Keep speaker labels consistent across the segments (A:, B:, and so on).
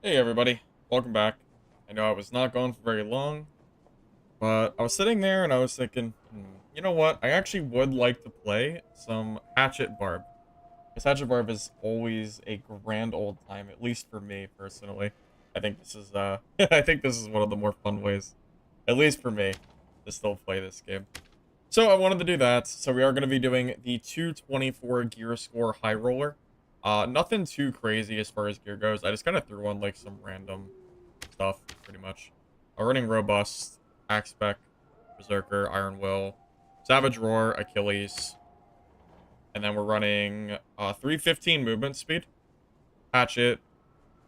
A: Hey everybody, welcome back. I know I was not gone for very long, but I was sitting there and I was thinking, you know what? I actually would like to play some Hatchet Barb. Because Hatchet Barb is always a grand old time, at least for me personally. I think this is I think this is one of the more fun ways, at least for me, to still play this game. So I wanted to do that. So we are going to be doing the 224 gear score high roller. Nothing too crazy as far as gear goes. I just kind of threw on like some random stuff, pretty much. Running robust, axe spec, berserker, iron will, savage roar, Achilles, and then we're running 315 movement speed, hatchet,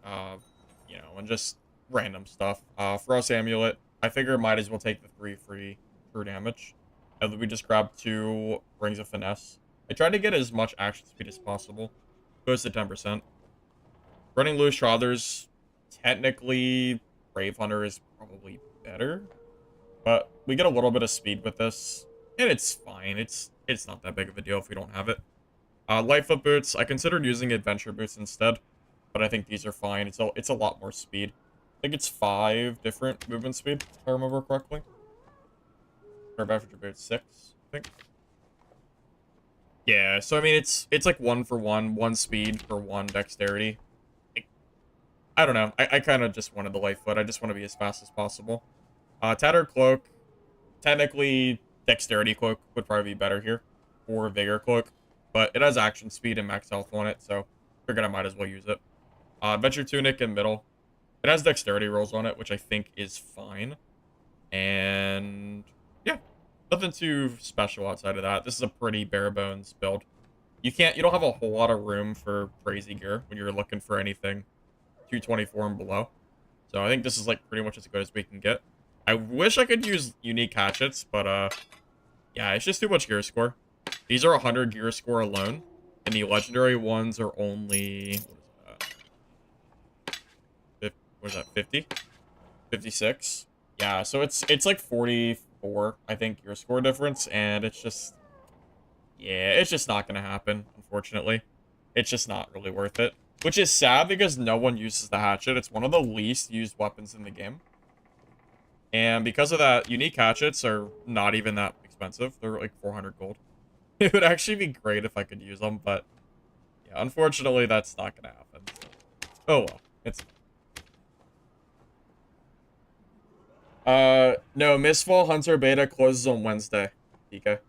A: and just random stuff. Frost amulet. I figure might as well take the 3 free true damage. And then we just grabbed 2 rings of finesse. I tried to get as much action speed as possible. Goes to 10%. Running loose Shrouders, technically, Brave Hunter is probably better. But we get a little bit of speed with this, and it's fine. It's not that big of a deal if we don't have it. Lightfoot boots, I considered using adventure boots instead, but I think these are fine. It's a lot more speed. I think it's 5 different movement speed, if I remember correctly. Or adventure boots 6, I think. Yeah, so I mean, it's like 1 for 1, 1 speed for 1 dexterity. I don't know. I kind of just wanted the Lightfoot. I just want to be as fast as possible. Tattered Cloak. Technically, Dexterity Cloak would probably be better here. Or Vigor Cloak. But it has action speed and max health on it, so figured I might as well use it. Adventure Tunic in middle. It has Dexterity rolls on it, which I think is fine. And yeah, nothing too special outside of that. This is a pretty bare bones build. You don't have a whole lot of room for crazy gear when you're looking for anything 224 and below. So I think this is like pretty much as good as we can get. I wish I could use unique hatchets, but yeah, it's just too much gear score. These are 100 gear score alone, and the legendary ones are only, what is that, 50? 56? Yeah, so it's like 44, I think, gear score difference, and it's just, yeah, it's just not gonna happen, unfortunately. It's just not really worth it. Which is sad because no one uses the hatchet. It's one of the least used weapons in the game. And because of that, unique hatchets are not even that expensive. They're like 400 gold. It would actually be great if I could use them, but yeah, unfortunately, that's not gonna happen. Oh well, it's no, Mistfall Hunter Beta closes on Wednesday. Pika.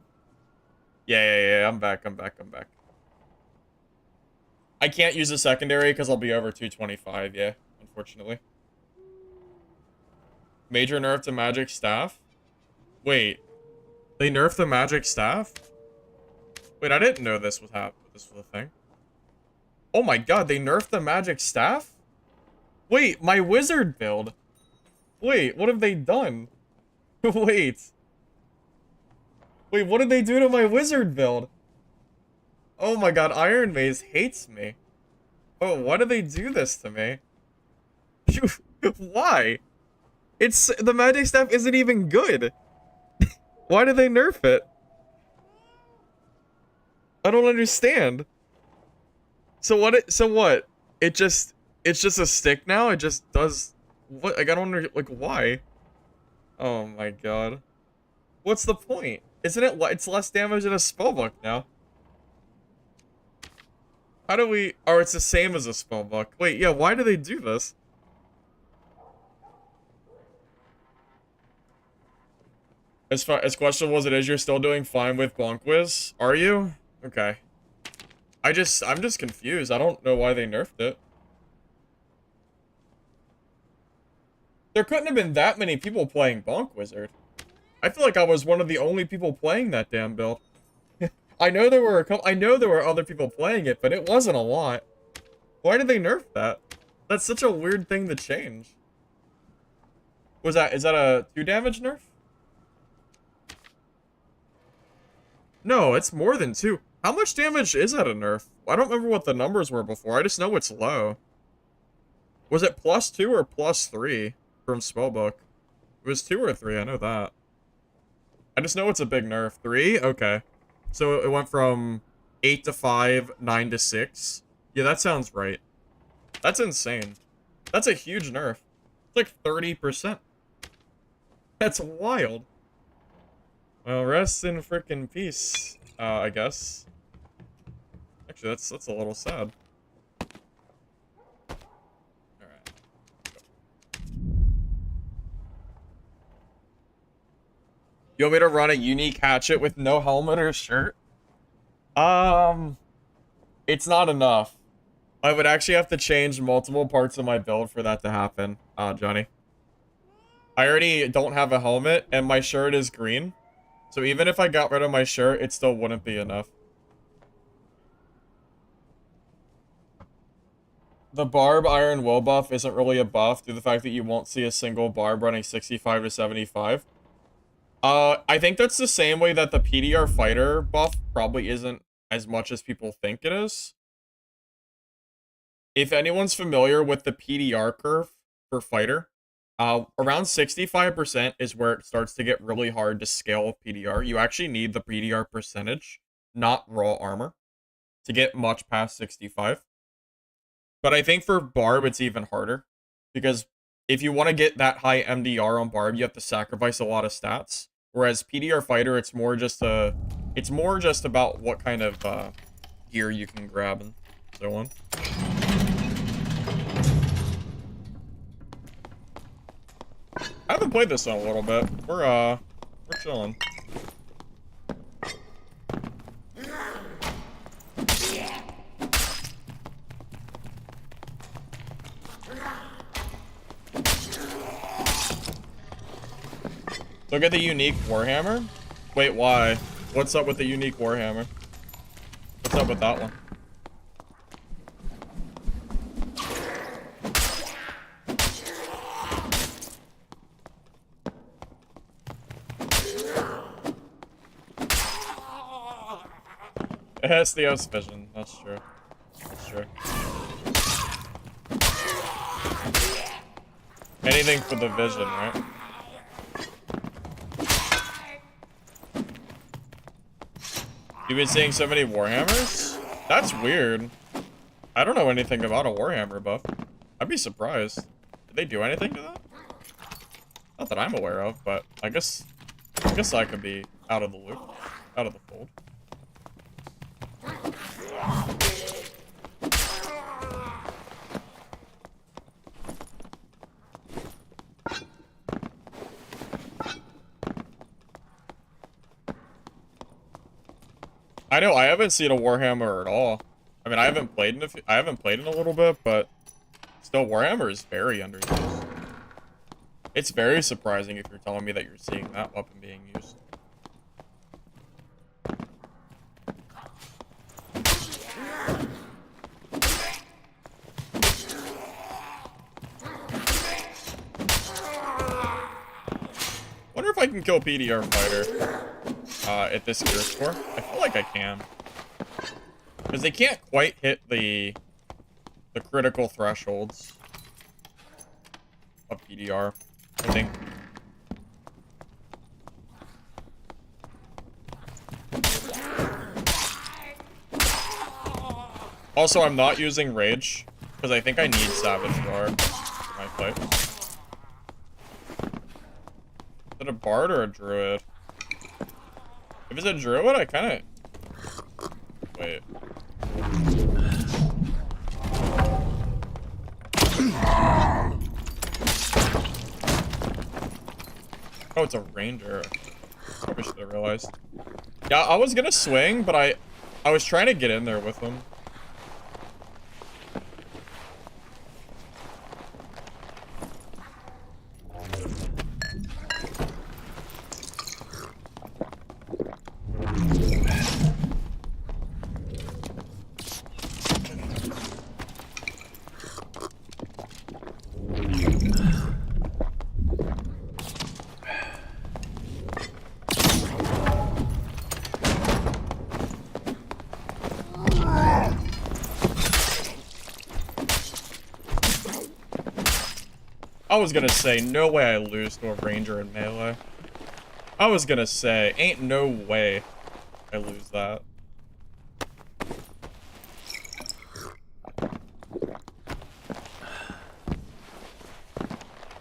A: Yeah, I'm back. I can't use a secondary because I'll be over 225, yeah, unfortunately. Major nerf to magic staff? Wait, they nerfed the magic staff? Wait, I didn't know this was a thing. Oh my god, they nerfed the magic staff? Wait, my wizard build. Wait, what have they done? Wait, what did they do to my wizard build? Oh my god, Iron Maze hates me. Oh, why did they do this to me? Why? The magic staff isn't even good. Why did they nerf it? I don't understand. So what? It's just a stick now? It just does what? Like, I don't like, why? Oh my god. What's the point? Isn't it it's less damage than a spellbook now? How do we... Oh, it's the same as a spellbook. Wait, yeah, why do they do this? As questionable as it is, you're still doing fine with Bonk Whiz? Are you? Okay. I'm just confused. I don't know why they nerfed it. There couldn't have been that many people playing Bonk Wizard. I feel like I was one of the only people playing that damn build. I know there were other people playing it, but it wasn't a lot. Why did they nerf that? That's such a weird thing to change. Is that a 2 damage nerf? No, it's more than 2. How much damage is at a nerf? I don't remember what the numbers were before. I just know it's low. Was it +2 or +3 from Spellbook? It was 2 or 3, I know that. I just know it's a big nerf. 3? Okay. So it went from 8 to 5, 9 to 6. Yeah, that sounds right. That's insane. That's a huge nerf. It's like 30%. That's wild. Well, rest in frickin' peace, I guess. Actually, that's a little sad. Alright. You want me to run a unique hatchet with no helmet or shirt? It's not enough. I would actually have to change multiple parts of my build for that to happen, Johnny. I already don't have a helmet, and my shirt is green. So even if I got rid of my shirt, it still wouldn't be enough. The Barb Iron Will buff isn't really a buff due to the fact that you won't see a single Barb running 65 to 75. I think that's the same way that the PDR Fighter buff probably isn't as much as people think it is. If anyone's familiar with the PDR curve for Fighter, around 65% is where it starts to get really hard to scale PDR. You actually need the PDR percentage, not raw armor, to get much past 65. But I think for Barb, it's even harder. Because if you want to get that high MDR on Barb, you have to sacrifice a lot of stats. Whereas PDR Fighter, it's more just about what kind of gear you can grab and so on. I haven't played this in a little bit. We're chilling. Look at the unique Warhammer. Wait, why? What's up with the unique Warhammer? What's up with that one? It has the Theos vision. That's true. That's true. Anything for the vision, right? You've been seeing so many Warhammers? That's weird. I don't know anything about a Warhammer buff. I'd be surprised. Did they do anything to that? Not that I'm aware of, but I guess I could be out of the loop. Out of the fold. I know I haven't seen a Warhammer at all. I mean, I haven't played in a little bit, but still, Warhammer is very underused. It's very surprising if you're telling me that you're seeing that weapon being used. Wonder if I can kill PDR Fighter at this gear score. I feel like I can. Because they can't quite hit the critical thresholds of PDR, I think. Also, I'm not using Rage, because I think I need Savage Barb for my play. Is it a Bard or a Druid? If it's a Druid, I kind of... Wait. Oh, it's a Ranger. Probably should have realized. Yeah, I was gonna swing, but I was trying to get in there with him. I was gonna say, no way I lose to a Ranger in melee. I was gonna say, ain't no way I lose that.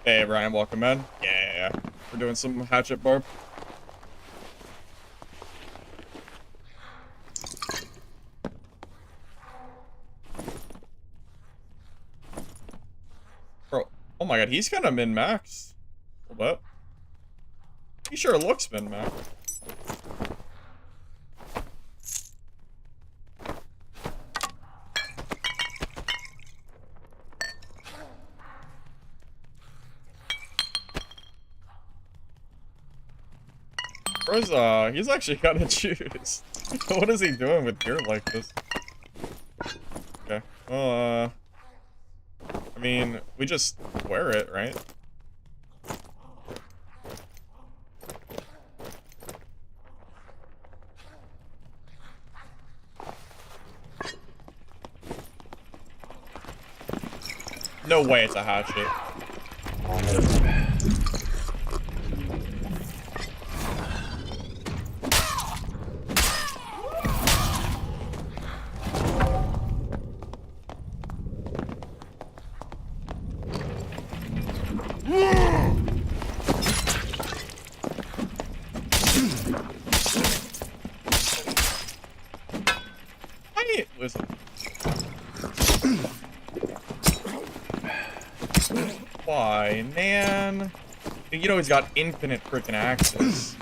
A: Hey, Ryan, welcome in. Yeah. We're doing some Hatchet Barb. Bro, oh my god, he's kind of min-maxed. What? He sure looks min-maxed. Bro's, he's actually got to choose. What is he doing with gear like this? Okay, well, I mean, we just wear it, right? No way it's a hatchet. Listen. Why, man? You know he's got infinite freaking axes.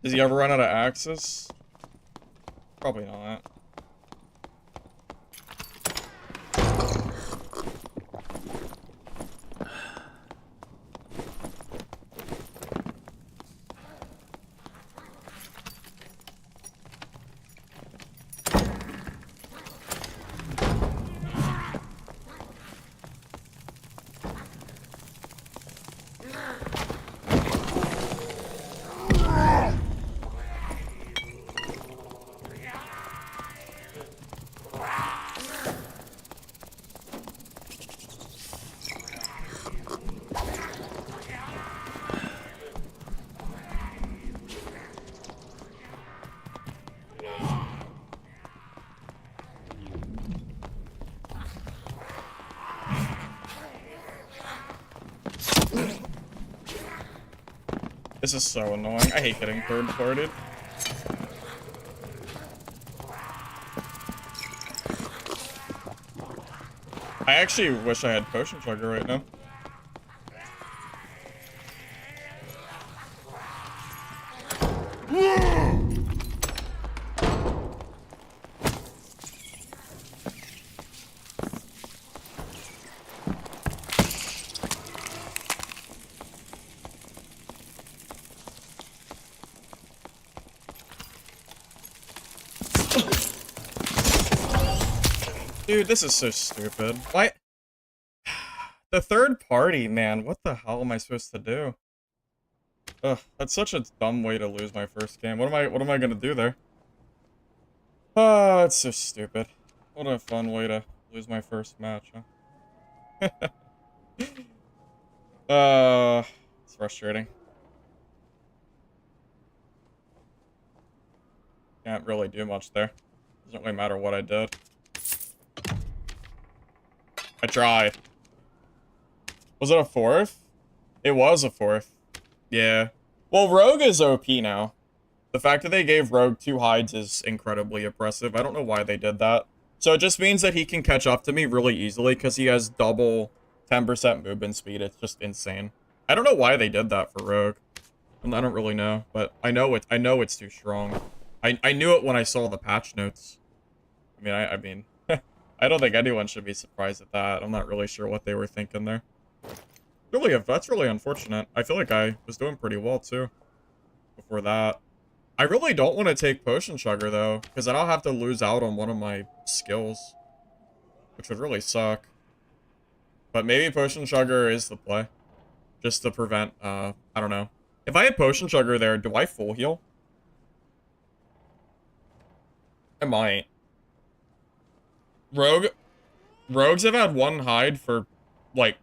A: Does he ever run out of axes? Probably not. This is so annoying. I hate getting third-parted. I actually wish I had Potion Chugger right now. Dude, this is so stupid. Why? The third party, man. What the hell am I supposed to do? Ugh, that's such a dumb way to lose my first game. What am I gonna do there? Oh, it's so stupid. What a fun way to lose my first match, huh? It's frustrating. Can't really do much there. Doesn't really matter what I did. I tried. Was it a fourth? It was a fourth. Yeah. Well, Rogue is OP now. The fact that they gave Rogue 2 hides is incredibly impressive. I don't know why they did that. So it just means that he can catch up to me really easily because he has double 10% movement speed. It's just insane. I don't know why they did that for Rogue. I don't really know, but I know it's too strong. I knew it when I saw the patch notes. I mean, I don't think anyone should be surprised at that. I'm not really sure what they were thinking there. Really, that's really unfortunate. I feel like I was doing pretty well, too, before that. I really don't want to take Potion Chugger, though, because then I'll have to lose out on one of my skills, which would really suck. But maybe Potion Chugger is the play, just to prevent, I don't know. If I had Potion Chugger there, do I full heal? I might. Rogues have had one hide for, like,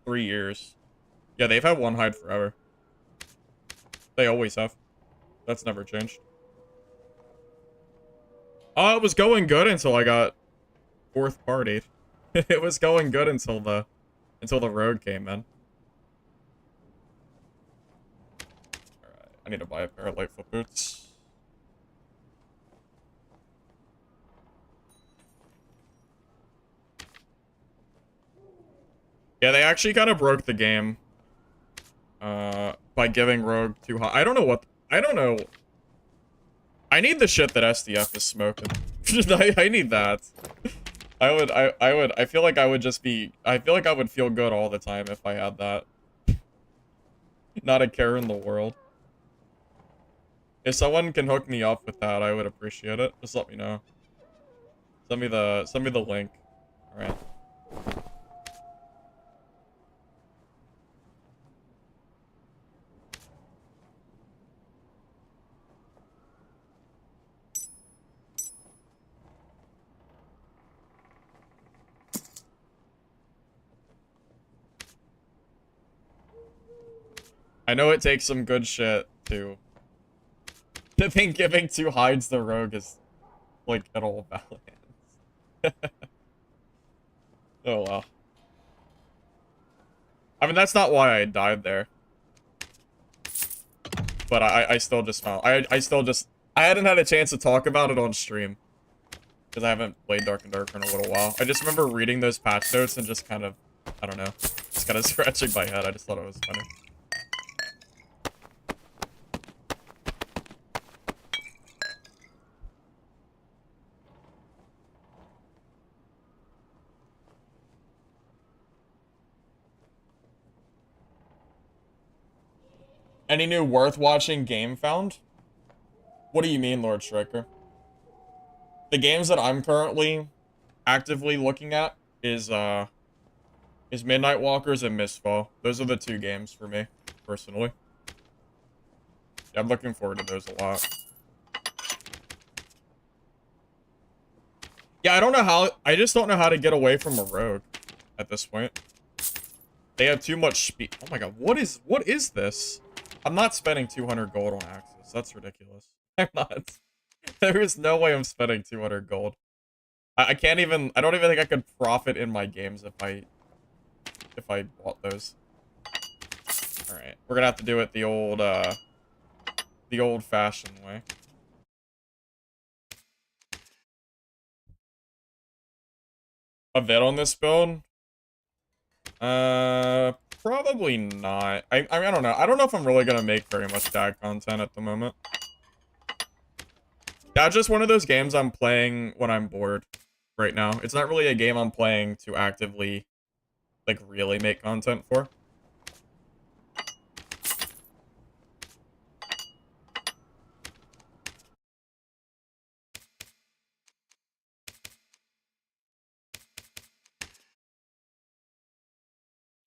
A: 3 years. Yeah, they've had one hide forever. They always have. That's never changed. It was going good until I got fourth partied. It was going good until the rogue came in. Alright, I need to buy a pair of light foot boots. Yeah, they actually kind of broke the game. By giving rogue too high. I don't know. I need the shit that SDF is smoking. I need that. I feel like I would just be, I feel like I would feel good all the time if I had that. Not a care in the world. If someone can hook me up with that, I would appreciate it. Just let me know. Send me the link. Alright. I know it takes some good shit to think giving 2 hides the rogue is like at all balanced. Oh wow. I mean, that's not why I died there. But I still just found I hadn't had a chance to talk about it on stream. Because I haven't played Dark and Darker in a little while. I just remember reading those patch notes and just kind of, I don't know, just kind of scratching my head. I just thought it was funny. Any new worth watching game found? What do you mean, Lord Striker? The games that I'm currently actively looking at is Midnight Walkers and Mistfall. Those are the 2 games for me, personally. Yeah, I'm looking forward to those a lot. Yeah, I just don't know how to get away from a rogue at this point. They have too much speed. Oh my god, what is this? I'm not spending 200 gold on axes. That's ridiculous. I'm not. There is no way I'm spending 200 gold. I don't even think I could profit in my games if I bought those. Alright, we're gonna have to do it the old-fashioned way. A vid on this build? Probably not. I don't know. I don't know if I'm really gonna make very much tag content at the moment. That's just one of those games I'm playing when I'm bored right now. It's not really a game I'm playing to actively, like, really make content for.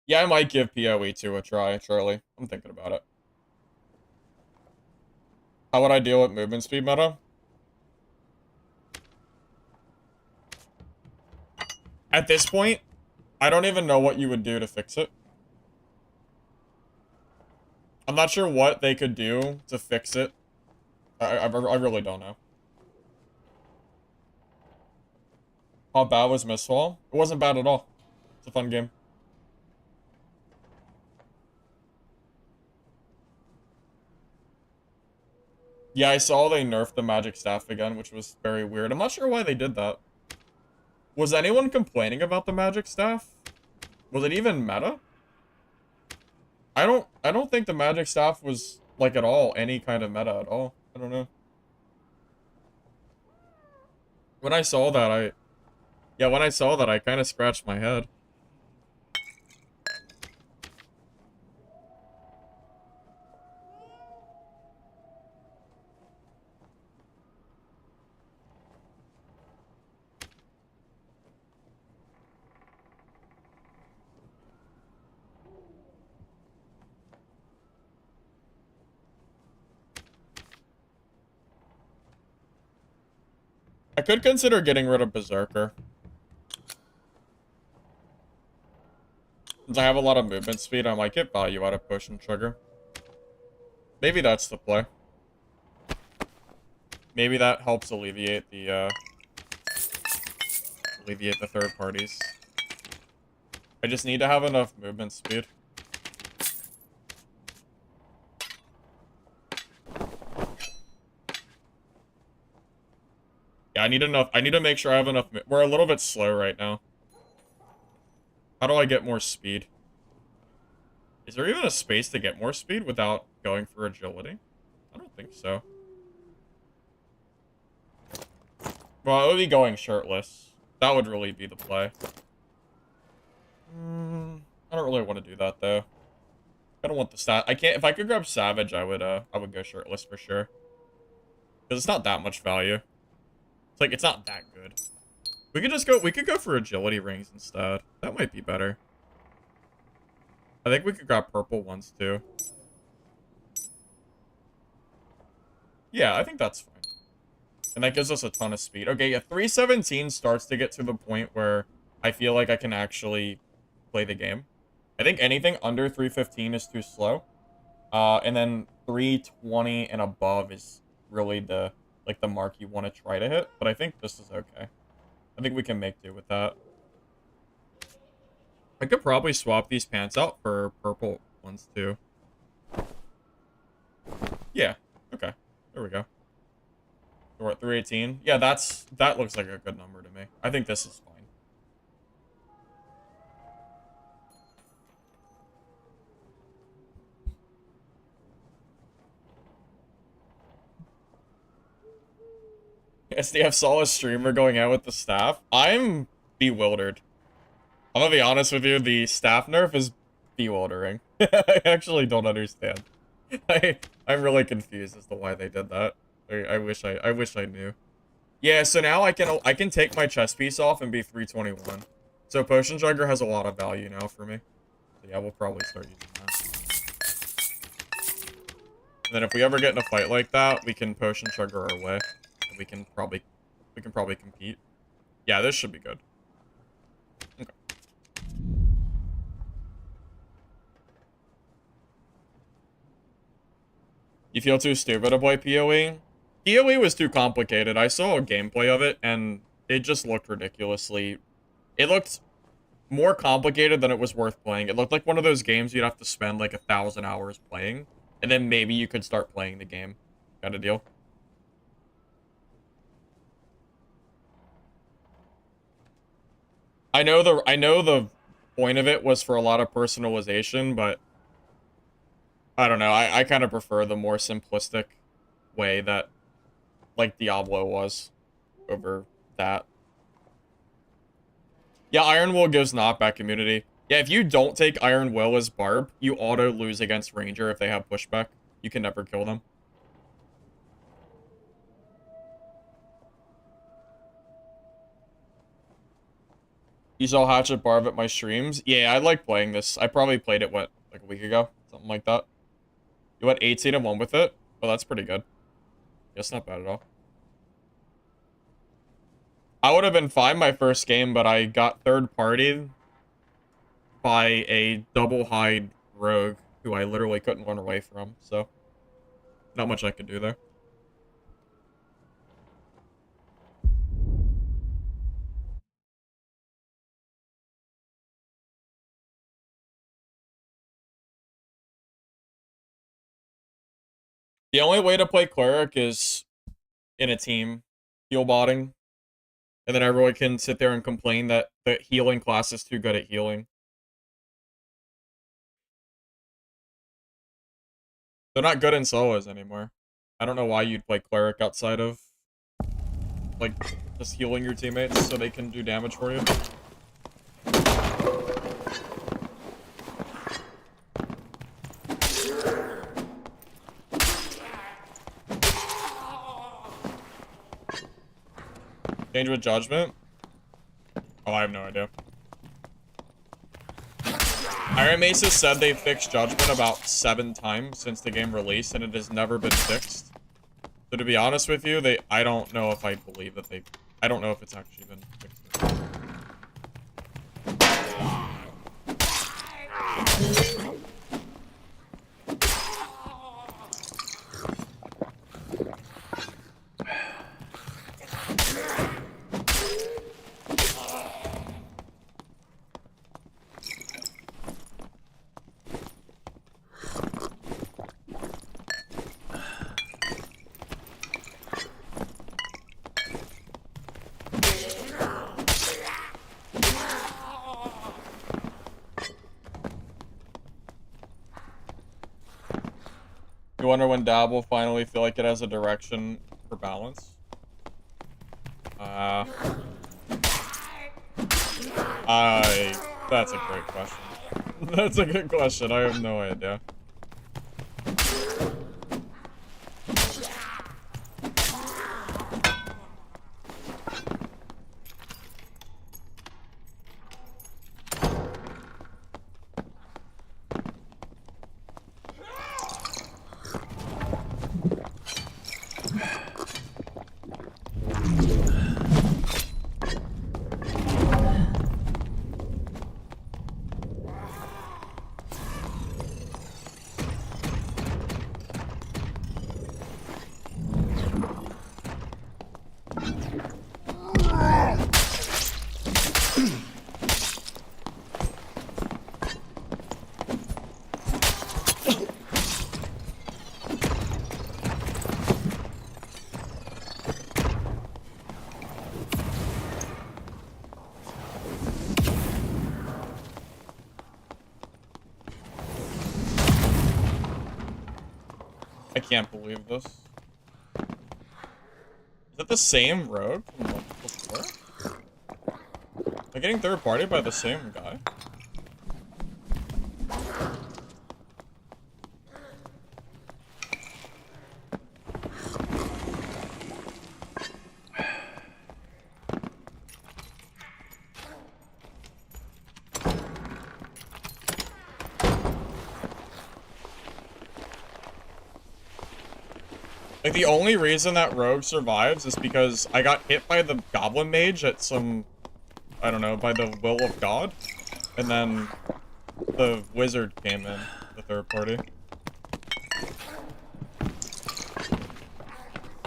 A: Yeah, I might give PoE 2 a try, Charlie. I'm thinking about it. How would I deal with movement speed meta? At this point, I don't even know what you would do to fix it. I'm not sure what they could do to fix it. I really don't know. How bad was Mistfall? It wasn't bad at all. It's a fun game. Yeah, I saw they nerfed the magic staff again, which was very weird. I'm not sure why they did that. Was anyone complaining about the magic staff? Was it even meta? I don't think the magic staff was, like, at all any kind of meta at all. I don't know. When I saw that, I kind of scratched my head. I could consider getting rid of Berserker. Since I have a lot of movement speed, I might get value out of Push and Trigger. Maybe that's the play. Maybe that helps alleviate the third parties. I just need to have enough movement speed. Yeah, I need to make sure I have enough. We're a little bit slow right now. How do I get more speed? Is there even a space to get more speed without going for agility? I don't think so. Well, it would be going shirtless. That would really be the play. I don't really want to do that though. I don't want the stat. I can't. If I could grab Savage, I would go shirtless for sure. Because it's not that much value. It's like it's not that good. We could just go. We could go for agility rings instead. That might be better. I think we could grab purple ones too. Yeah, I think that's fine. And that gives us a ton of speed. Okay, yeah, 317 starts to get to the point where I feel like I can actually play the game. I think anything under 315 is too slow. And then 320 and above is really the mark you want to try to hit. But I think this is okay. I think we can make do with that. I could probably swap these pants out for purple ones too. Yeah, okay. There we go. So we're at 318. Yeah, that looks like a good number to me. I think this is fine. SDF saw a streamer going out with the staff. I'm bewildered. I'm gonna be honest with you, the staff nerf is bewildering. I actually don't understand. I'm really confused as to why they did that. I wish I knew. Yeah, so now I can take my chest piece off and be 321. So Potion Chugger has a lot of value now for me. So yeah, we'll probably start using that. And then if we ever get in a fight like that, we can Potion Chugger our way. And we can probably compete. Yeah, this should be good. Okay. You feel too stupid to play PoE? PoE was too complicated. I saw a gameplay of it, and it just looked ridiculously... It looked more complicated than it was worth playing. It looked like one of those games you'd have to spend like 1,000 hours playing, and then maybe you could start playing the game. Kind of deal. I know the point of it was for a lot of personalization, but I don't know. I kind of prefer the more simplistic way that, like, Diablo was over that. Yeah, Iron Will gives knockback immunity. Yeah, if you don't take Iron Will as Barb, you auto lose against Ranger if they have pushback. You can never kill them. You saw Hatchet Barb at my streams? Yeah, I like playing this. I probably played it, what, like a week ago? Something like that. You went 18 and 1 with it? Oh, that's pretty good. Yeah, it's not bad at all. I would have been fine my first game, but I got third-partied by a double-hide rogue who I literally couldn't run away from, so not much I could do there. The only way to play Cleric is in a team, heal botting, and then everyone can sit there and complain that the healing class is too good at healing. They're not good in solos anymore. I don't know why you'd play Cleric outside of, like, just healing your teammates so they can do damage for you. Change with Judgment? Oh, I have no idea. Iron Maces said they fixed Judgment about 7 times since the game released, and it has never been fixed. So to be honest with you, I don't know if I believe that I don't know if it's actually been fixed. You wonder when Dab will finally feel like it has a direction for balance? That's a great question. That's a good question. I have no idea. I can't believe this. Is it the same rogue from like before? Am I getting third party by the same guy? Like, the only reason that rogue survives is because I got hit by the goblin mage at some, I don't know, by the will of God. And then the wizard came in, the third party.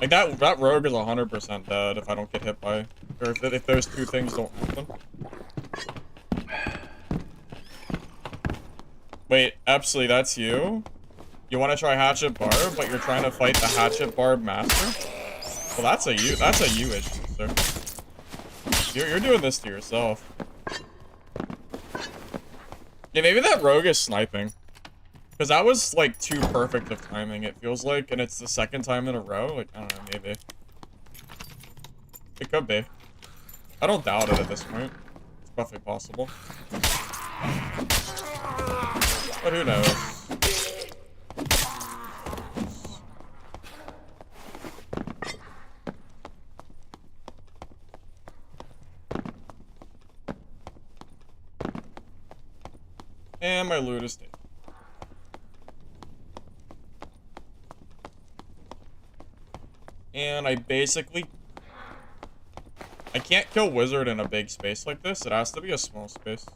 A: Like, that rogue is 100% dead if I don't get hit by, or if those two things don't happen. Wait, Epsley, that's you? You want to try Hatchet Barb, but you're trying to fight the Hatchet Barb master? Well, that's a you issue, sir. You're doing this to yourself. Yeah, maybe that rogue is sniping. Because that was, like, too perfect of timing, it feels like, and it's the second time in a row. Like, I don't know, maybe. It could be. I don't doubt it at this point. It's definitely possible. But who knows? And my loot is taken. And I can't kill wizard in a big space like this. It has to be a small space.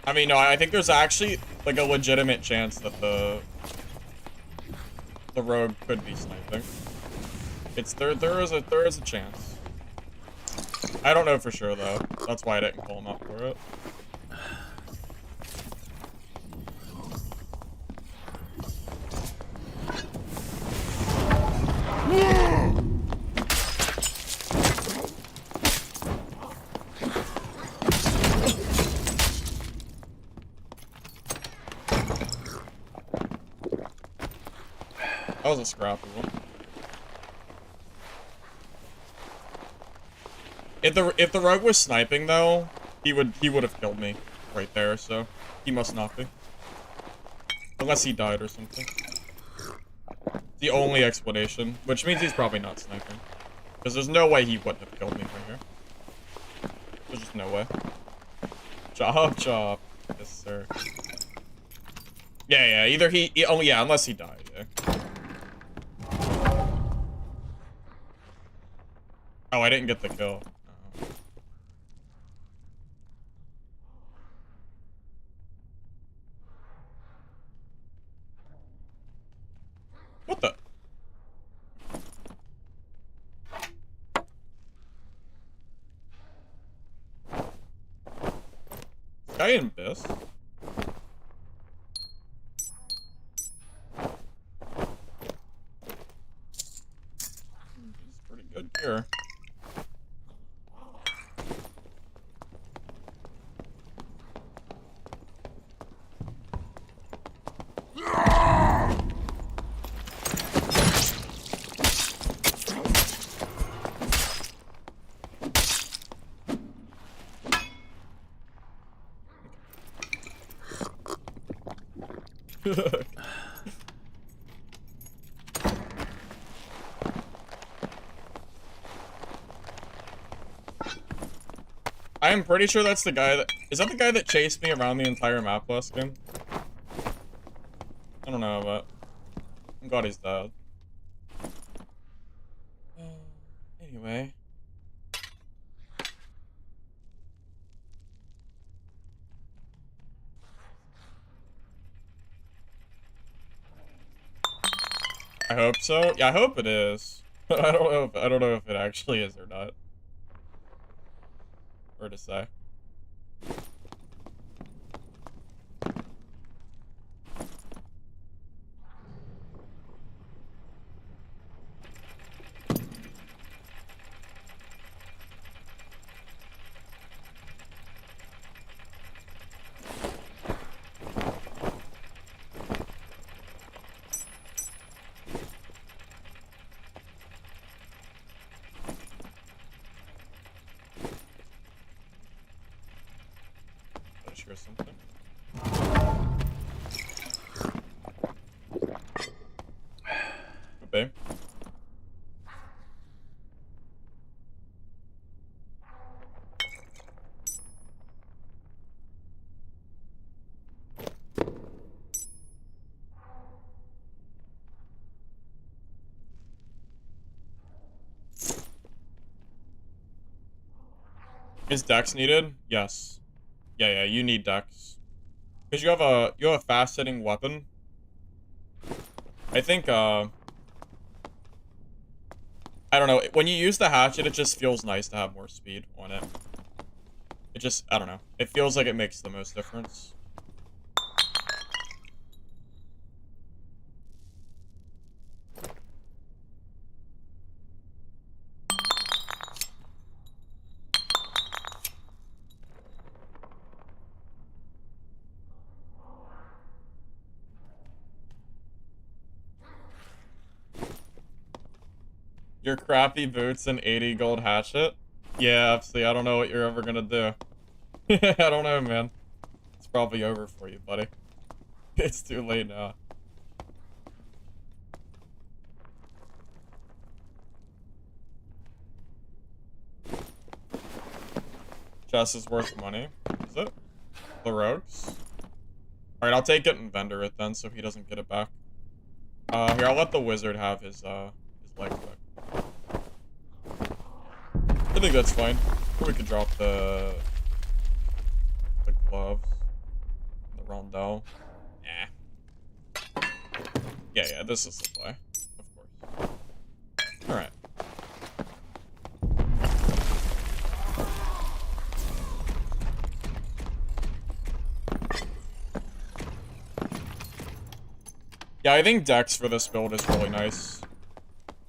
A: I mean, no, I think there's actually, like, a legitimate chance that the rogue could be sniping. There is a chance. I don't know for sure, though. That's why I didn't call him up for it. That was a scrappy one. If the rogue was sniping though, he would have killed me right there, so he must not be. Unless he died or something. The only explanation, which means he's probably not sniping. Because there's no way he wouldn't have killed me right here. There's just no way. Chop chop. Yes, sir. Yeah, yeah, either oh yeah, unless he died, yeah. Oh, I didn't get the kill. Oh. What the? Guy in Abyss? He's pretty good here. I am pretty sure that's the guy that... Is that the guy that chased me around the entire map last game? I don't know, but... I'm glad he's dead. Anyway... I hope so. Yeah, I hope it is. I don't know if it actually is or not. Hard to say. Or something. Okay. Is Dex needed? Yes. Yeah, you need Dex. Because you have a fast hitting weapon. I think I don't know, when you use the hatchet it just feels nice to have more speed on it. It just, I don't know. It feels like it makes the most difference. Your crappy boots and 80 gold hatchet? Yeah, see, I don't know what you're ever gonna do. I don't know, man. It's probably over for you, buddy. It's too late now. Chest is worth money. Is it? The rogues? Alright, I'll take it and vendor it then so he doesn't get it back. Here, I'll let the wizard have his leg back. I think that's fine. Or we could drop the gloves. The rondelle. Nah. Yeah, this is the play. Of course. Alright. Yeah, I think Dex for this build is really nice.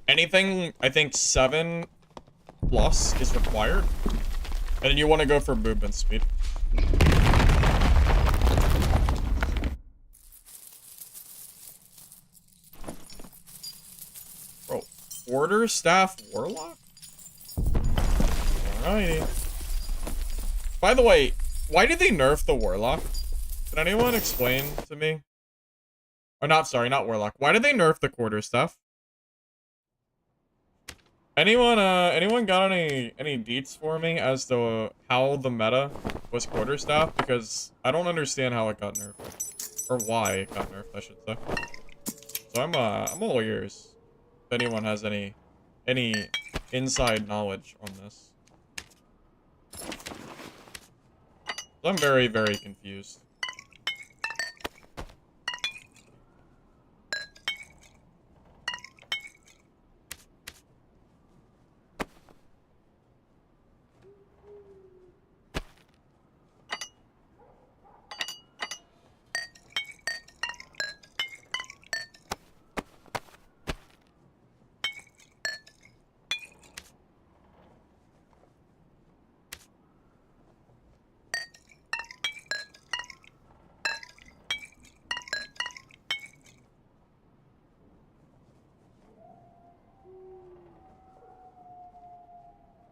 A: Anything, I think 7 plus is required. And then you want to go for movement speed. Bro, Quarterstaff Warlock? Alrighty. By the way, why did they nerf the Warlock? Can anyone explain to me? Or not, sorry, not Warlock. Why did they nerf the Quarterstaff? Anyone got any deets for me as to how the meta was Quarterstaff? Because I don't understand how it got nerfed. Or why it got nerfed, I should say. So I'm all ears. If anyone has any inside knowledge on this. So I'm very, very confused.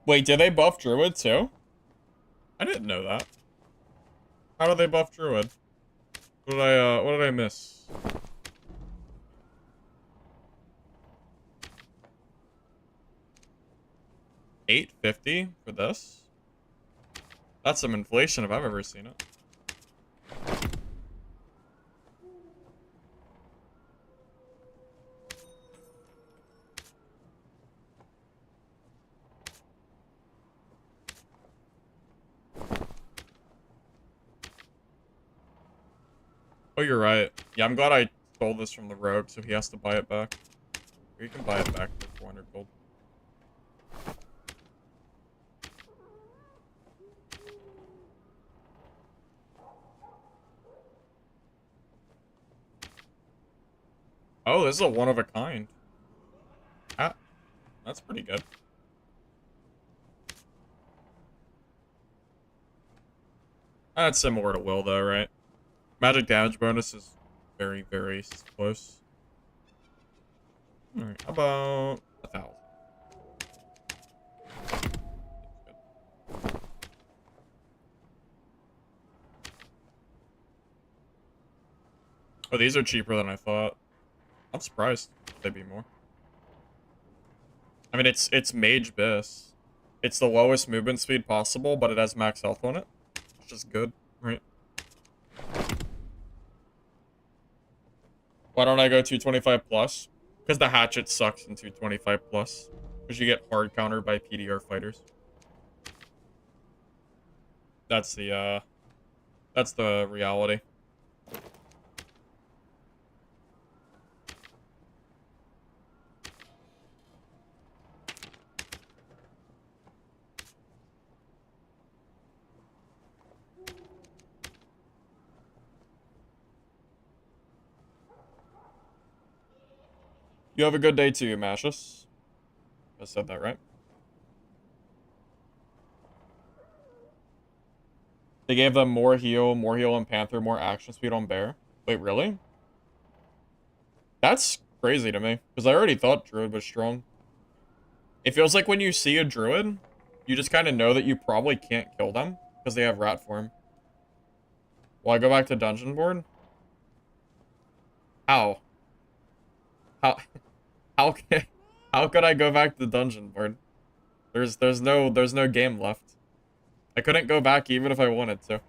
A: Wait, did they buff Druid too? I didn't know that. How did they buff Druid? What did I miss? $8.50 for this? That's some inflation if I've ever seen it. Oh, you're right. Yeah, I'm glad I stole this from the rogue, so he has to buy it back. Or you can buy it back for 400 gold. Oh, this is a one of a kind. Ah, that's pretty good. That's similar to Will, though, right? Magic damage bonus is very, very close. Alright, how about 1,000? Oh, these are cheaper than I thought. I'm surprised they'd be more. I mean, it's Mage Bis. It's the lowest movement speed possible, but it has max health on it. Which is good, right? Why don't I go 225 plus? Because the Hatchet sucks in 225 plus. Because you get hard countered by PDR fighters. That's the reality. You have a good day too, Mashus. I said that right. They gave them more heal on Panther, more action speed on Bear. Wait, really? That's crazy to me, because I already thought Druid was strong. It feels like when you see a Druid, you just kind of know that you probably can't kill them, because they have rat form. Will I go back to Dungeonborn? How? How? How could I go back to Dungeonborn? There's no game left. I couldn't go back even if I wanted to.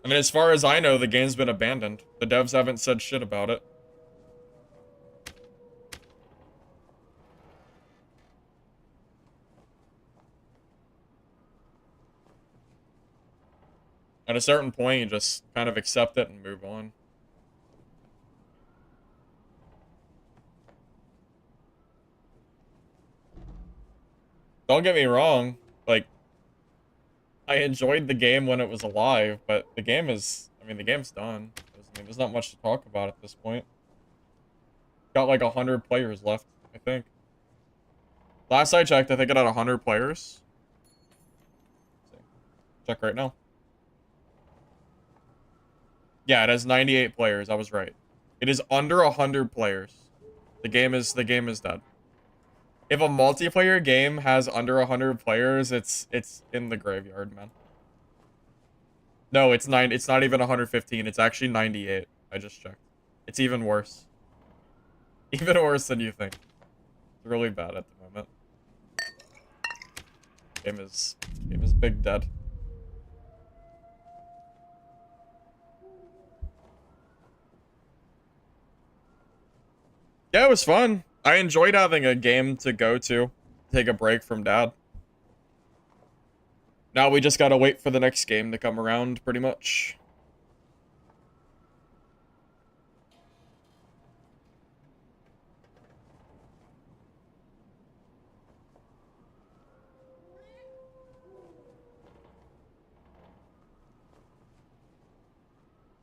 A: I mean, as far as I know, the game's been abandoned. The devs haven't said shit about it. At a certain point, you just kind of accept it and move on. Don't get me wrong, like, I enjoyed the game when it was alive, but the game is, I mean, the game's done. I mean, there's not much to talk about at this point. Got like 100 players left, I think. Last I checked, I think it had 100 players. Check right now. Yeah, it has 98 players. I was right. It is under 100 players. The game is dead. If a multiplayer game has under 100 players, it's in the graveyard, man. No, it's not even 115. It's actually 98. I just checked. It's even worse. Even worse than you think. It's really bad at the moment. Game Game is big dead. Yeah, it was fun. I enjoyed having a game to go to, take a break from Dad. Now we just gotta wait for the next game to come around, pretty much.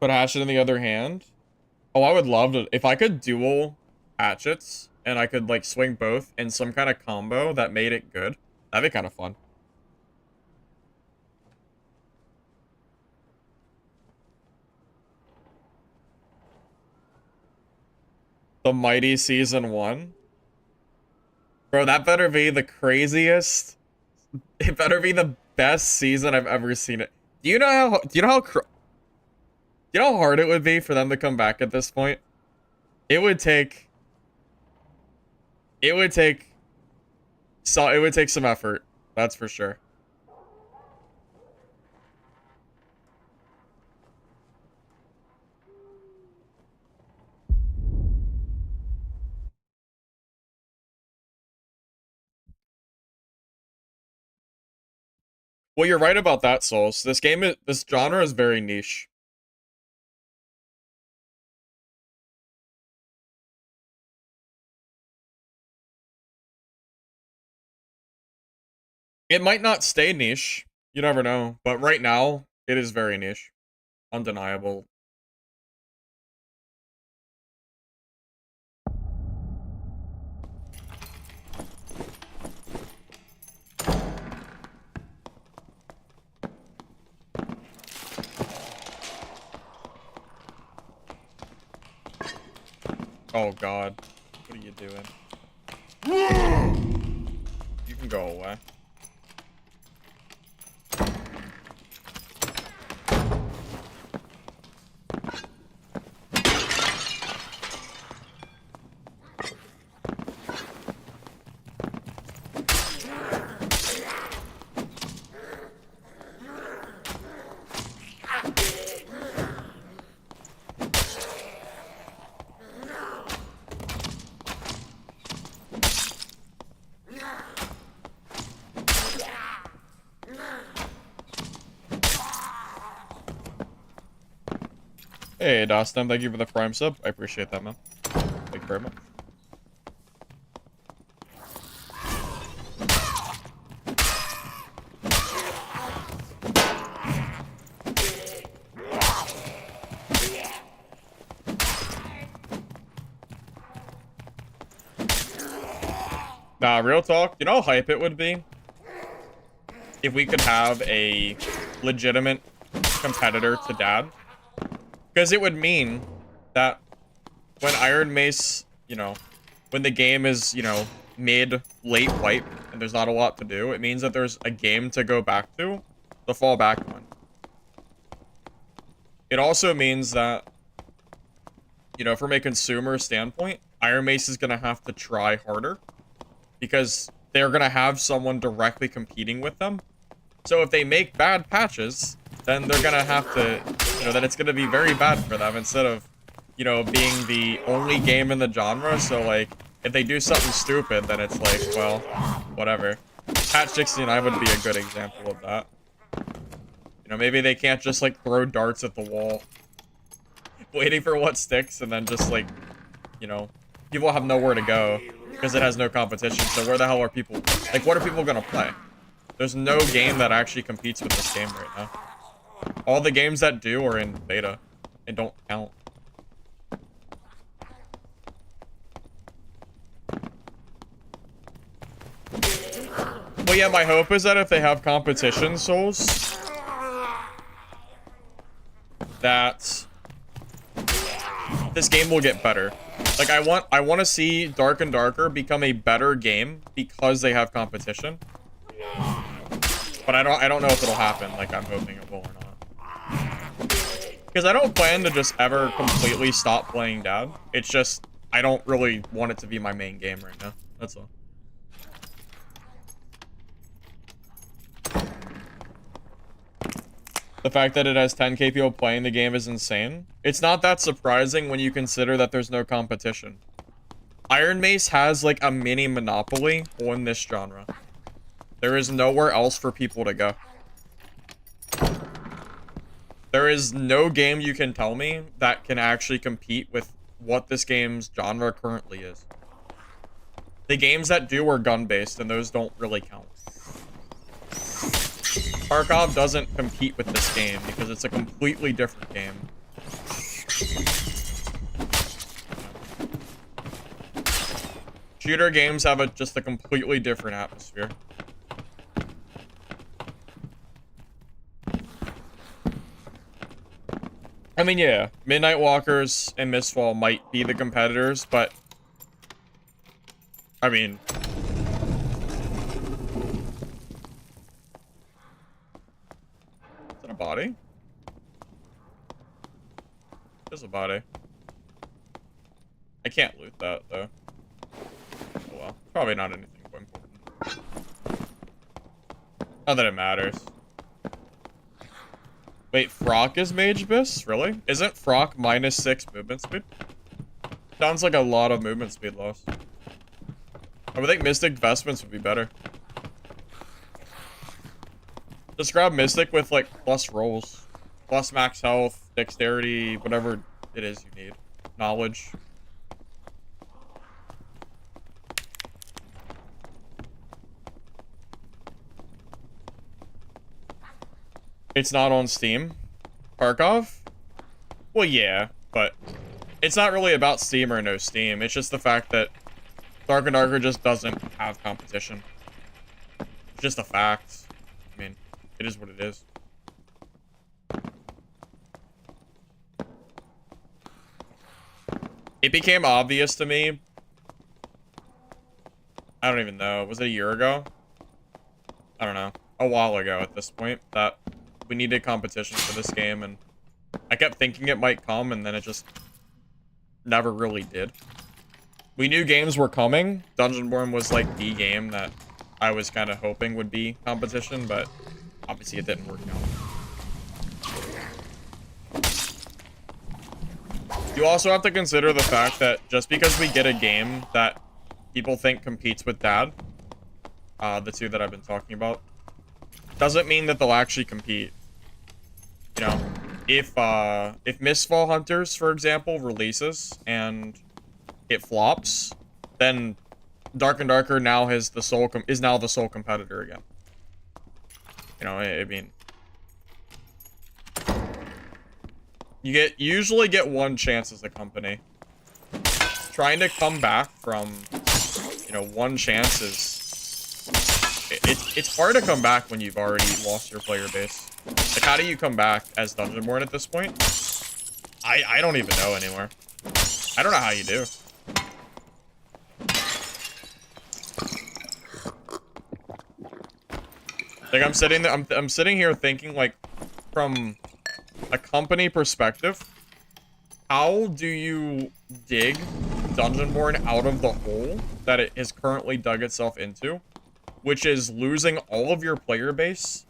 A: Put Hatchet in the other hand. Oh, I would love to. If I could dual Hatchets and I could, like, swing both in some kind of combo that made it good, that'd be kind of fun. The Mighty Season 1. Bro, that better be the craziest. It better be the best season I've ever seen it. Do you know how hard it would be for them to come back at this point? It would take some effort, that's for sure. Well, you're right about that, Souls. This genre is very niche. It might not stay niche. You never know. But right now, it is very niche. Undeniable. Oh god. What are you doing? You can go away. Hey, Dostum, thank you for the Prime sub. I appreciate that, man. Thank you very much. Nah, real talk, you know how hype it would be if we could have a legitimate competitor to Dad? Because it would mean that when Iron Mace, you know, when the game is, you know, mid-late wipe and there's not a lot to do, it means that there's a game to go back to fall back on. It also means that, you know, from a consumer standpoint, Iron Mace is going to have to try harder because they're going to have someone directly competing with them. So if they make bad patches, then they're going to have to, you know, then it's going to be very bad for them instead of, you know, being the only game in the genre. So, like, if they do something stupid, then it's like, well, whatever. Patch 69 would be a good example of that. You know, maybe they can't just, like, throw darts at the wall, waiting for what sticks, and then just, like, you know, people have nowhere to go because it has no competition. So where the hell are people, like, what are people going to play? There's no game that actually competes with this game right now. All the games that do are in beta and don't count. Well, yeah, my hope is that if they have competition, Souls, that this game will get better. Like, I want to see Dark and Darker become a better game because they have competition. But I don't know if it'll happen like I'm hoping it will or not. Because I don't plan to just ever completely stop playing Dad. It's just, I don't really want it to be my main game right now. That's all. The fact that it has 10k people playing the game is insane. It's not that surprising when you consider that there's no competition. Iron Mace has like a mini monopoly on this genre. There is nowhere else for people to go. There is no game you can tell me that can actually compete with what this game's genre currently is. The games that do are gun-based, and those don't really count. Tarkov doesn't compete with this game because it's a completely different game. Shooter games have just a completely different atmosphere. I mean, yeah, Midnight Walkers and Mistfall might be the competitors, but I mean, is that a body? There's a body. I can't loot that though. Oh well, probably not anything important. Not that it matters. Wait, Frock is Mage Abyss? Really? Isn't Frock -6 movement speed? Sounds like a lot of movement speed loss. I would think Mystic Vestments would be better. Just grab Mystic with, like, plus rolls. Plus max health, dexterity, whatever it is you need. Knowledge. It's not on Steam. Tarkov? Well, yeah, but it's not really about Steam or no Steam. It's just the fact that Dark and Darker just doesn't have competition. It's just a fact. I mean, it is what it is. It became obvious to me. I don't even know. Was it a year ago? I don't know. A while ago at this point that we needed competition for this game, and I kept thinking it might come, and then it just never really did. We knew games were coming. Dungeonborn was like the game that I was kind of hoping would be competition, but obviously it didn't work out. You also have to consider the fact that just because we get a game that people think competes with Dad, the two that I've been talking about, doesn't mean that they'll actually compete. You know, if Mistfall Hunters, for example, releases and it flops, then Dark and Darker now has the sole is now the sole competitor again. You know, I mean, you usually get one chance as a company. Trying to come back from, you know, one chance is it's hard to come back when you've already lost your player base. Like, how do you come back as Dungeonborn at this point? I don't even know anymore. I don't know how you do. Like, I'm sitting there, I'm sitting here thinking, like, from a company perspective, how do you dig Dungeonborn out of the hole that it has currently dug itself into, which is losing all of your player base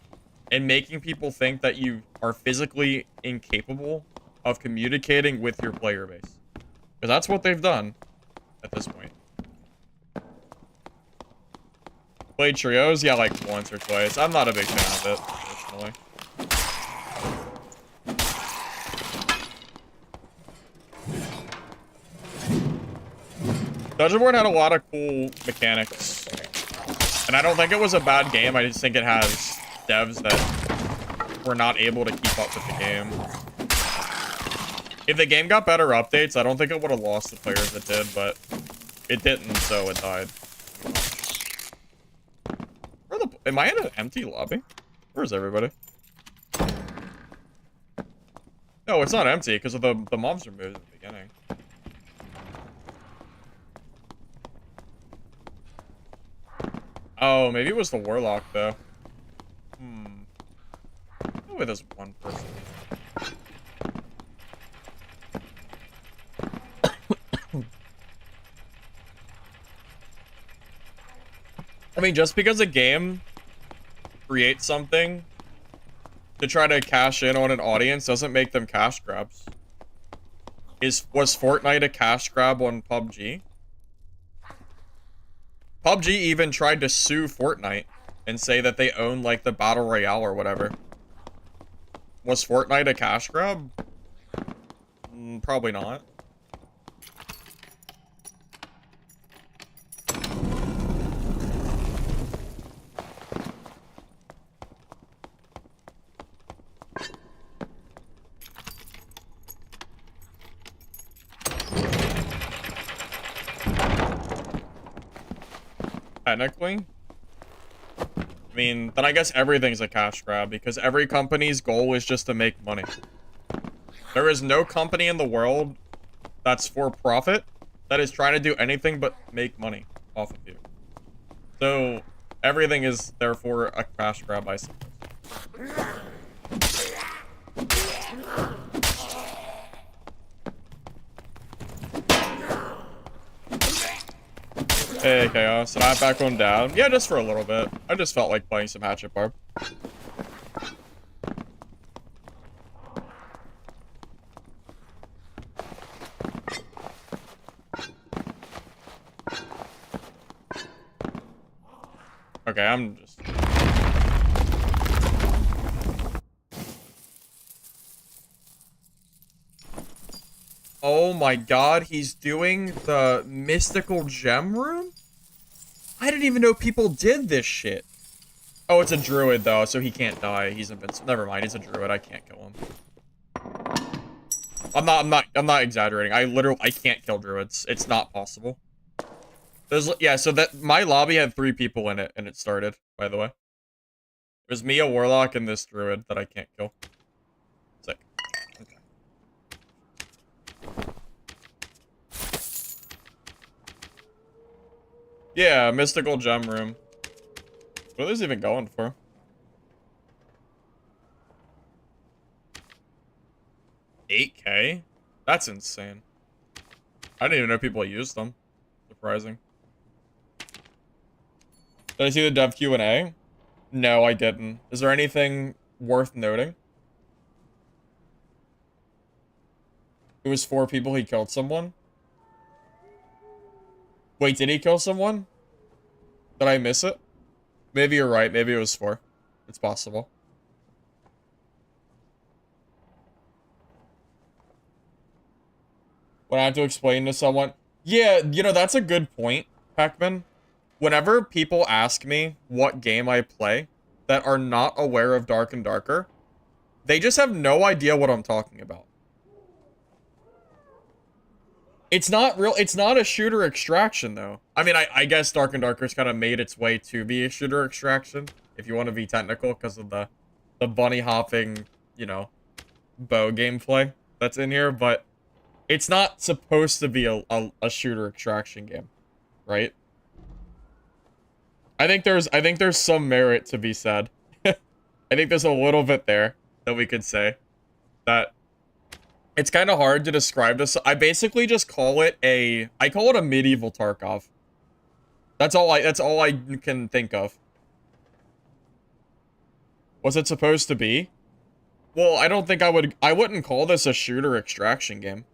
A: and making people think that you are physically incapable of communicating with your player base? Because that's what they've done at this point. Played trios? Yeah, like once or twice. I'm not a big fan of it, personally. Dungeonborn had a lot of cool mechanics. And I don't think it was a bad game. I just think it has devs that were not able to keep up with the game. If the game got better updates, I don't think it would have lost the players it did, but it didn't, so it died. Am I in an empty lobby? Where's everybody? No, it's not empty because of the monster moves at the beginning. Oh, maybe it was the warlock though. Oh, wait, there's one person. I mean, just because a game creates something to try to cash in on an audience doesn't make them cash grabs. Was Fortnite a cash grab on PUBG? PUBG even tried to sue Fortnite and say that they own, like, the Battle Royale or whatever. Was Fortnite a cash grab? Probably not. Technically. I mean, then I guess everything's a cash grab because every company's goal is just to make money. There is no company in the world that's for profit that is trying to do anything but make money off of you. So everything is therefore a cash grab, I suppose. Hey, Chaos. Did I back on down? Yeah, just for a little bit. I just felt like playing some Hatchet Barb. Okay, I'm just... Oh my god, he's doing the mystical gem room? I didn't even know people did this shit. Oh, it's a druid though, so he can't die. He's invincible. Never mind, he's a druid. I can't kill him. I'm not exaggerating. I can't kill druids. It's not possible. Yeah, so that my lobby had 3 people in it, and it started, by the way. It was me, a warlock, and this druid that I can't kill. Sick. Okay. Yeah, mystical gem room. What are these even going for? $8K? That's insane. I didn't even know people used them. Surprising. Did I see the dev Q&A? No, I didn't. Is there anything worth noting? It was 4 people, he killed someone? Wait, did he kill someone? Did I miss it? Maybe you're right, maybe it was 4. It's possible. When I have to explain to someone... Yeah, you know, that's a good point, Pac-Man. Whenever people ask me what game I play that are not aware of Dark and Darker, they just have no idea what I'm talking about. It's not a shooter extraction, though. I mean, I guess Dark and Darker's kind of made its way to be a shooter extraction, if you want to be technical, because of the bunny hopping, you know, bow gameplay that's in here, but it's not supposed to be a shooter extraction game, right? I think there's some merit to be said. I think there's a little bit there that we could say that it's kind of hard to describe this. I basically just call it a medieval Tarkov. That's all I can think of. Was it supposed to be? Well, I don't think I wouldn't call this a shooter extraction game.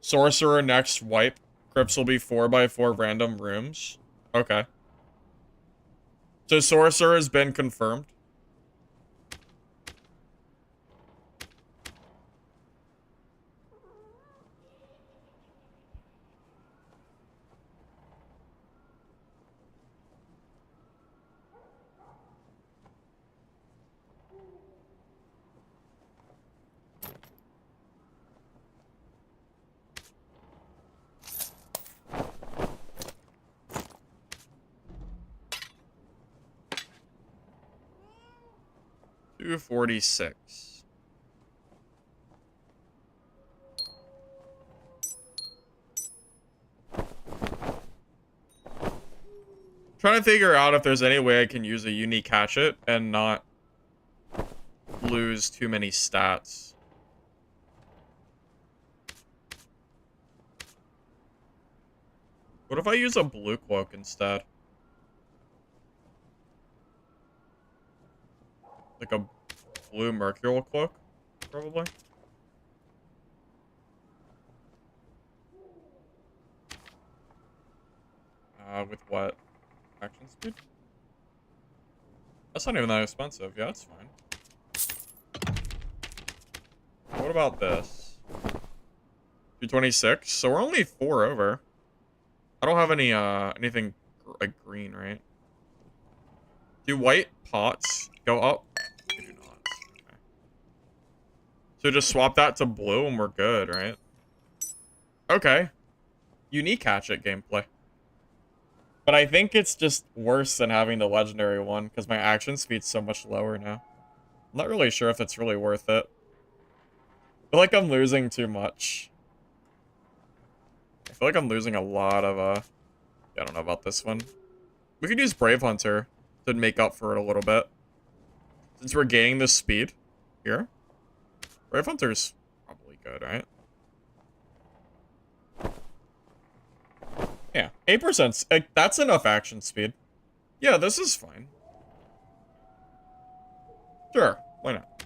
A: Sorcerer next wipe. Crypts will be 4x4 random rooms. Okay. So Sorcerer has been confirmed. $246. Trying to figure out if there's any way I can use a unique hatchet and not lose too many stats. What if I use a blue cloak instead? Like a blue mercurial cloak, probably. With what? Action speed? That's not even that expensive. Yeah, that's fine. What about this? 226. So we're only 4 over. I don't have any anything like green, right? Do white pots go up? They do not. Okay. So just swap that to blue and we're good, right? Okay. Unique hatchet gameplay. But I think it's just worse than having the legendary one because my action speed's so much lower now. I'm not really sure if it's really worth it. I feel like I'm losing too much. I feel like I'm losing a lot of, I don't know about this one. We could use Brave Hunter to make up for it a little bit. Since we're gaining this speed here. Brave Hunter's probably good, right? Yeah, 8%. Like, that's enough action speed. Yeah, this is fine. Sure, why not?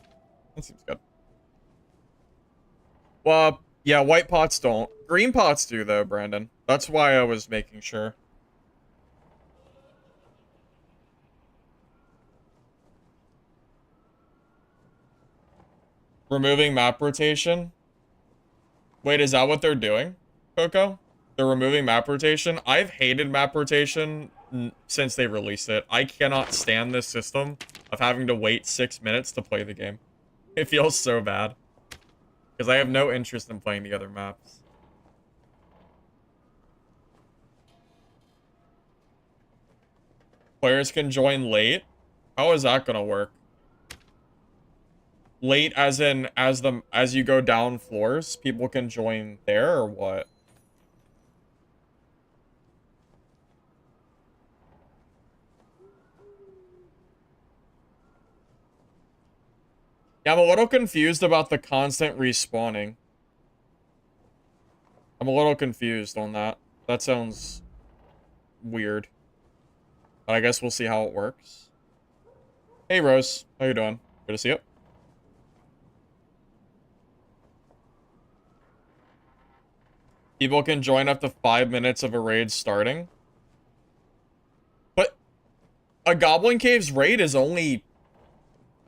A: That seems good. Well, yeah, white pots don't. Green pots do, though, Brandon. That's why I was making sure. Removing map rotation? Wait, is that what they're doing, Coco? They're removing map rotation? I've hated map rotation since they released it. I cannot stand this system of having to wait 6 minutes to play the game. It feels so bad. Because I have no interest in playing the other maps. Players can join late? How is that gonna work? Late as in as you go down floors, people can join there or what? Yeah, I'm a little confused about the constant respawning. I'm a little confused on that. That sounds weird. But I guess we'll see how it works. Hey Rose, how you doing? Good to see you. People can join up to 5 minutes of a raid starting. But a Goblin Caves raid is only...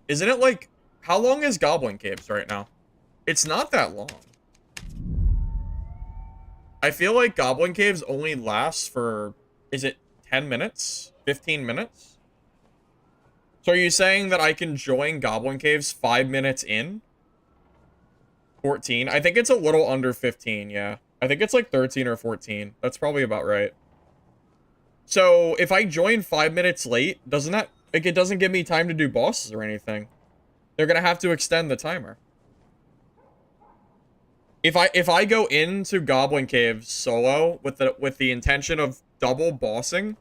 A: Isn't it like... How long is Goblin Caves right now? It's not that long. I feel like Goblin Caves only lasts for... Is it 10 minutes? 15 minutes? So are you saying that I can join Goblin Caves 5 minutes in? 14? I think it's a little under 15, yeah. I think it's like 13 or 14. That's probably about right. So, if I join 5 minutes late, doesn't that... Like, it doesn't give me time to do bosses or anything. They're gonna have to extend the timer. If I go into Goblin Caves solo with the intention of double bossing,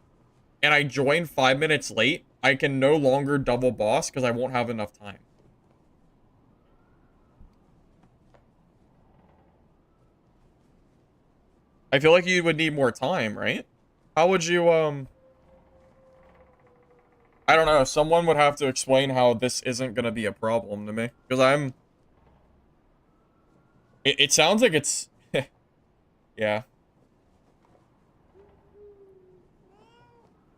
A: and I join 5 minutes late, I can no longer double boss because I won't have enough time. I feel like you would need more time, right? How would you, I don't know. Someone would have to explain how this isn't going to be a problem to me. Because It sounds like it's... yeah.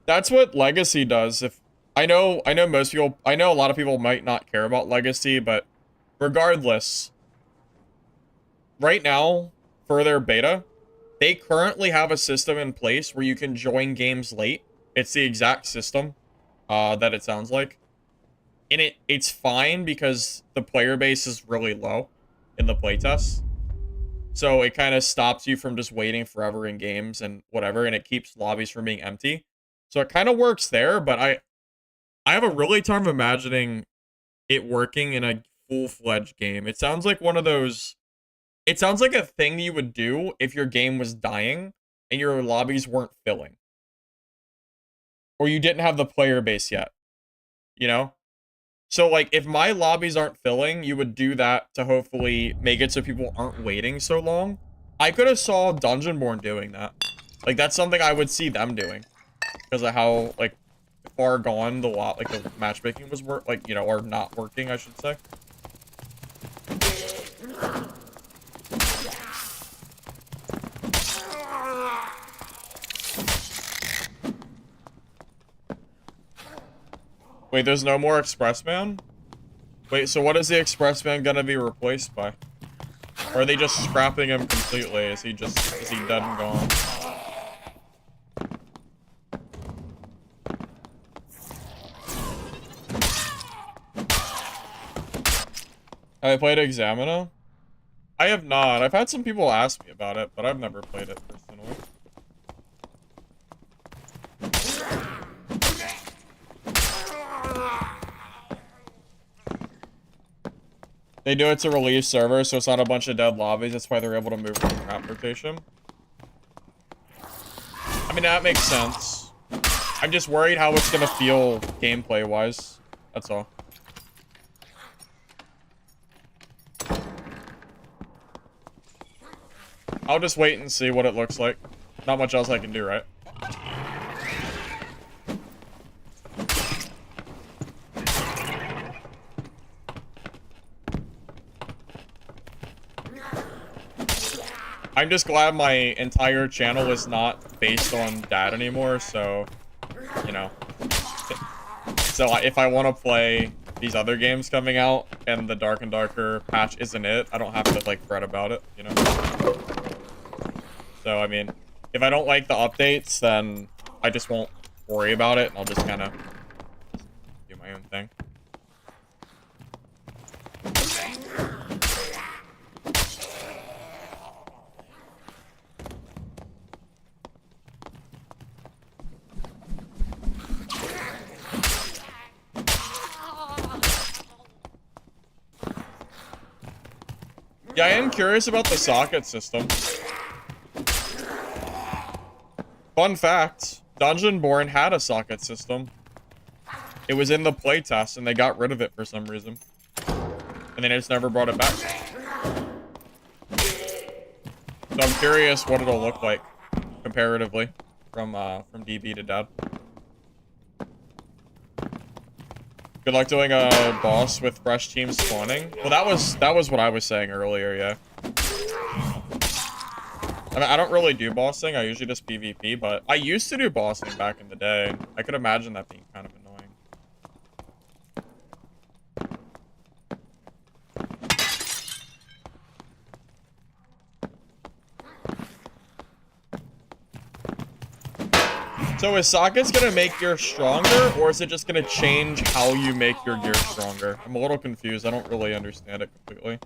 A: That's what Legacy does. If I know most people... I know a lot of people might not care about Legacy, but regardless... Right now, for their beta... They currently have a system in place where you can join games late. It's the exact system that it sounds like. And it's fine because the player base is really low in the playtest. So it kind of stops you from just waiting forever in games and whatever, and it keeps lobbies from being empty. So it kind of works there, but I have a really tough time imagining it working in a full-fledged game. It sounds like one of those... It sounds like a thing you would do if your game was dying and your lobbies weren't filling. Or you didn't have the player base yet. You know? So, like, if my lobbies aren't filling, you would do that to hopefully make it so people aren't waiting so long. I could have saw Dungeonborn doing that. Like, that's something I would see them doing. Because of how, like, far gone like the matchmaking was or not working, I should say. Wait, there's no more Expressman? Wait, so what is the Expressman gonna be replaced by? Or are they just scrapping him completely? Is he dead and gone? Have I played Examina? I have not. I've had some people ask me about it, but I've never played it personally. They do it to relieve servers, so it's not a bunch of dead lobbies. That's why they're able to move from map rotation. I mean, that makes sense. I'm just worried how it's gonna feel gameplay-wise. That's all. I'll just wait and see what it looks like. Not much else I can do, right? I'm just glad my entire channel is not based on dad anymore, so, you know. So if I want to play these other games coming out and the Dark and Darker patch isn't it, I don't have to, like, fret about it, you know? So, I mean, if I don't like the updates, then I just won't worry about it, and I'll just kind of do my own thing. Yeah, I am curious about the socket system. Fun fact, Dungeonborn had a socket system. It was in the playtest, and they got rid of it for some reason. And they just never brought it back. So I'm curious what it'll look like, comparatively, from DB to Dad. Good luck doing a boss with fresh teams spawning. Well, that was what I was saying earlier, yeah. I mean, I don't really do bossing. I usually just PvP, but I used to do bossing back in the day. I could imagine that being kind of annoying. So is sockets gonna make gear stronger, or is it just gonna change how you make your gear stronger? I'm a little confused. I don't really understand it completely.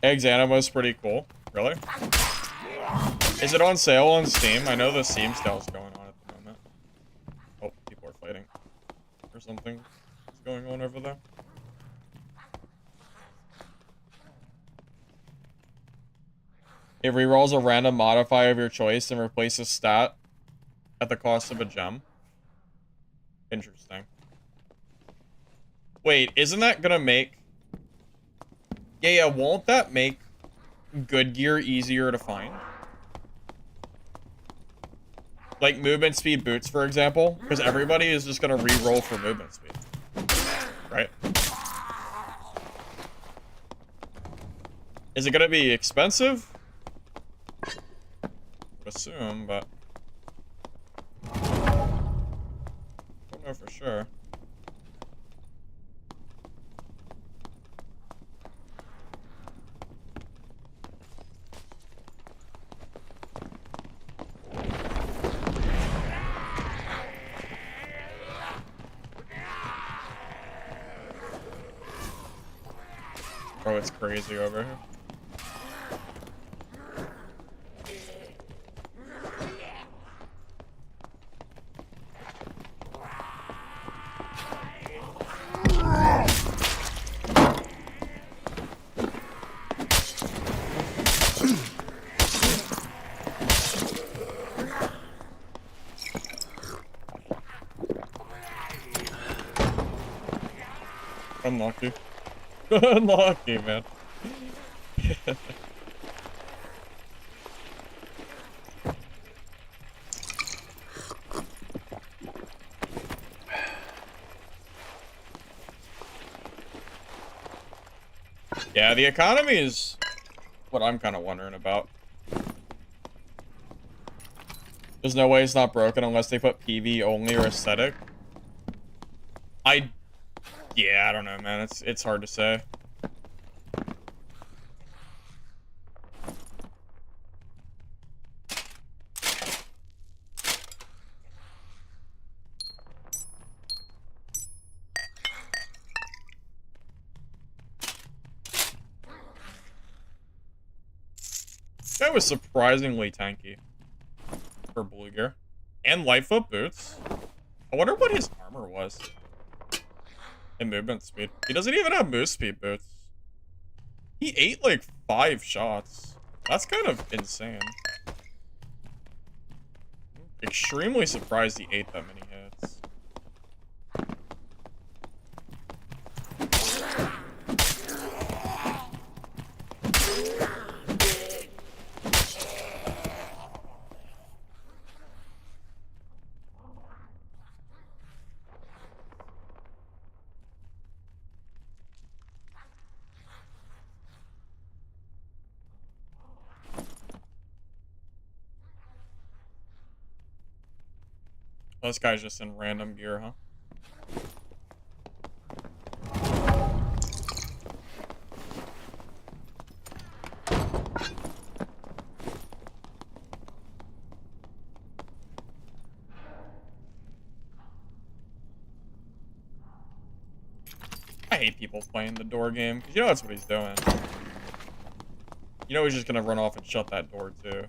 A: Eggs Anima is pretty cool. Really? Is it on sale on Steam? I know the Steam sale's going on at the moment. Oh, people are fighting. Or something is going on over there. It rerolls a random modifier of your choice and replaces stat at the cost of a gem. Interesting. Wait, isn't that gonna make... Yeah, won't that make good gear easier to find? Like movement speed boots, for example, because everybody is just gonna re-roll for movement speed, right? Is it gonna be expensive? I would assume, but I don't know for sure. Oh, it's crazy over here. Unlucky. Unlucky, man. Yeah, the economy is what I'm kind of wondering about. There's no way it's not broken unless they put PV only or aesthetic. Yeah, I don't know, man. It's hard to say. That was surprisingly tanky for blue gear. And Lightfoot boots. I wonder what his armor was. And movement speed. He doesn't even have move speed boots. He ate like 5 shots. That's kind of insane. Extremely surprised he ate that many hits. This guy's just in random gear, huh? I hate people playing the door game, because you know that's what he's doing. You know he's just gonna run off and shut that door, too.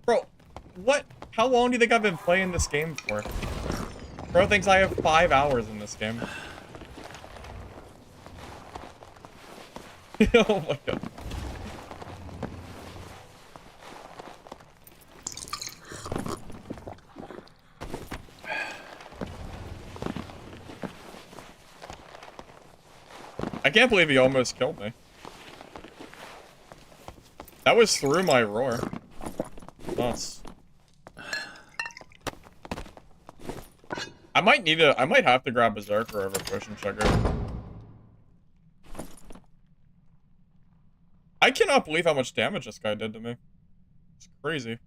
A: Bro, what? How long do you think I've been playing this game for? Bro thinks I have 5 hours in this game. Oh my god. I can't believe he almost killed me. That was through my roar. Nuts. I might have to grab Berserker over Potion Chugger. I cannot believe how much damage this guy did to me. It's crazy.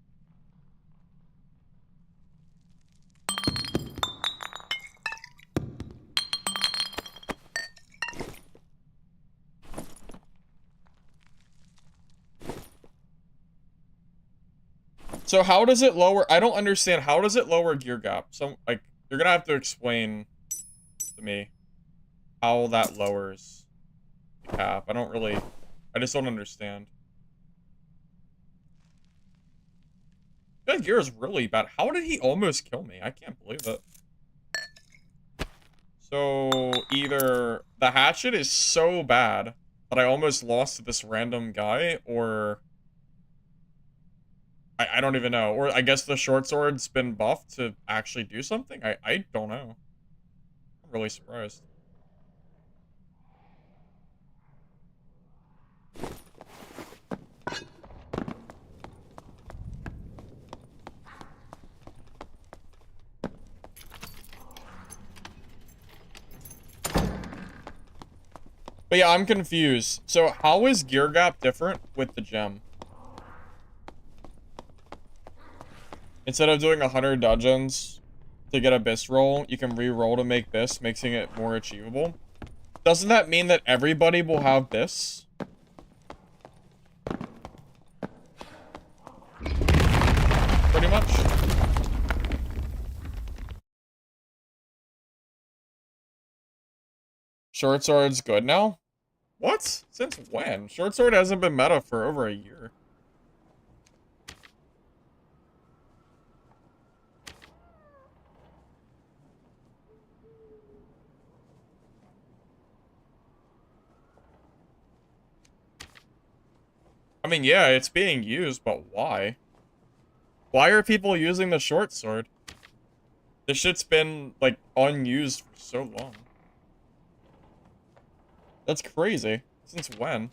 A: So how does it lower? I don't understand. How does it lower gear gap? So, like, you're gonna have to explain to me how that lowers the cap. I just don't understand. That gear is really bad. How did he almost kill me? I can't believe it. So, either the hatchet is so bad that I almost lost to this random guy, or I don't even know. Or I guess the short sword's been buffed to actually do something? I don't know. I'm really surprised. But yeah, I'm confused. So how is gear gap different with the gem? Instead of doing 100 dungeons to get a bis roll, you can re-roll to make bis, making it more achievable. Doesn't that mean that everybody will have bis? Pretty much. Short sword's good now? What? Since when? Short sword hasn't been meta for over a year. I mean, yeah, it's being used, but why? Why are people using the short sword? This shit's been, like, unused for so long. That's crazy. Since when?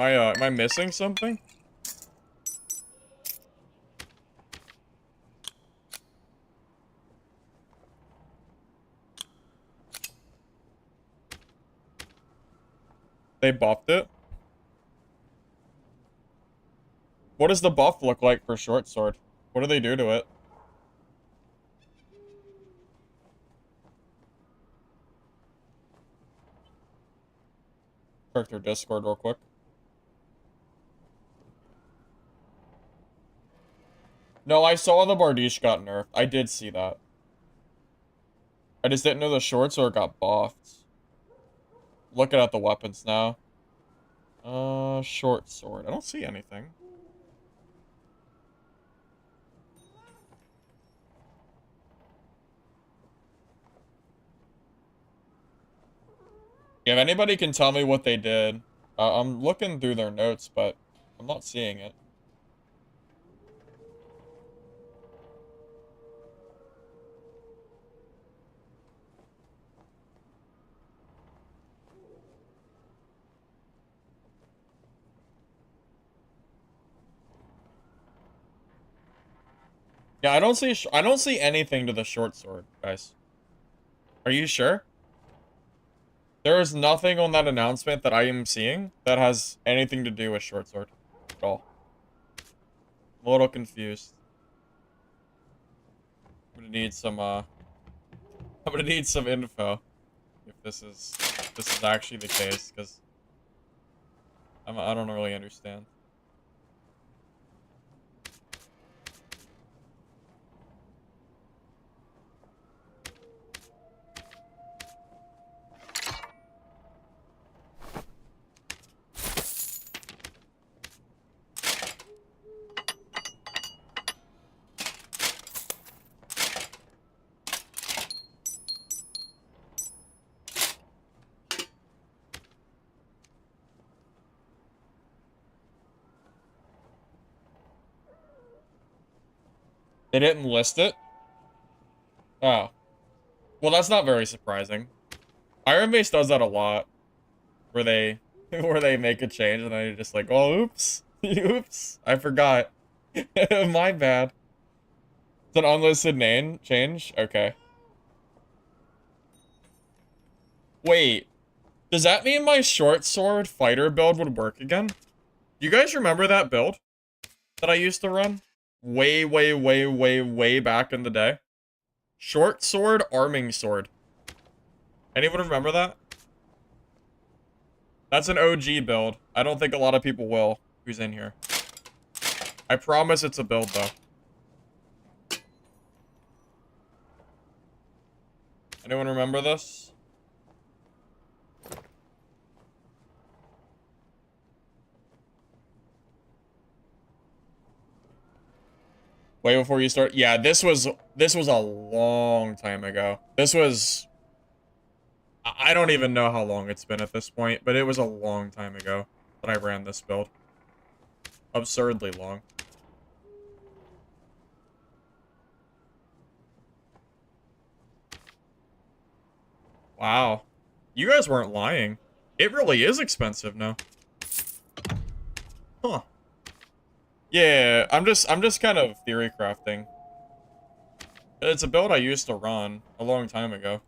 A: Am I missing something? They buffed it? What does the buff look like for short sword? What do they do to it? Check their Discord real quick. No, I saw the Bardiche got nerfed. I did see that. I just didn't know the short sword got buffed. Looking at the weapons now. Short sword. I don't see anything. If anybody can tell me what they did, I'm looking through their notes, but I'm not seeing it. Yeah, I don't see anything to the short sword, guys. Are you sure? There is nothing on that announcement that I am seeing that has anything to do with short sword at all. I'm a little confused. I'm gonna need some I'm gonna need some info if this is actually the case, because I don't really understand. They didn't list it? Oh. Well, that's not very surprising. Iron Base does that a lot, where they where they make a change and then you're just like, oh, oops, oops, I forgot. My bad. It's an unlisted name change. Okay. Wait, does that mean my short sword fighter build would work again? You guys remember that build that I used to run? Way, way, way, way, way back in the day. Short sword, arming sword. Anyone remember that? That's an OG build. I don't think a lot of people will who's in here. I promise it's a build, though. Anyone remember this? Way before you start? Yeah, this was a long time ago. This was... I don't even know how long it's been at this point, but it was a long time ago that I ran this build. Absurdly long. Wow. You guys weren't lying. It really is expensive now. Huh. Yeah, I'm just kind of theory crafting. It's a build I used to run a long time ago.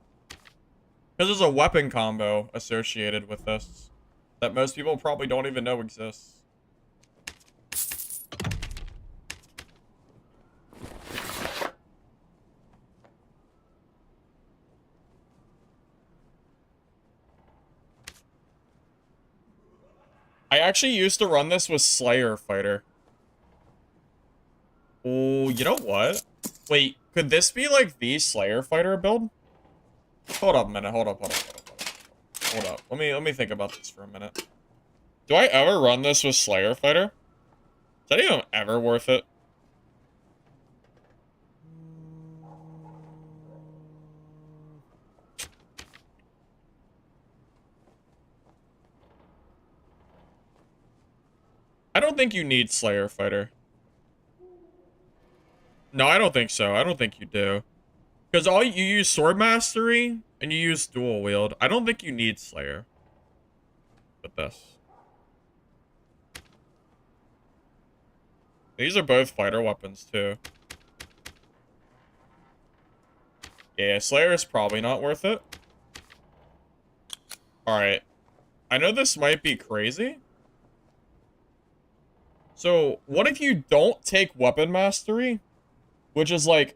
A: Because there's a weapon combo associated with this that most people probably don't even know exists. I actually used to run this with Slayer Fighter. Oh, you know what? Wait, could this be like the Slayer Fighter build? Hold up a minute, hold up. Hold up. Let me think about this for a minute. Do I ever run this with Slayer Fighter? Is that even ever worth it? I don't think you need Slayer Fighter. No, I don't think so. I don't think you do. Because all you use Sword Mastery and you use Dual Wield. I don't think you need Slayer with this. These are both fighter weapons too. Yeah, Slayer is probably not worth it. Alright. I know this might be crazy. So, what if you don't take Weapon Mastery? Which is like,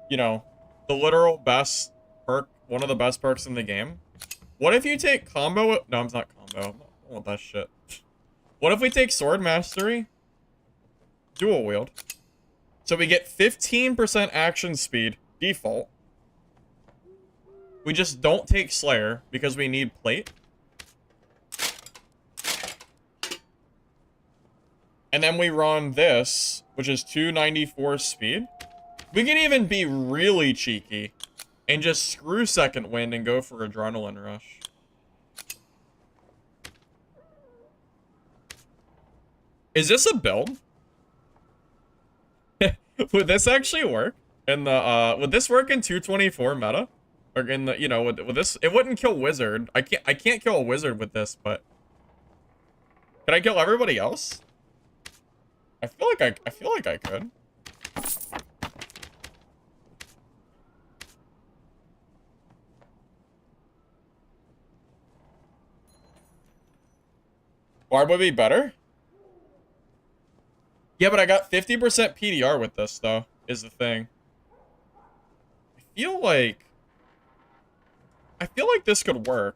A: you know, the literal best perk, one of the best perks in the game. What if you take combo? No, it's not combo. I don't want that shit. What if we take Sword Mastery? Dual Wield. So we get 15% action speed, default. We just don't take Slayer because we need plate. And then we run this, which is 294 speed. We can even be really cheeky and just screw Second Wind and go for Adrenaline Rush. Is this a build? Would this actually work? In the would this work in 224 meta? Or in the, you know, with this, it wouldn't kill Wizard. I can't kill a Wizard with this, but can I kill everybody else? I feel like I could. Barb would be better? Yeah, but I got 50% PDR with this, though, is the thing. I feel like this could work.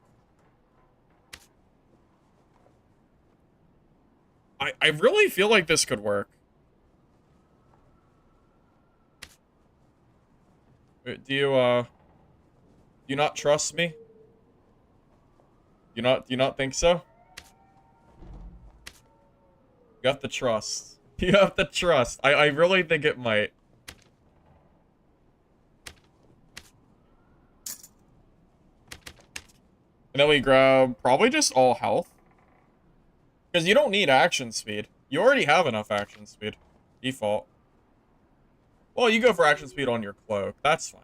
A: I really feel like this could work. Do you not trust me? Do you not think so? You have to trust. You have to trust. I really think it might. And then we grab probably just all health. Because you don't need action speed. You already have enough action speed. Default. Well, you go for action speed on your cloak. That's fine.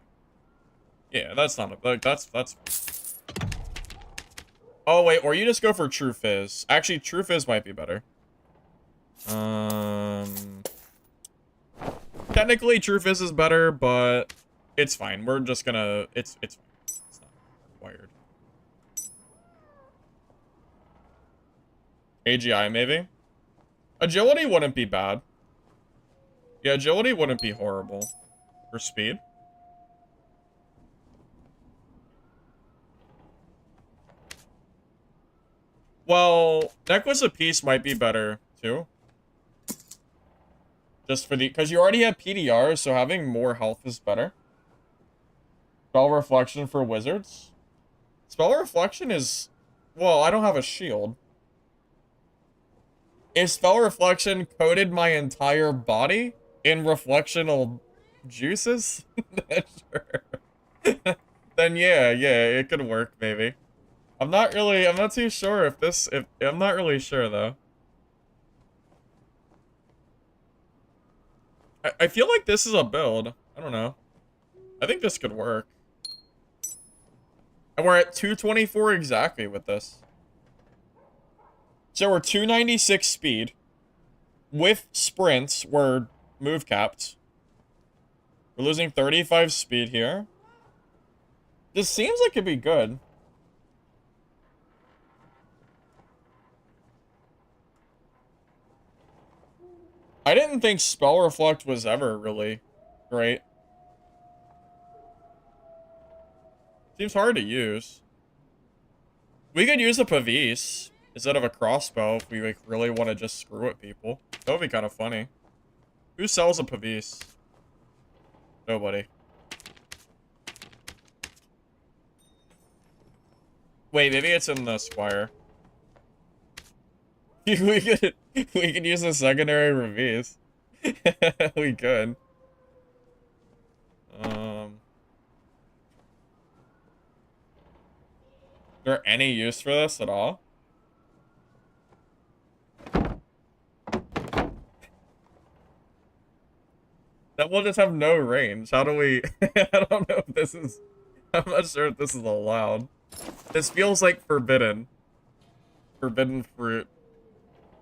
A: Yeah, that's not a... Like, that's fine. Oh, wait. Or you just go for True Fizz. Actually, True Fizz might be better. Technically, True Fizz is better, but it's fine. We're just gonna... It's fine. It's not required. AGI, maybe? Agility wouldn't be bad. Yeah, agility wouldn't be horrible. For speed. Well, Necklace of Peace might be better, too. Just for the... Because you already have PDR, so having more health is better. Spell Reflection for wizards. Spell Reflection is... Well, I don't have a shield. If Spell Reflection coated my entire body in reflectional juices? Sure. Then yeah, it could work, maybe. I'm not too sure I'm not really sure, though. I feel like this is a build. I don't know. I think this could work. And we're at 224 exactly with this. So we're 296 speed. With sprints, we're move capped. We're losing 35 speed here. This seems like it'd be good. I didn't think Spell Reflect was ever really great. Seems hard to use. We could use a Pavis instead of a crossbow if we like really want to just screw at people. That would be kind of funny. Who sells a Pavis? Nobody. Wait, maybe it's in the Squire. we could use a secondary Pavis. We could. Is there any use for this at all? That will just have no range. How do we... I don't know if this is... I'm not sure if this is allowed. This feels like forbidden. Forbidden fruit.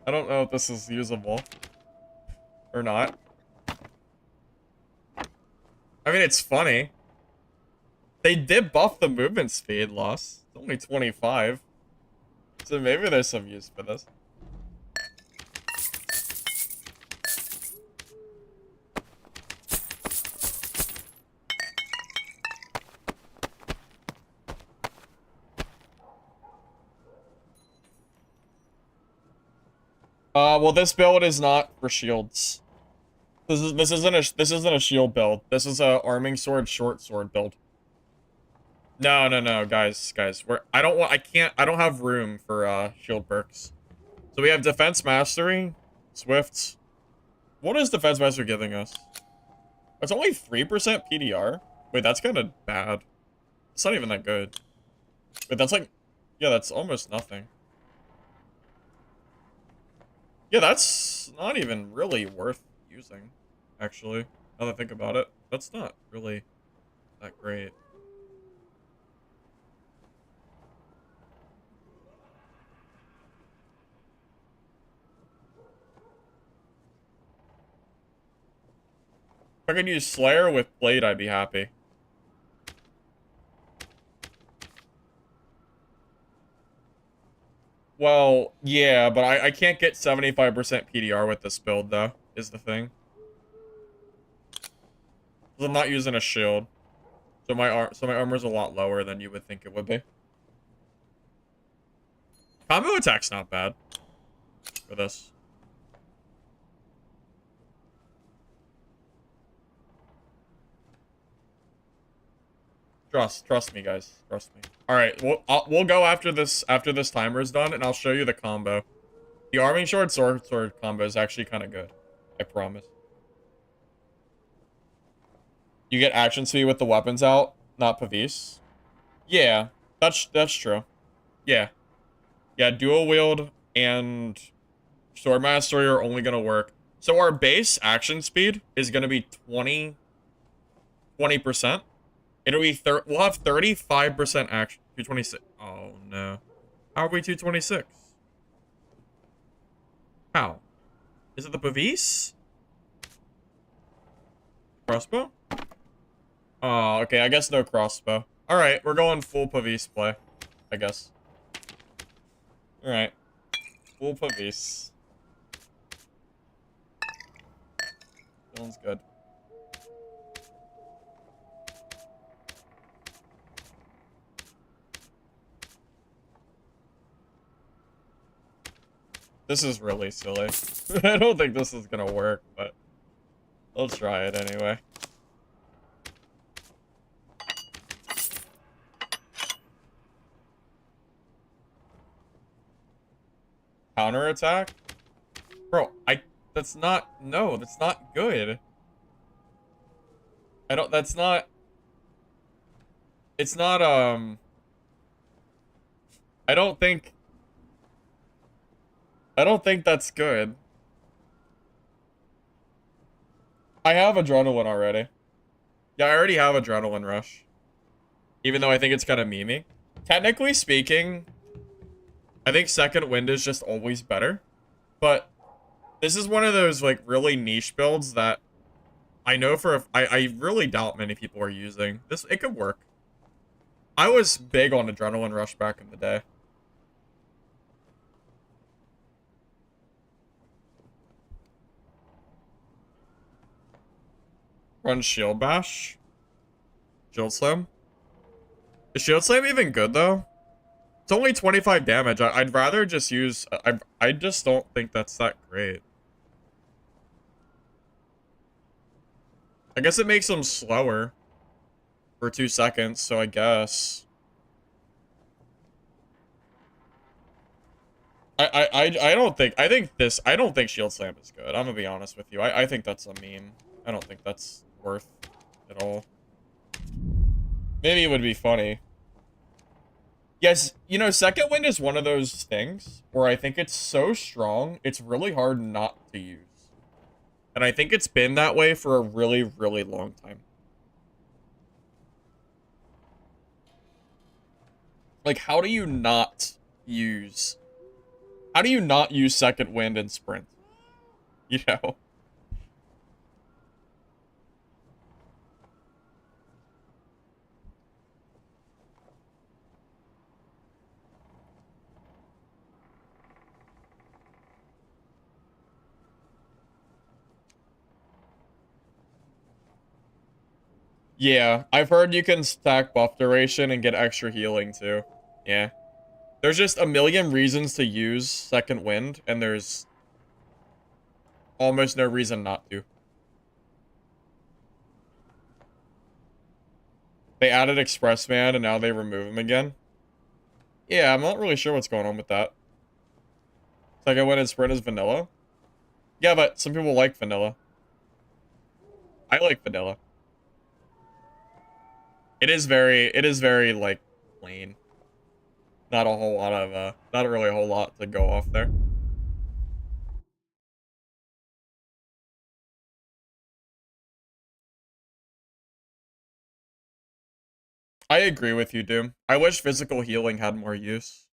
A: I don't know if this is usable. Or not. I mean, it's funny. They did buff the movement speed loss. It's only 25. So maybe there's some use for this. Well, this build is not for shields. This isn't a shield build. This is a arming sword, short sword build. No, guys. I don't have room for shield perks. So we have defense mastery, swift. What is defense mastery giving us? It's only 3% PDR. Wait, that's kind of bad. It's not even that good. Wait, that's like, yeah, that's almost nothing. Yeah, that's not even really worth using, actually. Now that I think about it, that's not really that great. If I could use Slayer with Blade, I'd be happy. Well, yeah, but I can't get 75% PDR with this build, though, is the thing. I'm not using a shield. So my armor's a lot lower than you would think it would be. Combo attack's not bad for this. Trust me, guys. Trust me. All right, we'll go after this timer is done, and I'll show you the combo. The arming sword combo is actually kind of good. I promise. You get action speed with the weapons out, not Pavis. Yeah, that's true. Yeah, dual wield and sword mastery are only gonna work. So our base action speed is gonna be 20%. It'll be we'll have 35% action. 226. Oh no. How are we 226? How? Is it the Pavis? Crossbow? Oh, okay, I guess no crossbow. Alright, we're going full Pavis play, I guess. Alright. Full Pavis. Sounds good. This is really silly. I don't think this is gonna work, but I'll try it anyway. Counterattack? Bro, that's not good. It's not, I don't think that's good. I have Adrenaline already. Yeah, I already have Adrenaline Rush. Even though I think it's kind of memey. Technically speaking, I think Second Wind is just always better. But this is one of those, like, really niche builds that I know I really doubt many people are using. It could work. I was big on Adrenaline Rush back in the day. Run Shield Bash. Shield Slam. Is Shield Slam even good, though? It's only 25 damage. I'd rather just use... I just don't think that's that great. I guess it makes them slower. For 2 seconds, so I guess... I don't think... I don't think Shield Slam is good. I'm gonna be honest with you. I think that's a meme. I don't think that's worth at all. Maybe it would be funny. Yes, you know, Second Wind is one of those things where I think it's so strong, it's really hard not to use. And I think it's been that way for a really, really long time. Like, how do you not use second wind and sprint? You know? Yeah, I've heard you can stack buff duration and get extra healing too. Yeah. There's just a million reasons to use second wind, and there's almost no reason not to. They added Express Man, and now they remove him again. Yeah, I'm not really sure what's going on with that. Second wind and sprint is vanilla. Yeah, but some people like vanilla. I like vanilla. It is very, like, plain. Not a whole lot of, not really a whole lot to go off there. I agree with you, Doom. I wish physical healing had more use.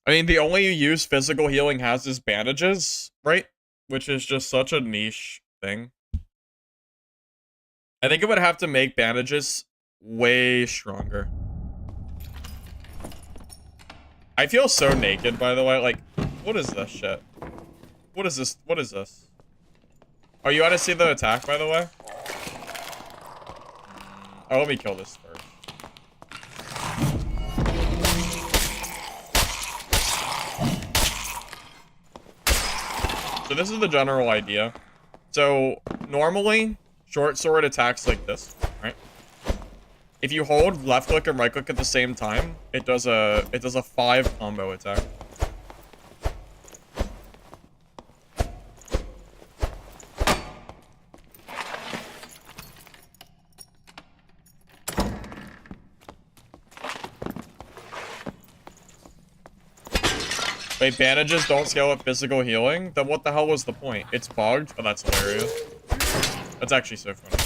A: I mean, the only use physical healing has is bandages, right? Which is just such a niche thing. I think it would have to make bandages way stronger. I feel so naked, by the way. Like, what is this shit? What is this? What is this? Oh, you want to see the attack, by the way? Oh, let me kill this first. So this is the general idea. So normally, short sword attacks like this, right? If you hold left click and right click at the same time, it does a 5 combo attack. Wait, bandages don't scale with physical healing? Then what the hell was the point? It's bugged? Oh, that's hilarious. That's actually so funny.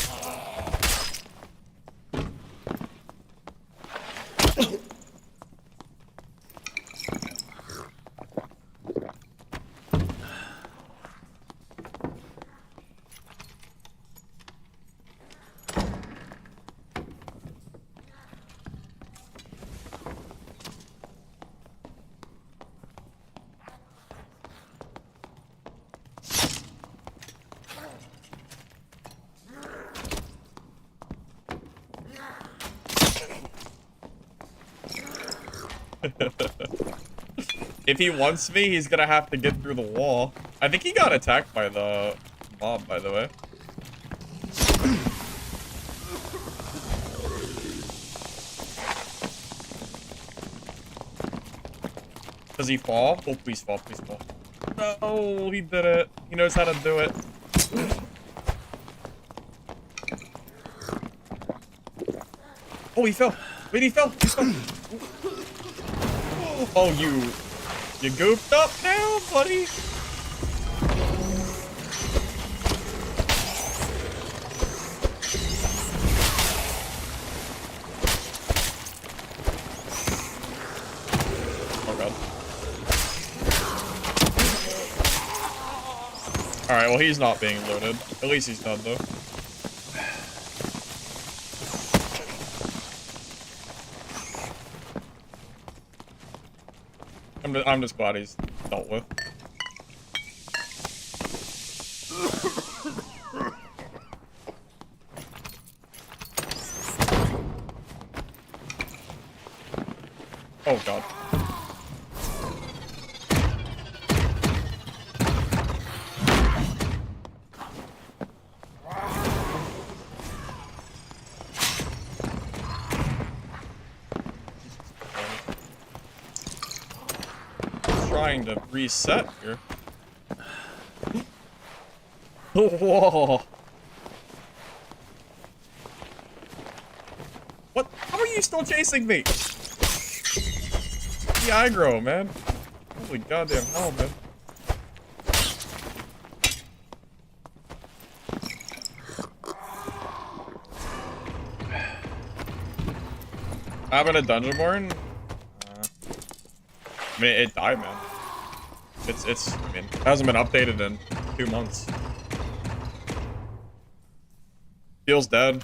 A: If he wants me, he's gonna have to get through the wall. I think he got attacked by the mob, by the way. Does he fall? Oh, please fall, please fall. No, he did it. He knows how to do it. Oh, he fell. Wait, he fell. He fell. Oh, you goofed up now, buddy. Oh god. Alright, well he's not being loaded. At least he's done though. I'm just glad he's dealt with. Oh god. Trying to reset here. Whoa. What? How are you still chasing me? The aggro, man. Holy goddamn hell, man. Having a Dungeonborn? I mean, it died, man. I mean, it hasn't been updated in 2 months. Feels dead.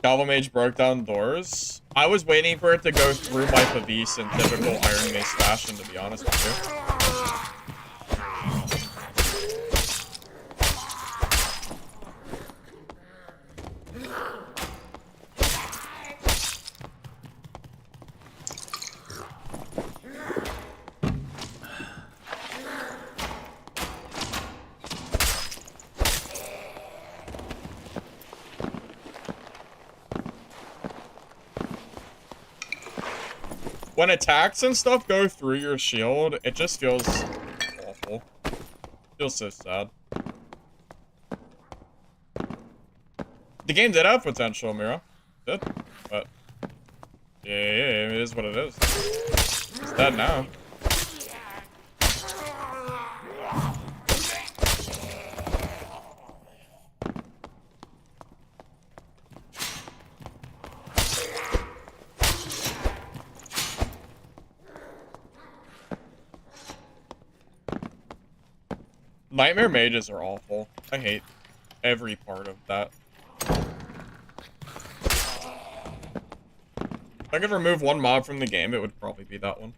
A: Galva Mage broke down doors. I was waiting for it to go through my Pavise in typical Iron Mace fashion, to be honest with you. When attacks and stuff go through your shield, it just feels awful. Feels so sad. The game did have potential, Mira. It did. But yeah, it is what it is. It's dead now. Nightmare mages are awful. I hate every part of that. If I could remove one mob from the game, it would probably be that one.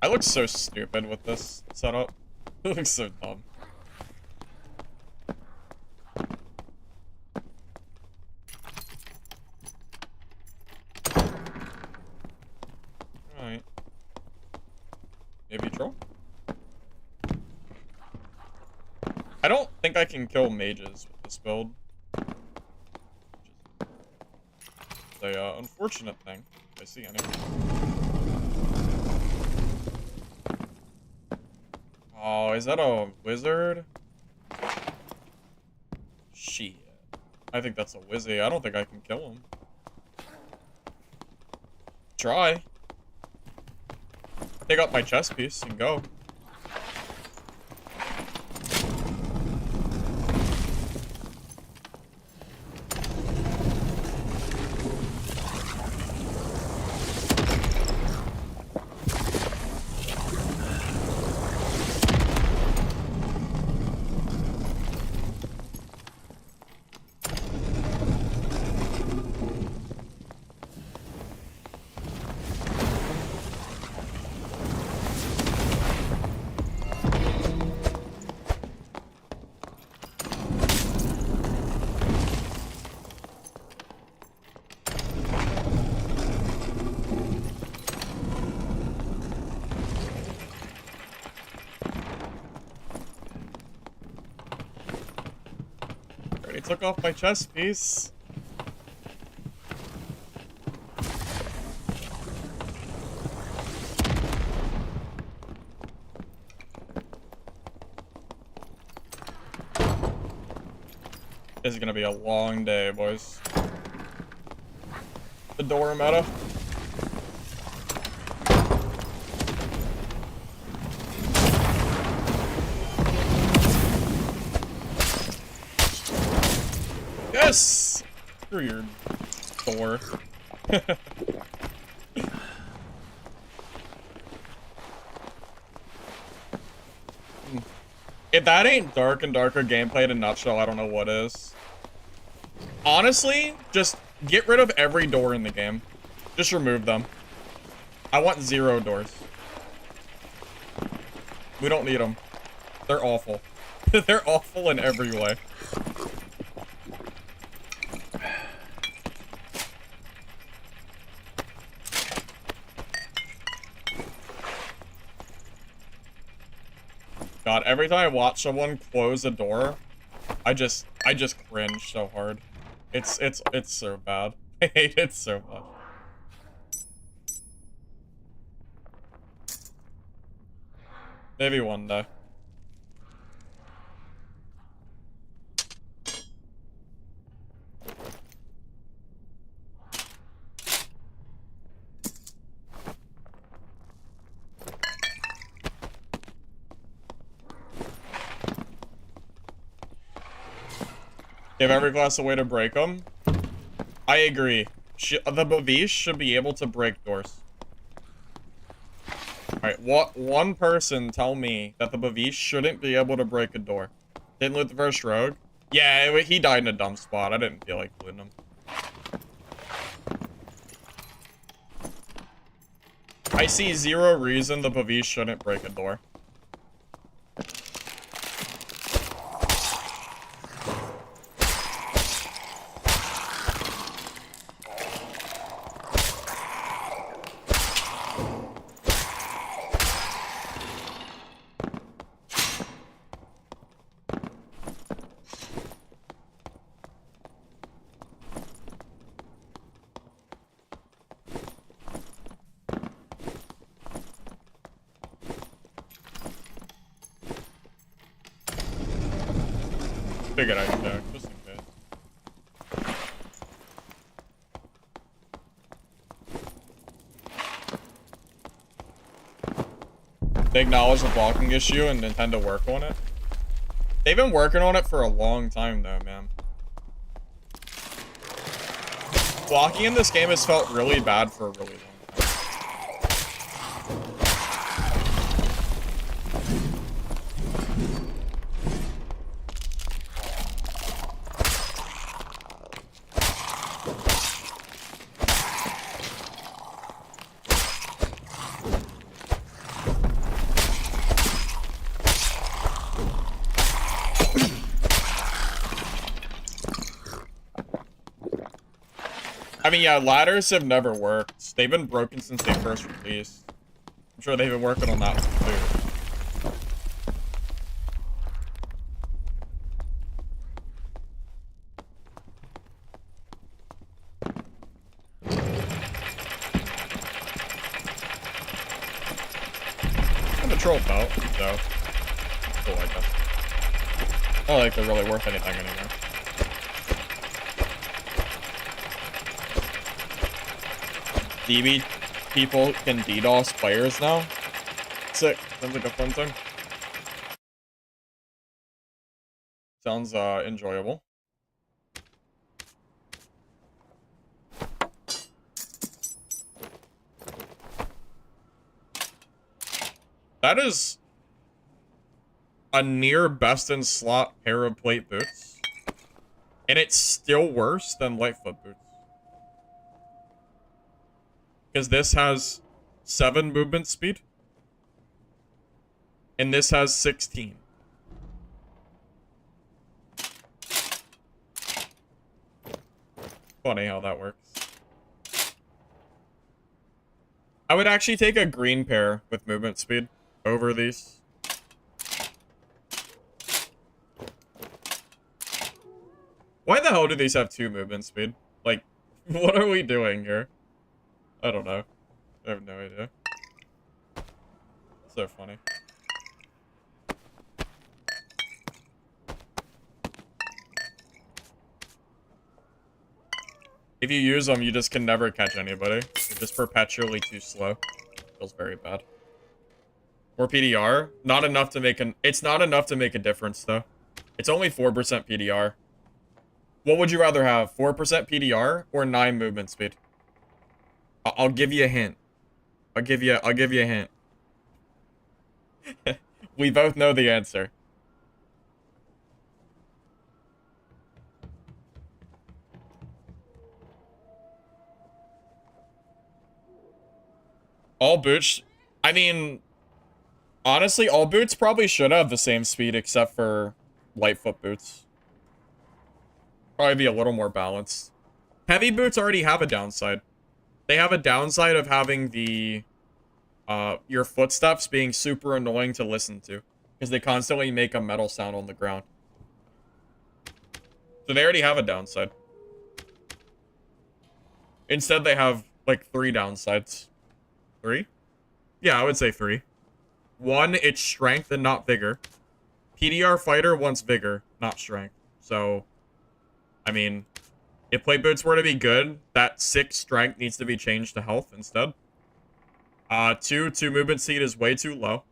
A: I look so stupid with this setup. It looks so dumb. Alright. Maybe troll? I don't think I can kill mages with this build. Which is a unfortunate thing, if I see any. Oh, is that a wizard? Shit. I think that's a wizzy. I don't think I can kill him. Try. Take out my chest piece and go. Already took off my chest piece. This is gonna be a long day, boys. The door meta. Yes! Screw your door. If that ain't dark and darker gameplay in a nutshell, I don't know what is. Honestly, just get rid of every door in the game. Just remove them. I want 0 doors. We don't need them. They're awful. They're awful in every way. God, every time I watch someone close a door, I just cringe so hard. It's so bad. I hate it so much. Maybe one day. Give every class a way to break them. I agree. The Bavish should be able to break doors. Alright, one person tell me that the Bavish shouldn't be able to break a door. Didn't loot the first rogue? Yeah, he died in a dumb spot. I didn't feel like looting him. I see zero reason the Bavish shouldn't break a door. Figured I'd check, just in case. They acknowledge the blocking issue and intend to work on it. They've been working on it for a long time though, man. Blocking in this game has felt really bad for a really long time. I mean, yeah, ladders have never worked. They've been broken since they first released. I'm sure they've been working on that one too. And the troll belt, so cool, I guess. I don't think they're really worth anything anymore. DB people can DDoS players now. Sick. Sounds like a fun thing. Sounds enjoyable. That is a near best in slot pair of plate boots. And it's still worse than Lightfoot boots. Because this has 7 movement speed. And this has 16. Funny how that works. I would actually take a green pair with movement speed over these. Why the hell do these have 2 movement speed? Like, what are we doing here? I don't know. I have no idea. So funny. If you use them, you just can never catch anybody. You're just perpetually too slow. Feels very bad. Or PDR, not enough to make it's not enough to make a difference though. It's only 4% PDR. What would you rather have? 4% PDR or 9 movement speed? I'll give you a hint. I'll give you a hint. We both know the answer. All boots, I mean, honestly, all boots probably should have the same speed except for Lightfoot boots. Probably be a little more balanced. Heavy boots already have a downside. They have a downside of having the, your footsteps being super annoying to listen to. Because they constantly make a metal sound on the ground. So they already have a downside. Instead, they have, like, 3 downsides. 3? Yeah, I would say 3. 1, it's strength and not vigor. PDR fighter wants vigor, not strength. So, I mean, if plate boots were to be good, that 6 strength needs to be changed to health instead. 2 movement speed is way too low.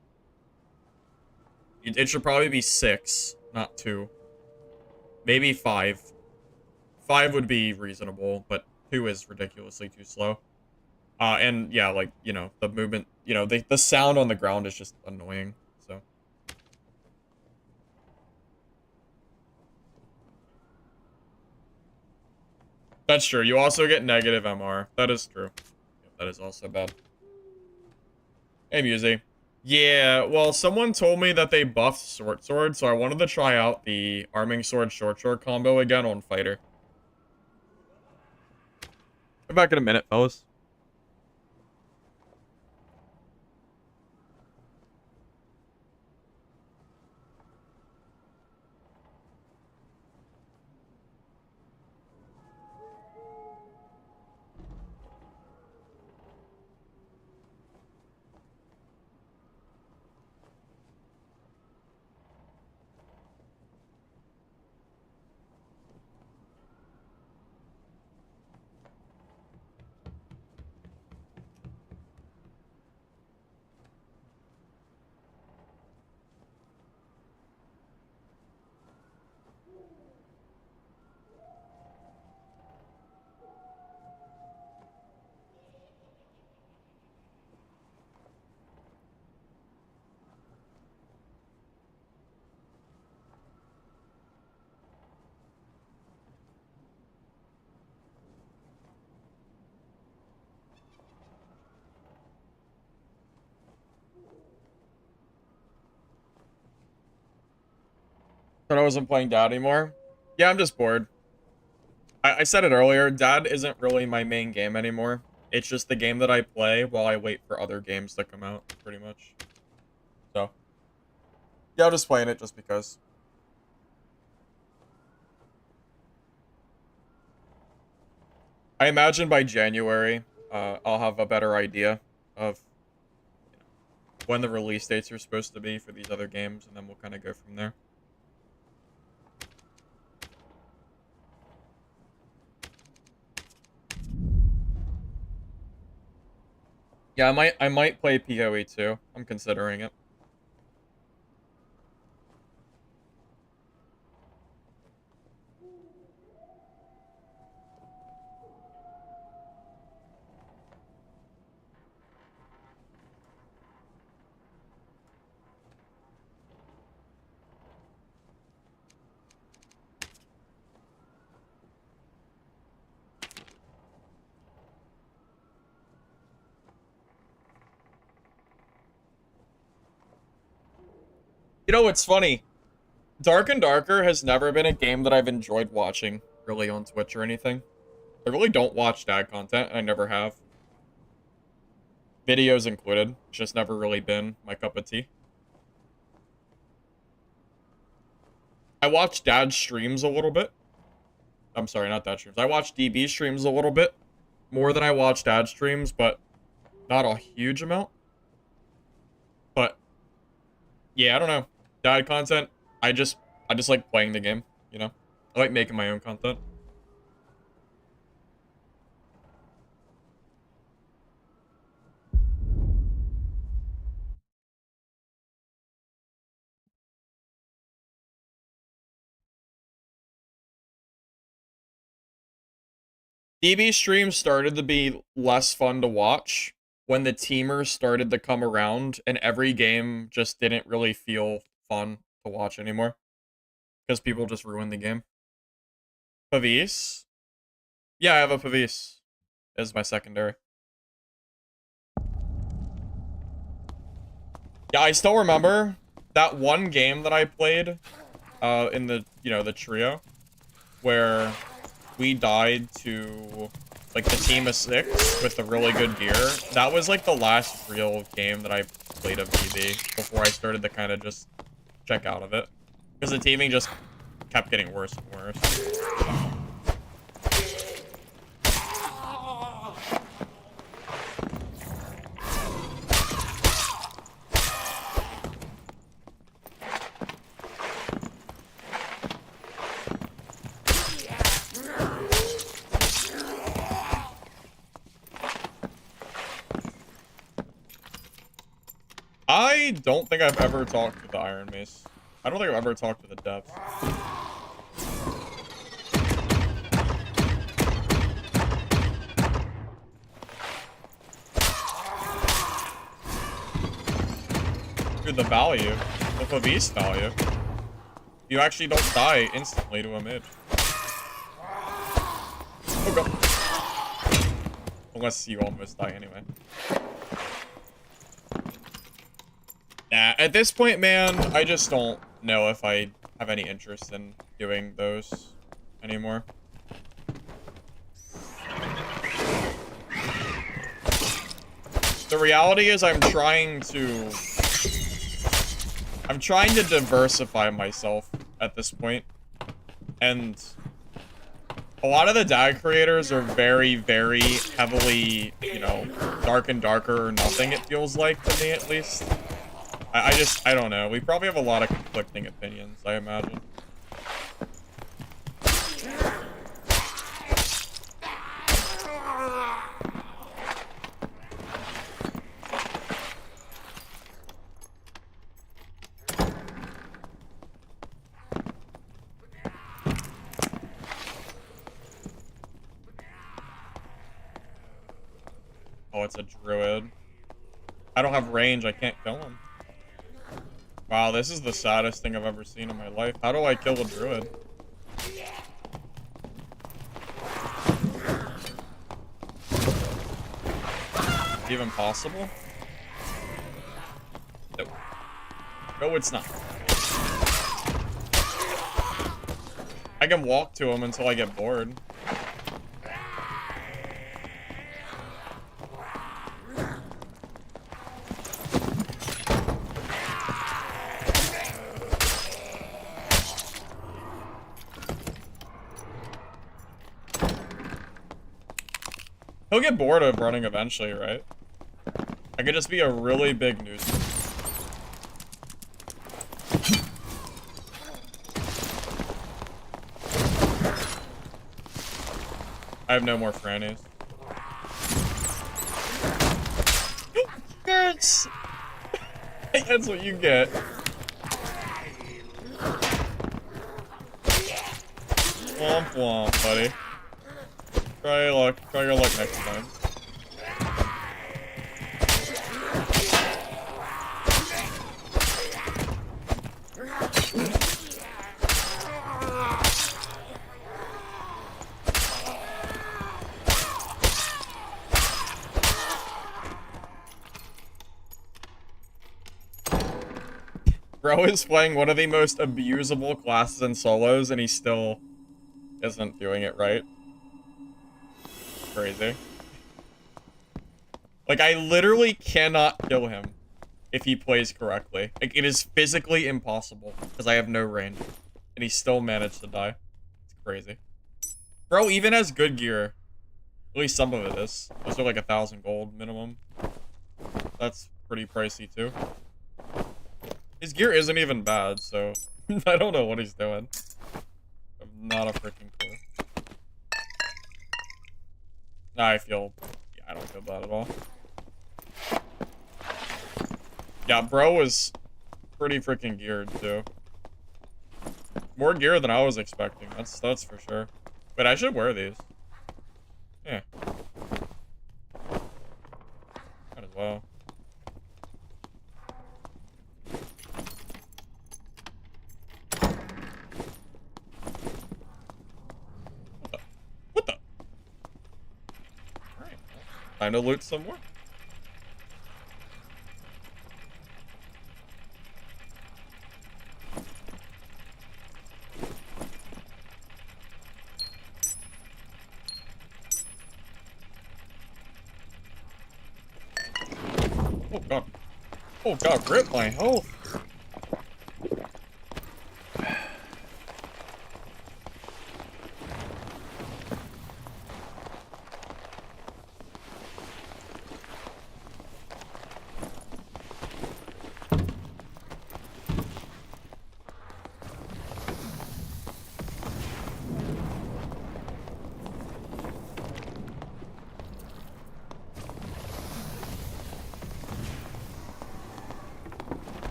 A: It should probably be 6, not 2. Maybe 5. 5 would be reasonable, but 2 is ridiculously too slow. And yeah, like, you know, the movement, you know, the sound on the ground is just annoying, so. That's true. You also get negative MR. That is true. That is also bad. Hey, Musey. Yeah, well, someone told me that they buffed Short Sword, so I wanted to try out the Arming Sword Short Sword combo again on Fighter. Be back in a minute, fellas. Thought I wasn't playing Dad anymore. Yeah, I'm just bored. I said it earlier, Dad isn't really my main game anymore. It's just the game that I play while I wait for other games to come out, pretty much. So, yeah, I'm just playing it just because. I imagine by January, I'll have a better idea of when the release dates are supposed to be for these other games, and then we'll kind of go from there. Yeah, I might play PoE too. I'm considering it. You know what's funny? Dark and Darker has never been a game that I've enjoyed watching, really, on Twitch or anything. I really don't watch dad content, and I never have. Videos included. It's just never really been my cup of tea. I watch dad streams a little bit. I'm sorry, not dad streams. I watch DB streams a little bit. More than I watch dad streams, but not a huge amount. But, yeah, I don't know. Dad content, I just like playing the game, you know? I like making my own content. DB streams started to be less fun to watch when the teamers started to come around and every game just didn't really feel fun to watch anymore. Because people just ruined the game. Pavis? Yeah, I have a Pavis as my secondary. Yeah, I still remember that one game that I played in the, you know, the trio where we died to like the team of 6 with the really good gear. That was like the last real game that I played of DB before I started to kind of just check out of it. Because the teaming just kept getting worse and worse. I don't think I've ever talked to the Iron Mace. I don't think I've ever talked to the Depths. Dude, the value. The Favis value. You actually don't die instantly to a mage. Oh god. Unless you almost die anyway. Nah, at this point, man, I just don't know if I have any interest in doing those anymore. The reality is I'm trying to diversify myself at this point. And a lot of the DAG creators are very, very heavily, you know, dark and darker or nothing, it feels like, to me at least. I don't know. We probably have a lot of conflicting opinions, I imagine. Oh, it's a Druid. I don't have range, I can't kill him. Wow, this is the saddest thing I've ever seen in my life. How do I kill a Druid? Even possible? No. No, it's not. I can walk to him until I get bored. He'll get bored of running eventually, right? I could just be a really big nuisance. I have no more frannies. Hurts! That's what you get. Womp womp, buddy. Try your luck next time. Bro is playing one of the most abusable classes in solos and he still isn't doing it right. Crazy. Like, I literally cannot kill him if he plays correctly. Like, it is physically impossible because I have no range. And he still managed to die. It's crazy. Bro even has good gear. At least some of it is. Those are like 1,000 gold minimum. That's pretty pricey too. His gear isn't even bad, so I don't know what he's doing. I'm not a freaking clue. Nah, I don't feel bad at all. Yeah, bro was pretty freaking geared too. More gear than I was expecting. That's for sure. But I should wear these. Yeah. Might as well. What the? Alright. Time to loot some more. Oh god, rip my health.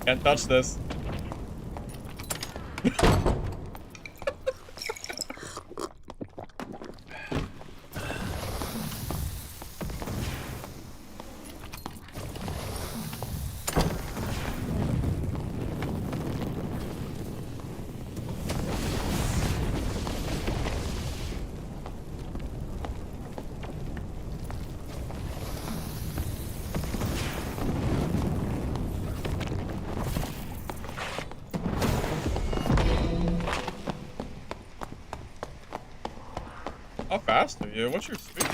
A: Can't touch this. How fast are you? What's your speed?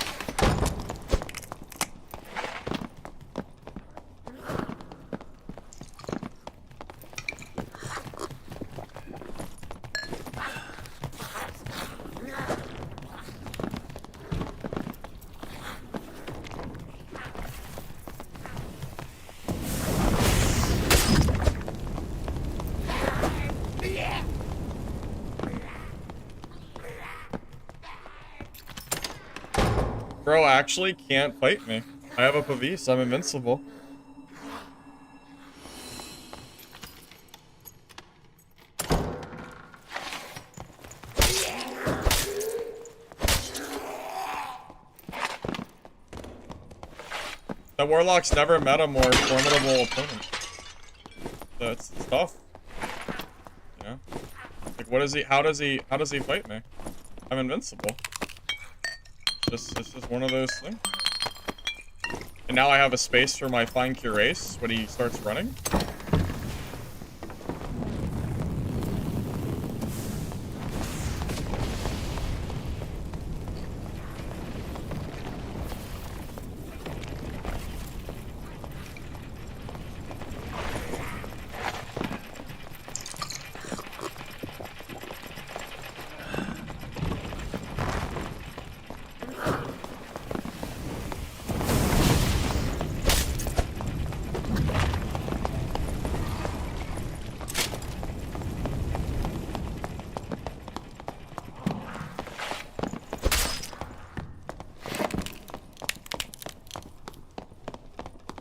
A: Bro actually can't fight me. I have a PvP, so I'm invincible. The Warlock's never met a more formidable opponent. So it's tough. You know? Like what is he how does he fight me? I'm invincible. It's just one of those things. And now I have a space for my fine cuirass when he starts running.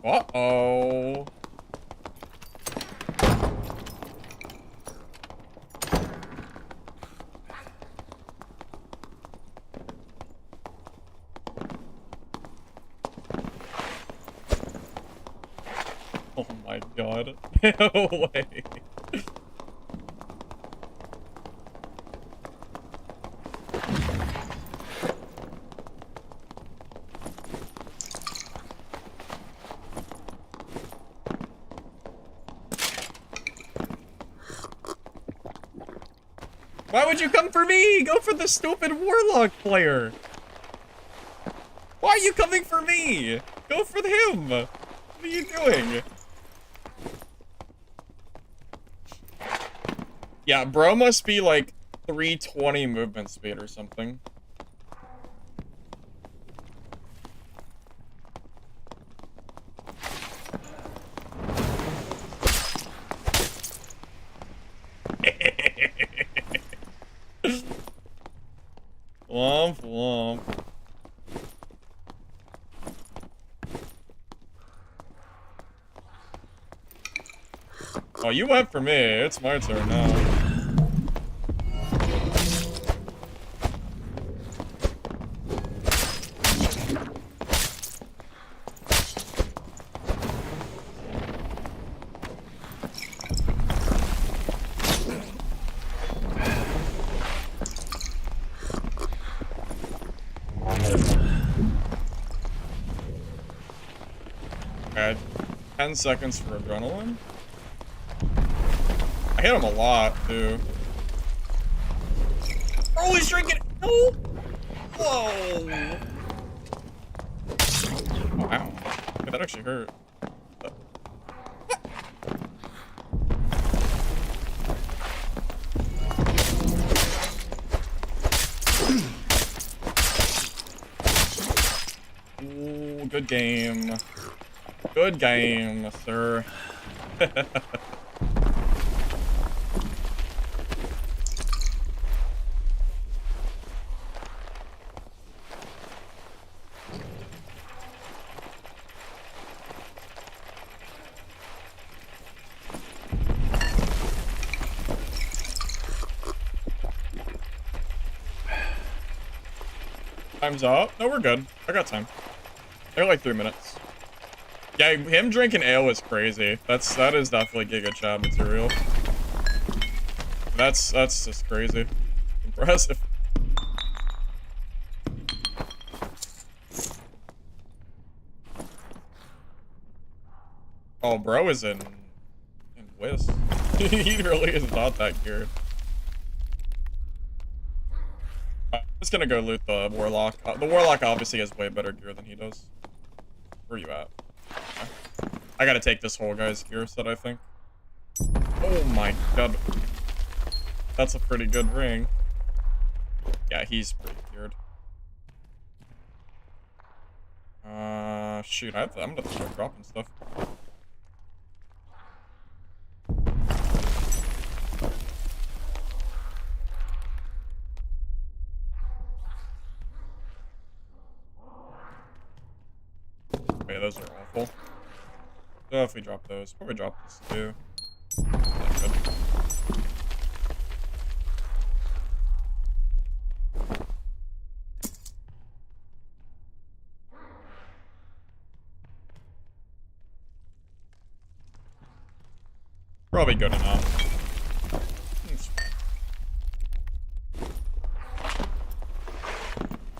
A: Uh-oh. Oh my god. No way. Why would you come for me? Go for the stupid Warlock player. Why are you coming for me? Go for him. What are you doing? Yeah, bro must be like 320 movement speed or something. Womp womp. Oh, you went for me. It's my turn now. I had 10 seconds for adrenaline. I hit him a lot, too. Oh, he's drinking. No! Whoa! Wow. Okay, that actually hurt. Ooh, good game. Good game, sir. Time's up. No, we're good. I got time. They're like 3 minutes. Yeah, him drinking ale is crazy. That is definitely Giga Chad material. That's just crazy. Impressive. Oh, bro is in Whis. He really is not that geared. I'm just gonna go loot the Warlock. The Warlock obviously has way better gear than he does. Where are you at? Okay. I gotta take this whole guy's gear set, I think. Oh my god. That's a pretty good ring. Yeah, he's pretty geared. Shoot, I'm gonna start dropping stuff. Wait, those are awful. Definitely drop those. Probably drop this too. Probably good enough.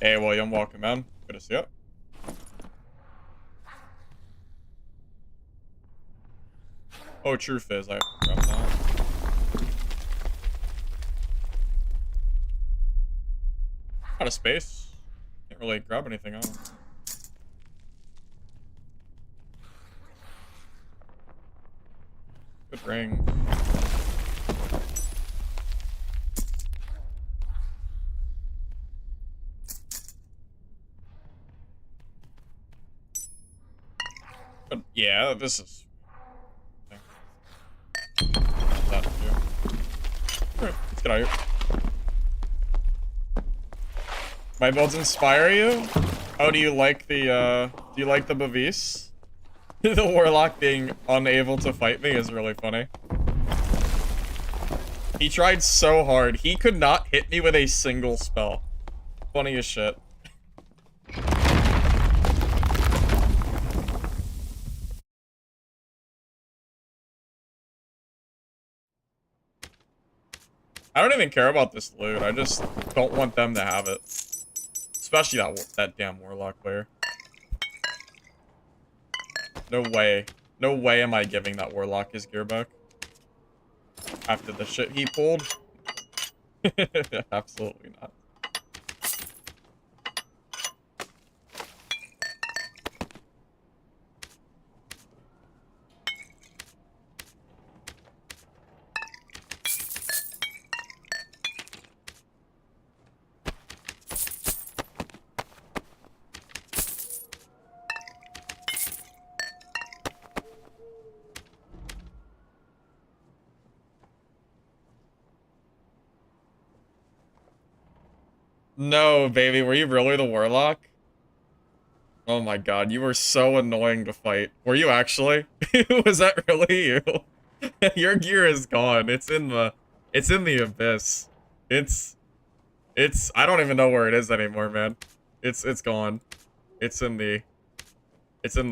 A: Hey, William, welcome, man. Good to see you. Oh, truth is, I forgot that. Out of space. Can't really grab anything out. Good ring. But yeah, this is. That too. Alright, let's get out of here. My builds inspire you? Oh, do you like the Bavis? The Warlock being unable to fight me is really funny. He tried so hard. He could not hit me with a single spell. Funny as shit. I don't even care about this loot. I just don't want them to have it. Especially that damn Warlock player. No way. No way am I giving that Warlock his gear back. After the shit he pulled. Absolutely not. No, baby, were you really the Warlock? Oh my god, you were so annoying to fight. Were you actually? Was that really you? Your gear is gone. It's in the abyss. I don't even know where it is anymore, man. It's gone. It's in the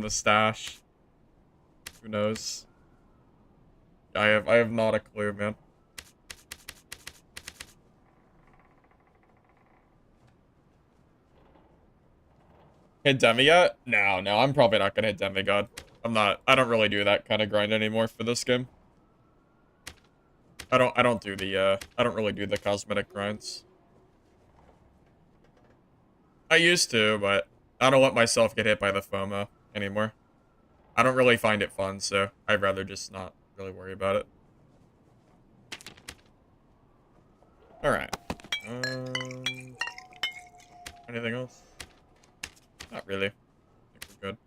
A: stash. Who knows? I have not a clue, man. Hit Demi yet? No, I'm probably not gonna hit Demigod. I don't really do that kind of grind anymore for this game. I don't really do the cosmetic grinds. I used to, but I don't let myself get hit by the FOMO anymore. I don't really find it fun, so I'd rather just not really worry about it. Alright. Anything else? Not really. I think we're good.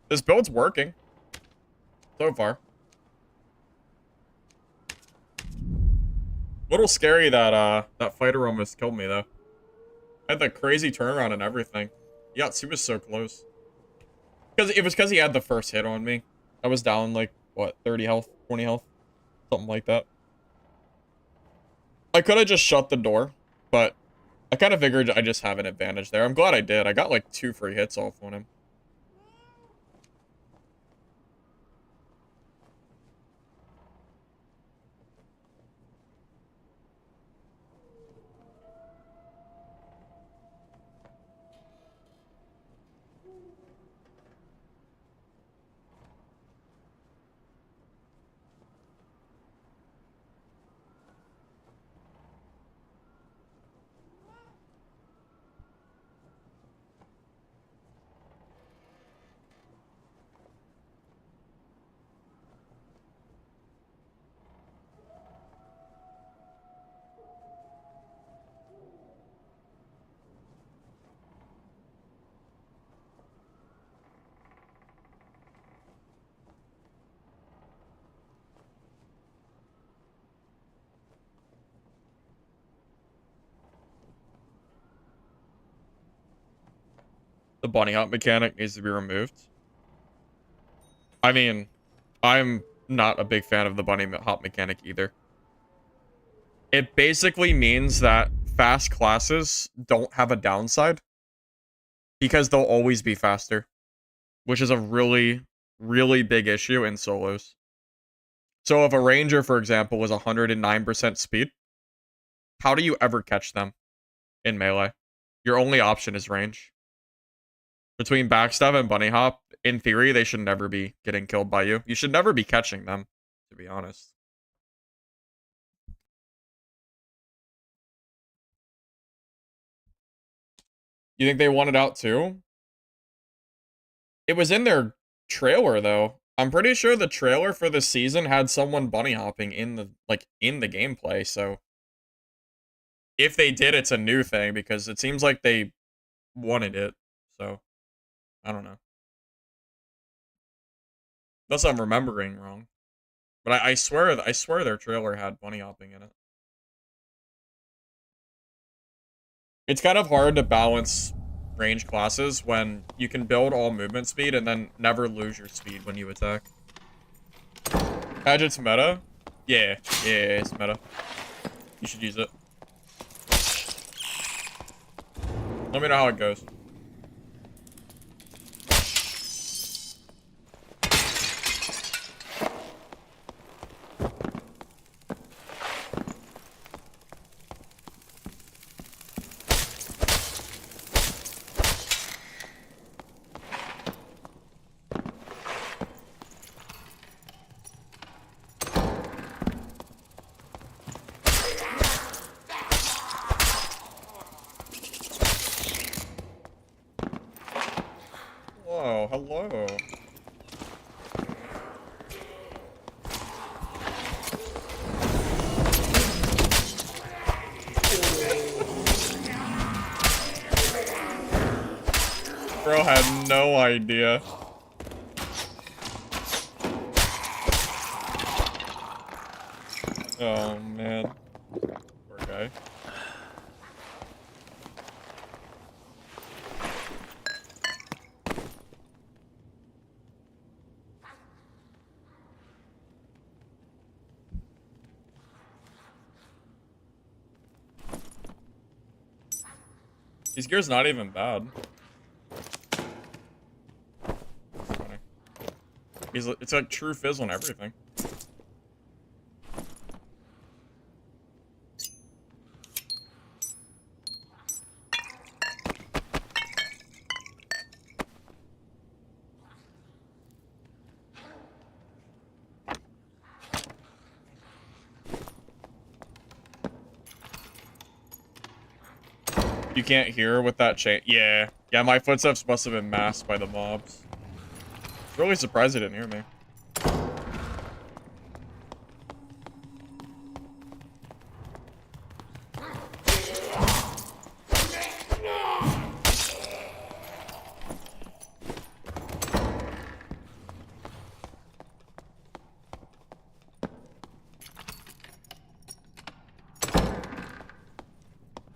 A: This build's working. So far. A little scary that that fighter almost killed me, though. I had that crazy turnaround and everything. Yeah, he was so close. Because it was because he had the first hit on me. I was down like, what, 30 health, 20 health? Something like that. I could have just shut the door, but I kind of figured I just have an advantage there. I'm glad I did. I got like 2 free hits off on him. The bunny hop mechanic needs to be removed. I mean, I'm not a big fan of the bunny hop mechanic either. It basically means that fast classes don't have a downside because they'll always be faster, which is a really, really big issue in solos. So if a ranger, for example, is 109% speed, how do you ever catch them in melee? Your only option is range. Between backstab and bunny hop, in theory, they should never be getting killed by you. You should never be catching them, to be honest. You think they want it out too? It was in their trailer though. I'm pretty sure the trailer for the season had someone bunny hopping in the gameplay, so if they did, it's a new thing because it seems like they wanted it. So I don't know. Unless I'm remembering wrong. But I swear their trailer had bunny hopping in it. It's kind of hard to balance range classes when you can build all movement speed and then never lose your speed when you attack. Hatchet's meta? Yeah, it's meta. You should use it. Let me know how it goes. Whoa, hello. Bro had no idea. Oh man. Poor guy. His gear's not even bad. It's funny. It's like true fizz on everything. You can't hear with that chain. Yeah, my footsteps must have been masked by the mobs. Really surprised they didn't hear me.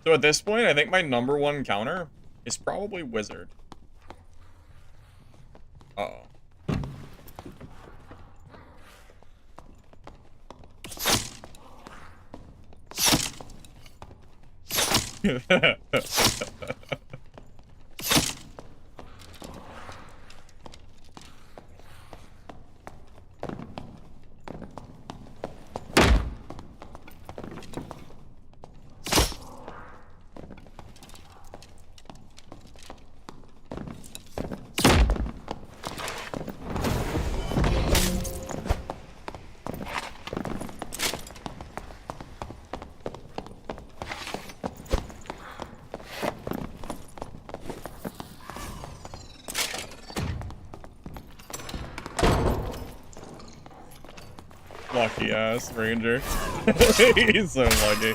A: So at this point, I think my #1 counter is probably Wizard. Uh-oh. Lucky ass ranger. He's so lucky.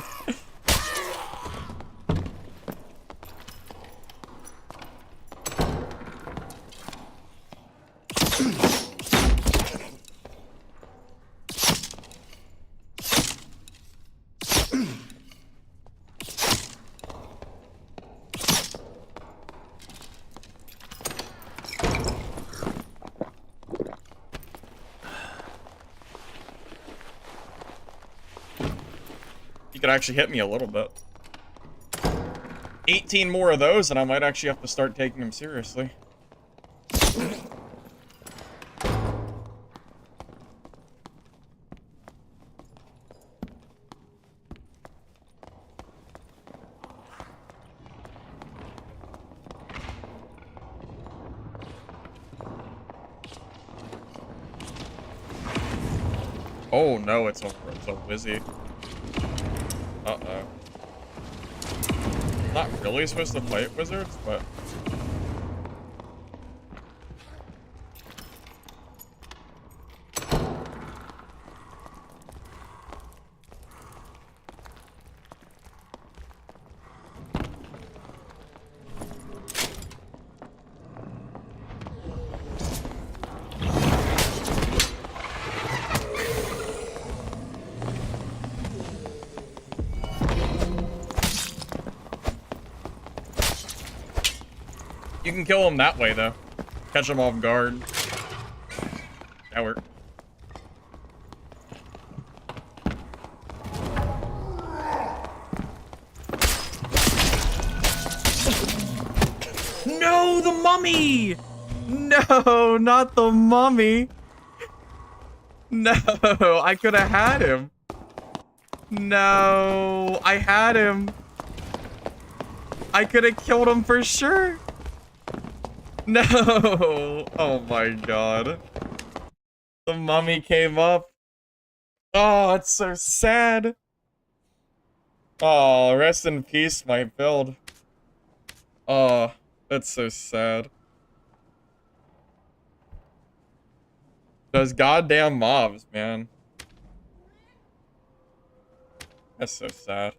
A: He could actually hit me a little bit. 18 more of those, and I might actually have to start taking him seriously. Oh no, it's a wizzy. Uh-oh. Not really supposed to fight wizards, but... You can kill him that way, though. Catch him off guard. That worked. No, the mummy! No, not the mummy. No, I could have had him. No, I had him. I could have killed him for sure. No! Oh my god. The mummy came up. Oh, it's so sad. Oh, rest in peace, my build. Oh, that's so sad. Those goddamn mobs, man. That's so sad.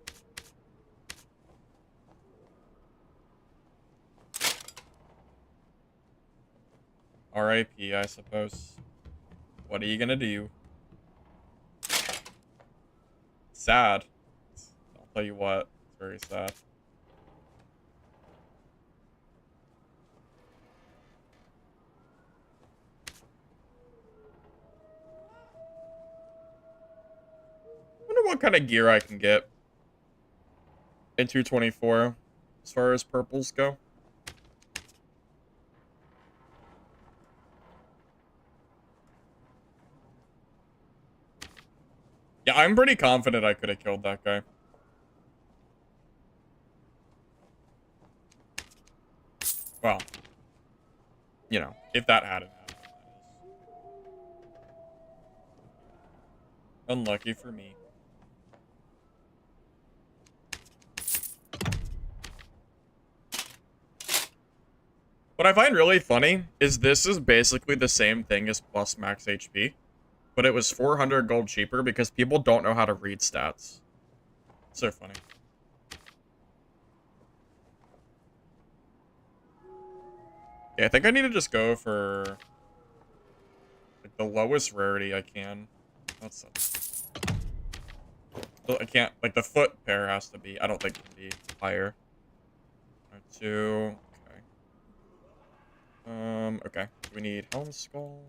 A: RIP, I suppose. What are you gonna do? Sad. I'll tell you what, it's very sad. I wonder what kind of gear I can get in 224 as far as purples go. Yeah, I'm pretty confident I could have killed that guy. Well, you know, if that hadn't happened. Unlucky for me. What I find really funny is this is basically the same thing as plus max HP. But it was 400 gold cheaper because people don't know how to read stats. So funny. Yeah, I think I need to just go for like, the lowest rarity I can. That's I can't, like the foot pair has to be, I don't think it can be higher. 2, okay. Okay. We need Helm Skull.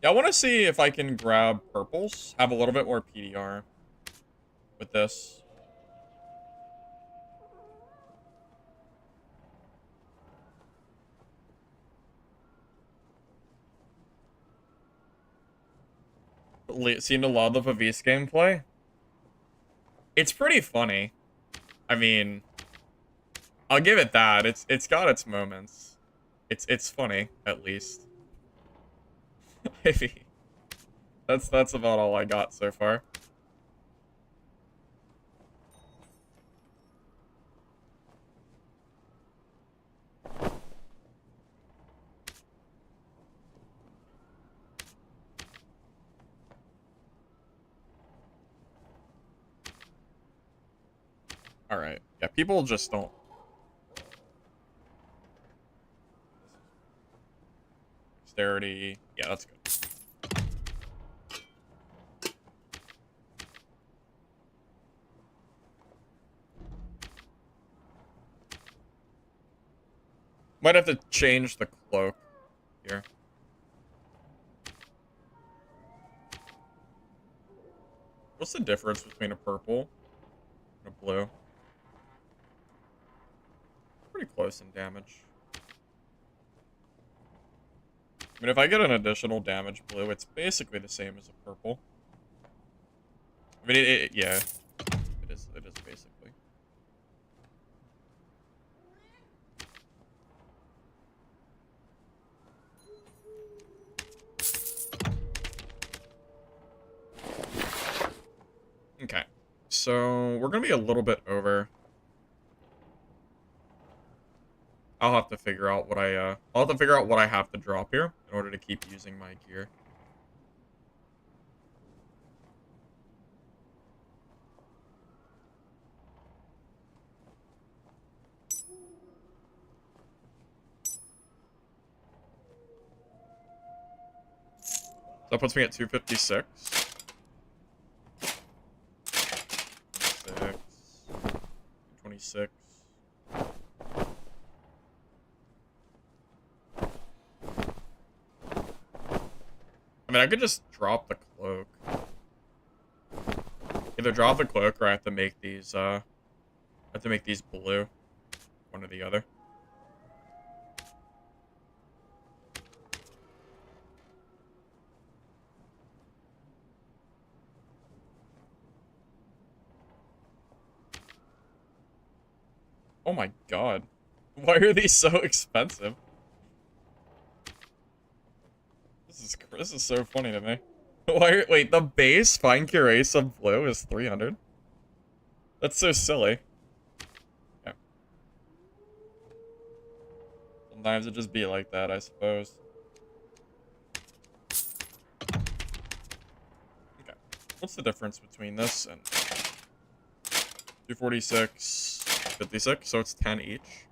A: Yeah, I want to see if I can grab purples. Have a little bit more PDR with this. Seem to love the Pavis gameplay. It's pretty funny. I mean, I'll give it that. It's got its moments. It's funny, at least. Maybe. That's about all I got so far. Alright. Yeah, people just don't. Dexterity. Yeah, that's good. Might have to change the cloak here. What's the difference between a purple and a blue? Pretty close in damage. I mean, if I get an additional damage blue, it's basically the same as a purple. I mean, yeah. It is basically. Okay. So, we're gonna be a little bit over. I'll have to figure out what I'll have to figure out what I have to drop here in order to keep using my gear. So that puts me at 256. 26. I mean, I could just drop the cloak. Either drop the cloak or I have to make these, blue. One or the other. Oh my god. Why are these so expensive? This is so funny to me. Wait, the base fine cuirass of blue is 300? That's so silly. Yeah. Sometimes it just be like that, I suppose. Okay. What's the difference between this and 246, 56? So it's 10 each.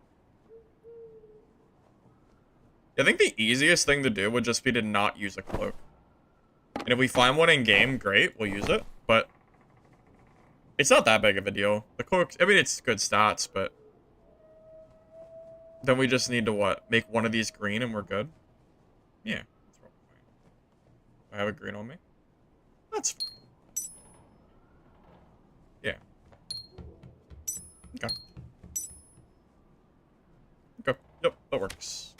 A: I think the easiest thing to do would just be to not use a cloak. And if we find one in game, great, we'll use it. But it's not that big of a deal. The cloak, I mean, it's good stats, but then we just need to what? Make one of these green and we're good? Yeah, that's probably fine. I have a green on me? That's fine. Yeah. Okay. Okay. Yep, that works.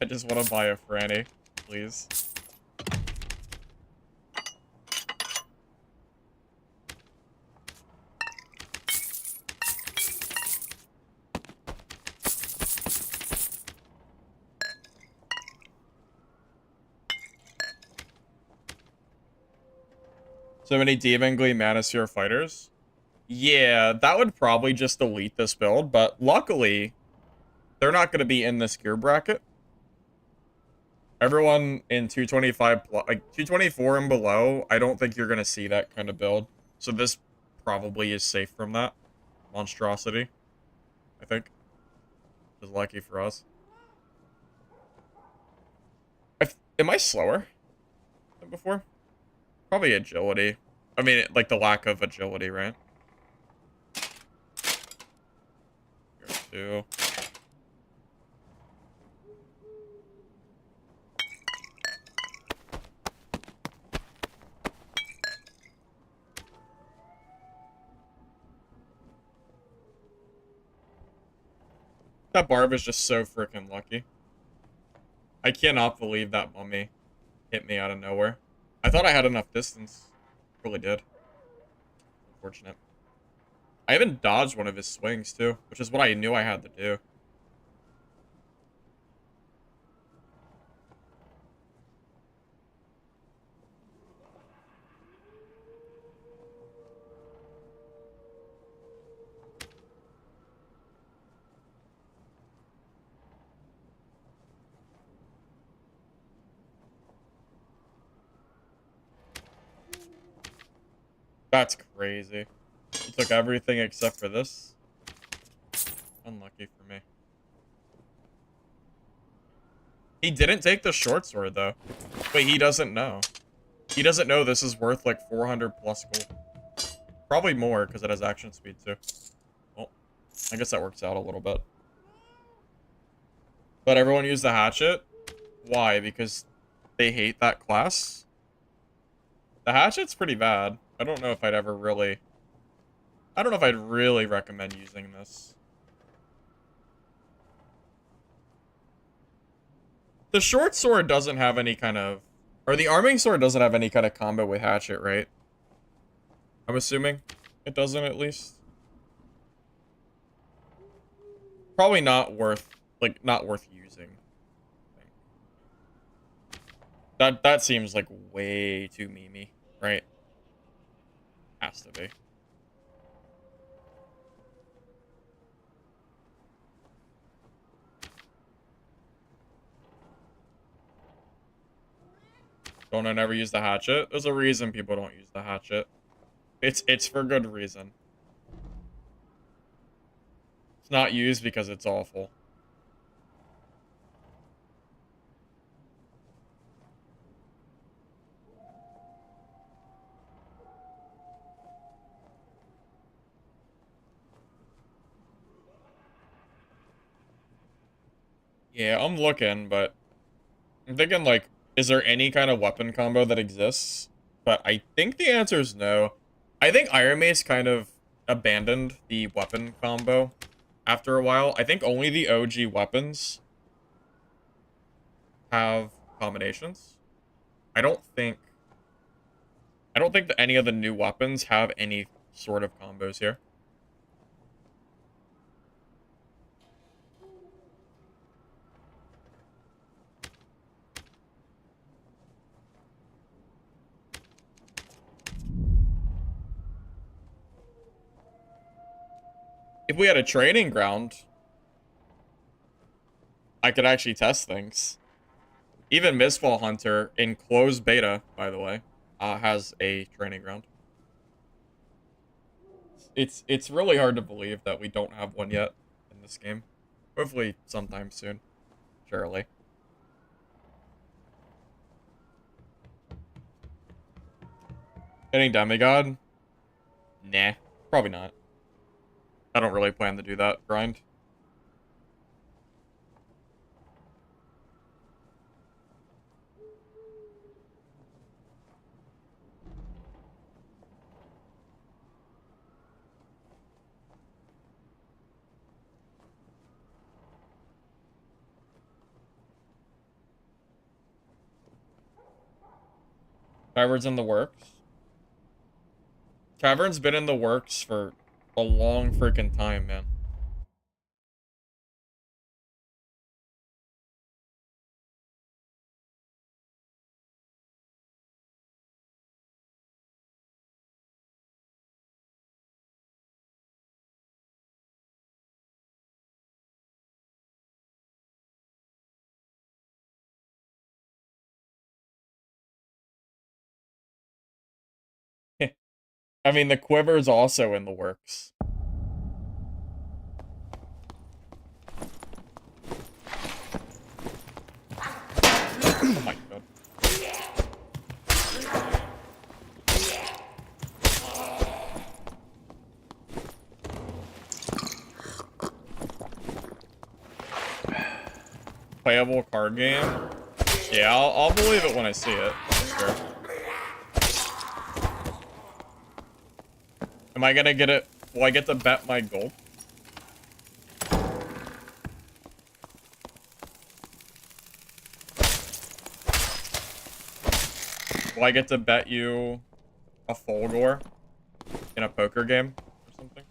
A: I just want to buy a Franny, please. So many Demon Glee Manaseer fighters? Yeah, that would probably just delete this build, but luckily, they're not going to be in this gear bracket. Everyone in 225, like 224 and below, I don't think you're going to see that kind of build. So this probably is safe from that monstrosity, I think. Which is lucky for us. Am I slower than before? Probably agility. I mean, like the lack of agility, right? Here, too. That Barb is just so freaking lucky. I cannot believe that mummy hit me out of nowhere. I thought I had enough distance. Really did. Unfortunate. I even dodged one of his swings, too, which is what I knew I had to do. That's crazy. He took everything except for this. Unlucky for me. He didn't take the short sword, though. Wait, he doesn't know. He doesn't know this is worth, like, 400 plus gold. Probably more, because it has action speed, too. Well, I guess that works out a little bit. But everyone used the hatchet? Why? Because they hate that class? The hatchet's pretty bad. I don't know if I'd ever really... I don't know if I'd really recommend using this. The short sword doesn't have any kind of... Or the arming sword doesn't have any kind of combo with hatchet, right? I'm assuming it doesn't, at least. Probably not worth... Like, not worth using. That seems like way too memey, right? Has to be. Don't I never use the hatchet? There's a reason people don't use the hatchet. It's for good reason. It's not used because it's awful. Yeah, I'm looking, but I'm thinking, like, is there any kind of weapon combo that exists? But I think the answer is no. I think Iron Mace kind of abandoned the weapon combo after a while. I think only the OG weapons have combinations. I don't think that any of the new weapons have any sort of combos here. If we had a training ground, I could actually test things. Even Mistfall Hunter in closed beta, by the way, has a training ground. It's really hard to believe that we don't have one yet in this game. Hopefully sometime soon. Surely. Getting Demigod? Nah, probably not. I don't really plan to do that grind. Tavern's in the works. Tavern's been in the works for a long freaking time, man. I mean, the quiver's also in the works. Oh my god. playable card game. Yeah, I'll believe it when I see it. Sure. Am I gonna get it? Will I get to bet my gold? Will I get to bet you a Fulgore in a poker game or something?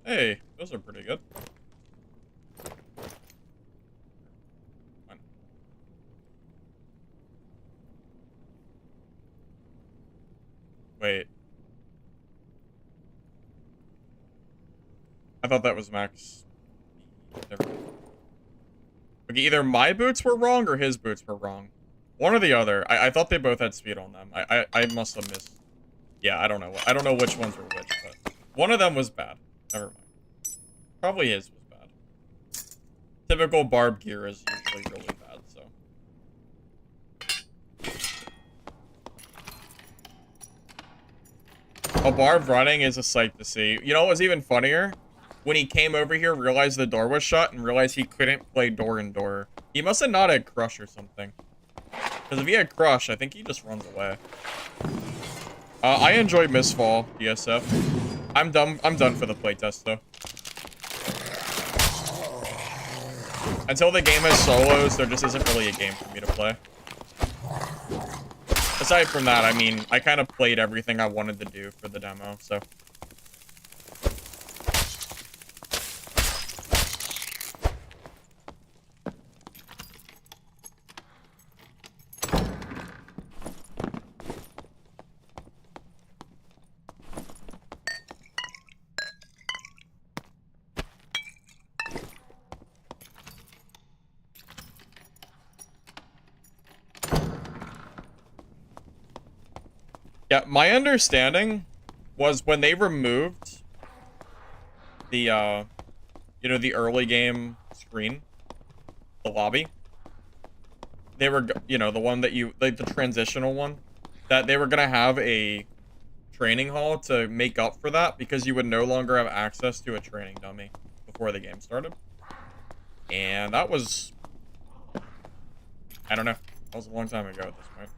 A: Hey, those are pretty good. Fine. Wait. I thought that was max. Okay, either my boots were wrong or his boots were wrong. One or the other. I thought they both had speed on them. I must have missed. Yeah, I don't know. I don't know which ones were which, but one of them was bad. Never mind. Probably his was bad. Typical Barb gear is usually really bad, so. A Barb running is a sight to see. You know what was even funnier? When he came over here, realized the door was shut, and realized he couldn't play door and door. He must have not had Crush or something. Because if he had Crush, I think he just runs away. I enjoy Mistfall, DSF. I'm done for the playtest, though. Until the game has solos, there just isn't really a game for me to play. Aside from that, I mean, I kind of played everything I wanted to do for the demo, so. Yeah, my understanding was when they removed the, you know, the early game screen, the lobby, they were, you know, the one that you, like, the transitional one, that they were gonna have a training hall to make up for that, because you would no longer have access to a training dummy before the game started. And that was, I don't know, that was a long time ago at this point.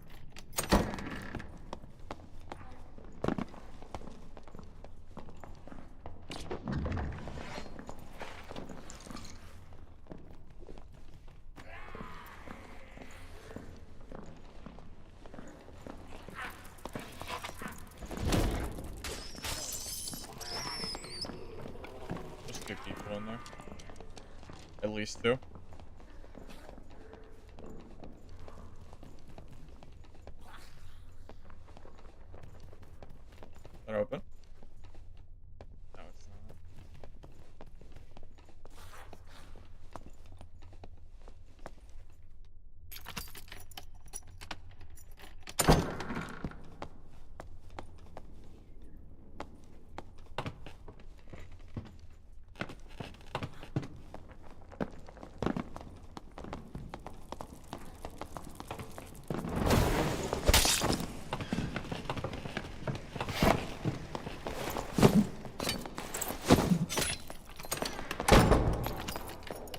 A: At least two. Is that open? No, it's not.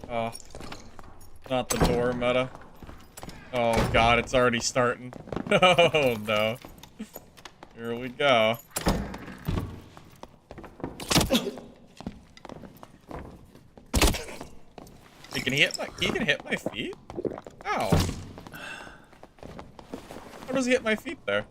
A: Oh, not the door meta. Oh god, it's already starting. Oh no. Here we go. He can hit my feet? Ow. How does he hit my feet there?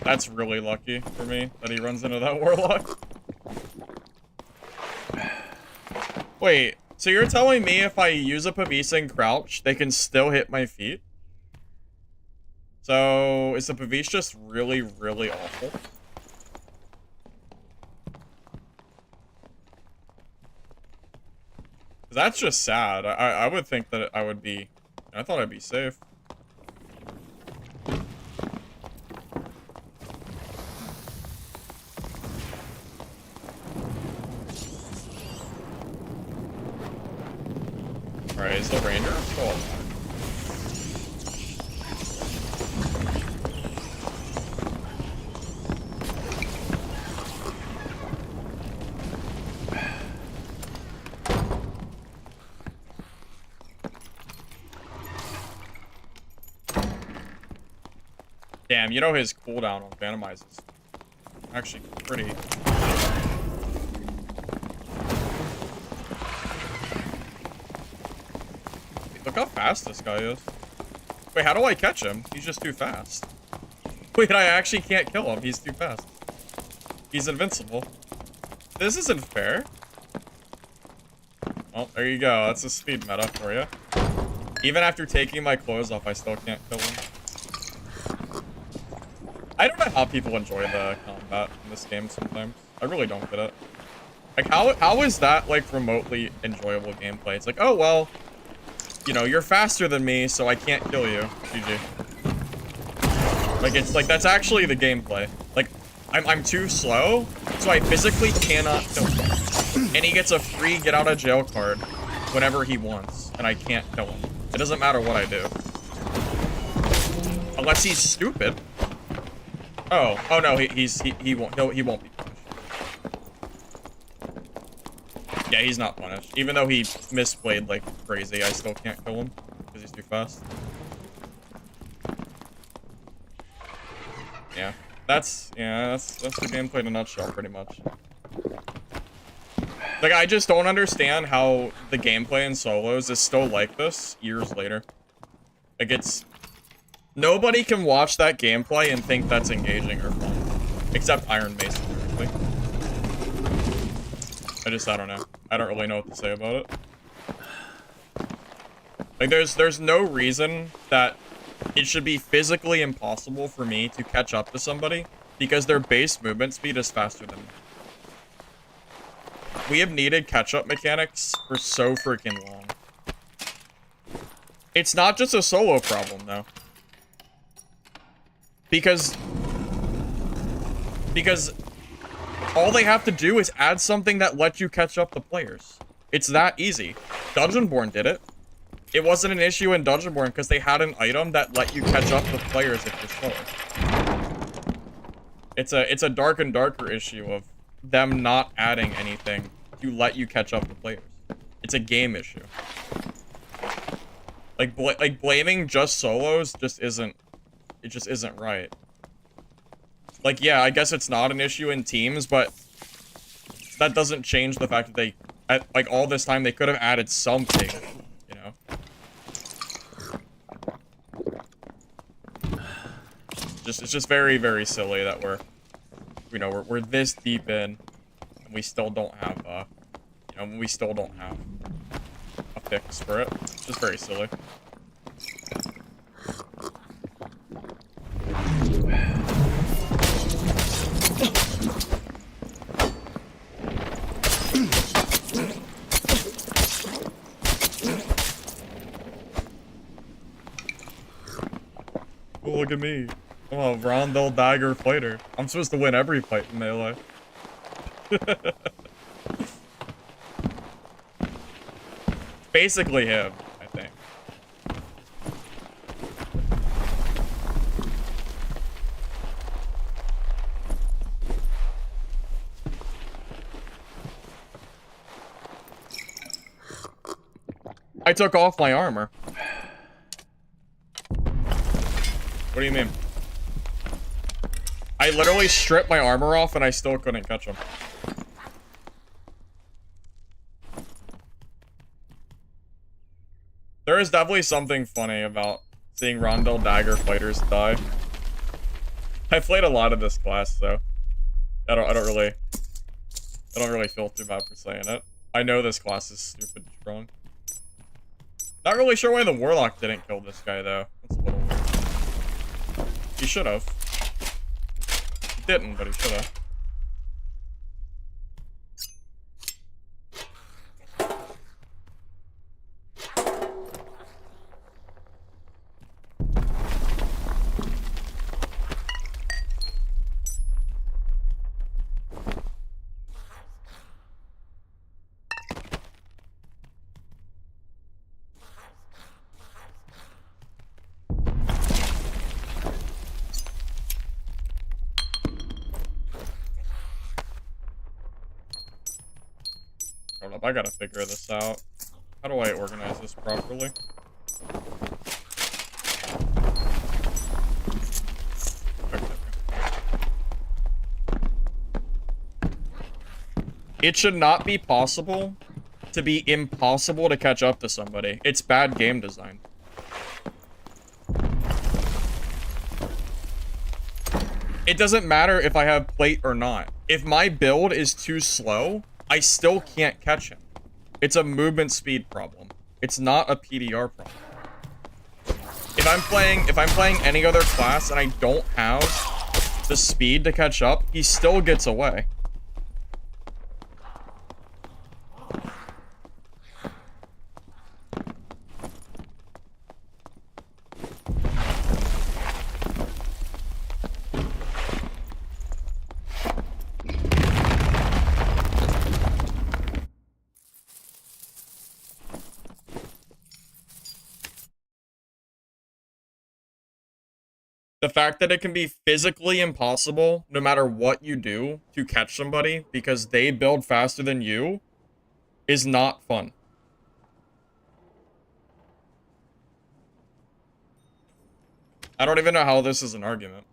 A: That's really lucky for me that he runs into that warlock. Wait, so you're telling me if I use a Pavisa and crouch, they can still hit my feet? So, is the Pavisa just really, really awful? That's just sad. I would think that I would be... I thought I'd be safe. Alright, is the ranger still alive? Damn, you know his cooldown on Phantomize is actually pretty... Look how fast this guy is. Wait, how do I catch him? He's just too fast. Wait, I actually can't kill him. He's too fast. He's invincible. This isn't fair. Well, there you go. That's a speed meta for you. Even after taking my clothes off, I still can't kill him. I don't know how people enjoy the combat in this game sometimes. I really don't get it. Like, how is that, like, remotely enjoyable gameplay? It's like, oh, well, you know, you're faster than me, so I can't kill you. GG. Like, it's like, that's actually the gameplay. Like, I'm too slow, so I physically cannot kill him. And he gets a free get out of jail card whenever he wants, and I can't kill him. It doesn't matter what I do. Unless he's stupid. Oh no, he won't be punished. Yeah, he's not punished. Even though he misplayed like crazy, I still can't kill him because he's too fast. Yeah, that's the gameplay in a nutshell, pretty much. Like, I just don't understand how the gameplay in solos is still like this years later. Like, it's... Nobody can watch that gameplay and think that's engaging or fun. Except Iron Mason, really. I don't know. I don't really know what to say about it. Like, there's no reason that it should be physically impossible for me to catch up to somebody because their base movement speed is faster than me. We have needed catch-up mechanics for so freaking long. It's not just a solo problem, though. Because all they have to do is add something that lets you catch up the players. It's that easy. Dungeonborn did it. It wasn't an issue in Dungeonborn because they had an item that let you catch up the players if you're slower. It's a dark and darker issue of them not adding anything to let you catch up the players. It's a game issue. Like blaming just solos just isn't right. Like, yeah, I guess it's not an issue in teams, but that doesn't change the fact that they, like, all this time they could have added something, you know? It's just very, very silly that we're this deep in, and we still don't have, we still don't have a fix for it. It's just very silly. Oh, look at me. I'm a Rondel Dagger fighter. I'm supposed to win every fight in melee. Basically him, I think. I took off my armor. What do you mean? I literally stripped my armor off and I still couldn't catch him. There is definitely something funny about seeing Rondel Dagger fighters die. I played a lot of this class, so I don't really feel too bad for saying it. I know this class is stupid strong. Not really sure why the Warlock didn't kill this guy, though. That's a little weird. He should have. He didn't, but he should have. Hold up, I gotta figure this out. How do I organize this properly? Okay. It should not be possible to be impossible to catch up to somebody. It's bad game design. It doesn't matter if I have plate or not. If my build is too slow, I still can't catch him. It's a movement speed problem. It's not a PDR problem. If I'm playing any other class and I don't have the speed to catch up, he still gets away. The fact that it can be physically impossible, no matter what you do, to catch somebody because they build faster than you is not fun. I don't even know how this is an argument.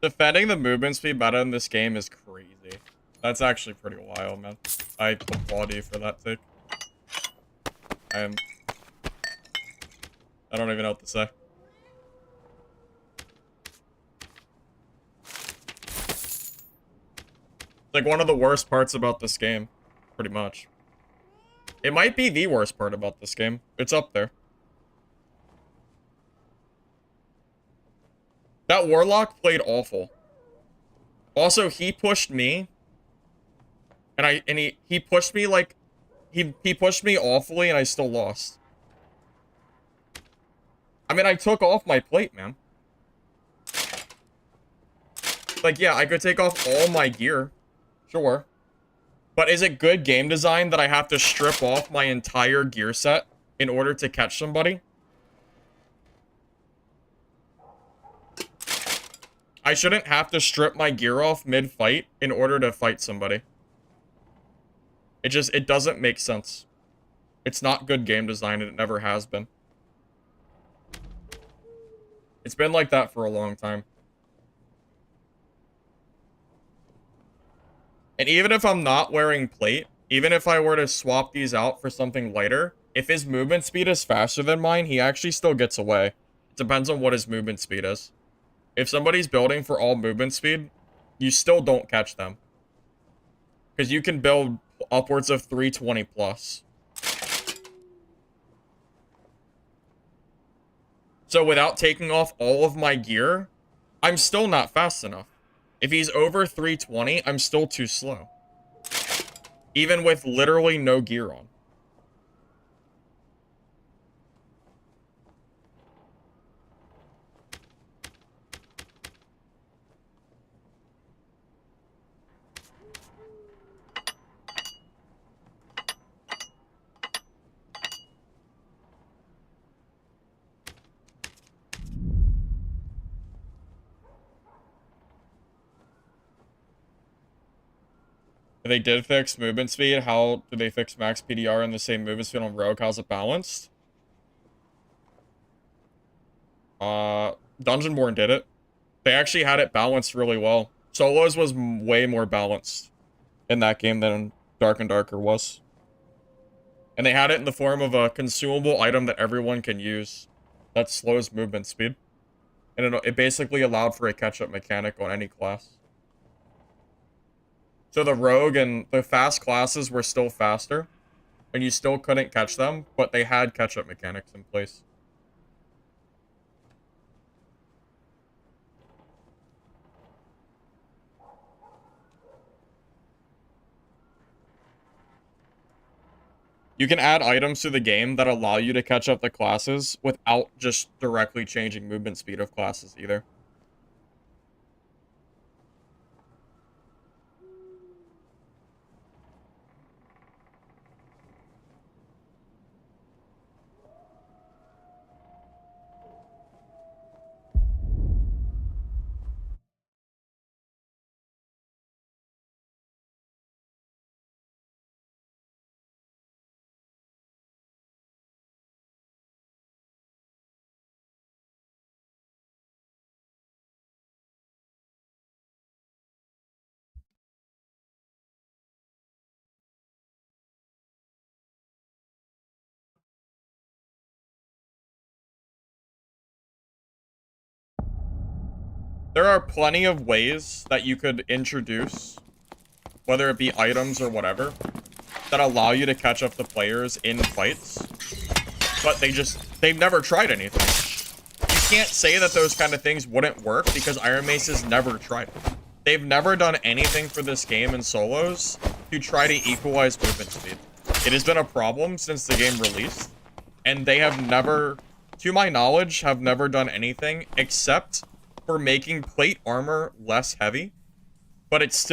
A: Defending the movement speed better in this game is crazy. That's actually pretty wild, man. I applaud you for that take. I don't even know what to say. It's like one of the worst parts about this game, pretty much. It might be the worst part about this game. It's up there. That Warlock played awful. Also, he pushed me. And he pushed me like he pushed me awfully and I still lost. I mean, I took off my plate, man. Like, yeah, I could take off all my gear. Sure. But is it good game design that I have to strip off my entire gear set in order to catch somebody? I shouldn't have to strip my gear off mid-fight in order to fight somebody. It doesn't make sense. It's not good game design, and it never has been. It's been like that for a long time. And even if I'm not wearing plate, even if I were to swap these out for something lighter, if his movement speed is faster than mine, he actually still gets away. It depends on what his movement speed is. If somebody's building for all movement speed, you still don't catch them. Because you can build upwards of 320 plus. So without taking off all of my gear, I'm still not fast enough. If he's over 320, I'm still too slow. Even with literally no gear on. If they did fix movement speed, how do they fix max PDR and the same movement speed on Rogue? How's it balanced? Dungeonborn did it. They actually had it balanced really well. Solos was way more balanced in that game than Dark and Darker was. And they had it in the form of a consumable item that everyone can use that slows movement speed. And it basically allowed for a catch-up mechanic on any class. So the rogue and the fast classes were still faster, and you still couldn't catch them, but they had catch-up mechanics in place. You can add items to the game that allow you to catch up the classes without just directly changing movement speed of classes either. There are plenty of ways that you could introduce, whether it be items or whatever, that allow you to catch up the players in fights, but they've never tried anything. You can't say that those kind of things wouldn't work because Iron Mace has never tried it. They've never done anything for this game in solos to try to equalize movement speed. It has been a problem since the game released, and they have never, to my knowledge, have never done anything except for making plate armor less heavy, but it's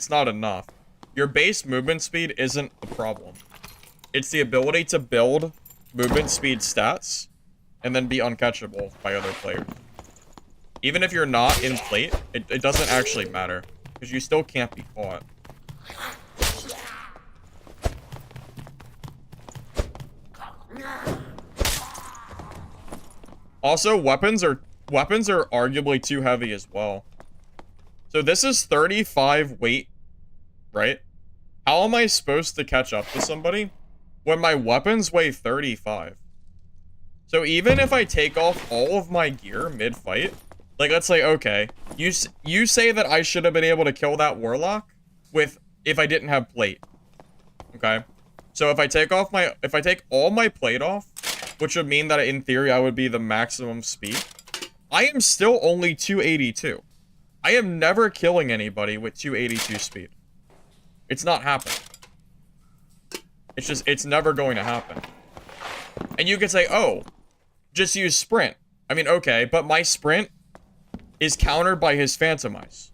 A: not enough. Your base movement speed isn't the problem. It's the ability to build movement speed stats and then be uncatchable by other players. Even if you're not in plate, it doesn't actually matter, because you still can't be caught. Also, weapons are arguably too heavy as well. So this is 35 weight, right? How am I supposed to catch up to somebody when my weapons weigh 35? So even if I take off all of my gear mid-fight, like let's say, okay, you say that I should have been able to kill that warlock if I didn't have plate. Okay? So if I take all my plate off, which would mean that in theory I would be the maximum speed, I am still only 282. I am never killing anybody with 282 speed. It's not happening. It's never going to happen. And you could say, oh, just use sprint. I mean, okay, but my sprint is countered by his Phantomize.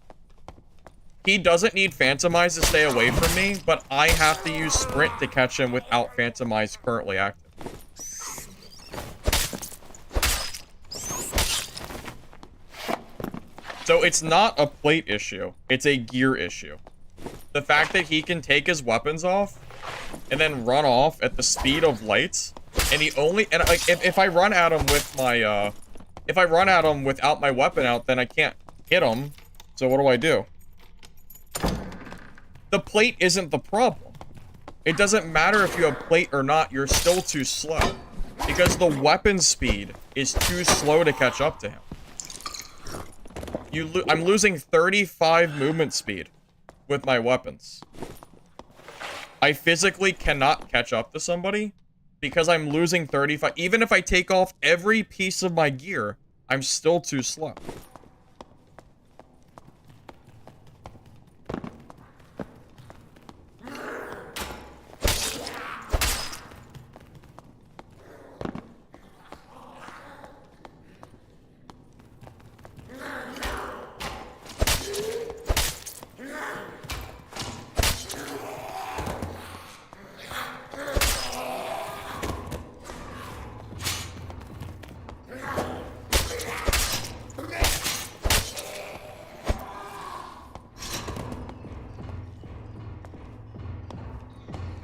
A: He doesn't need Phantomize to stay away from me, but I have to use sprint to catch him without Phantomize currently active. So it's not a plate issue, it's a gear issue. The fact that he can take his weapons off and then run off at the speed of light, and like if I run at him with my if I run at him without my weapon out, then I can't hit him. So what do? The plate isn't the problem. It doesn't matter if you have plate or not, you're still too slow. Because the weapon speed is too slow to catch up to him. I'm losing 35 movement speed with my weapons. I physically cannot catch up to somebody because I'm losing 35. Even if I take off every piece of my gear, I'm still too slow.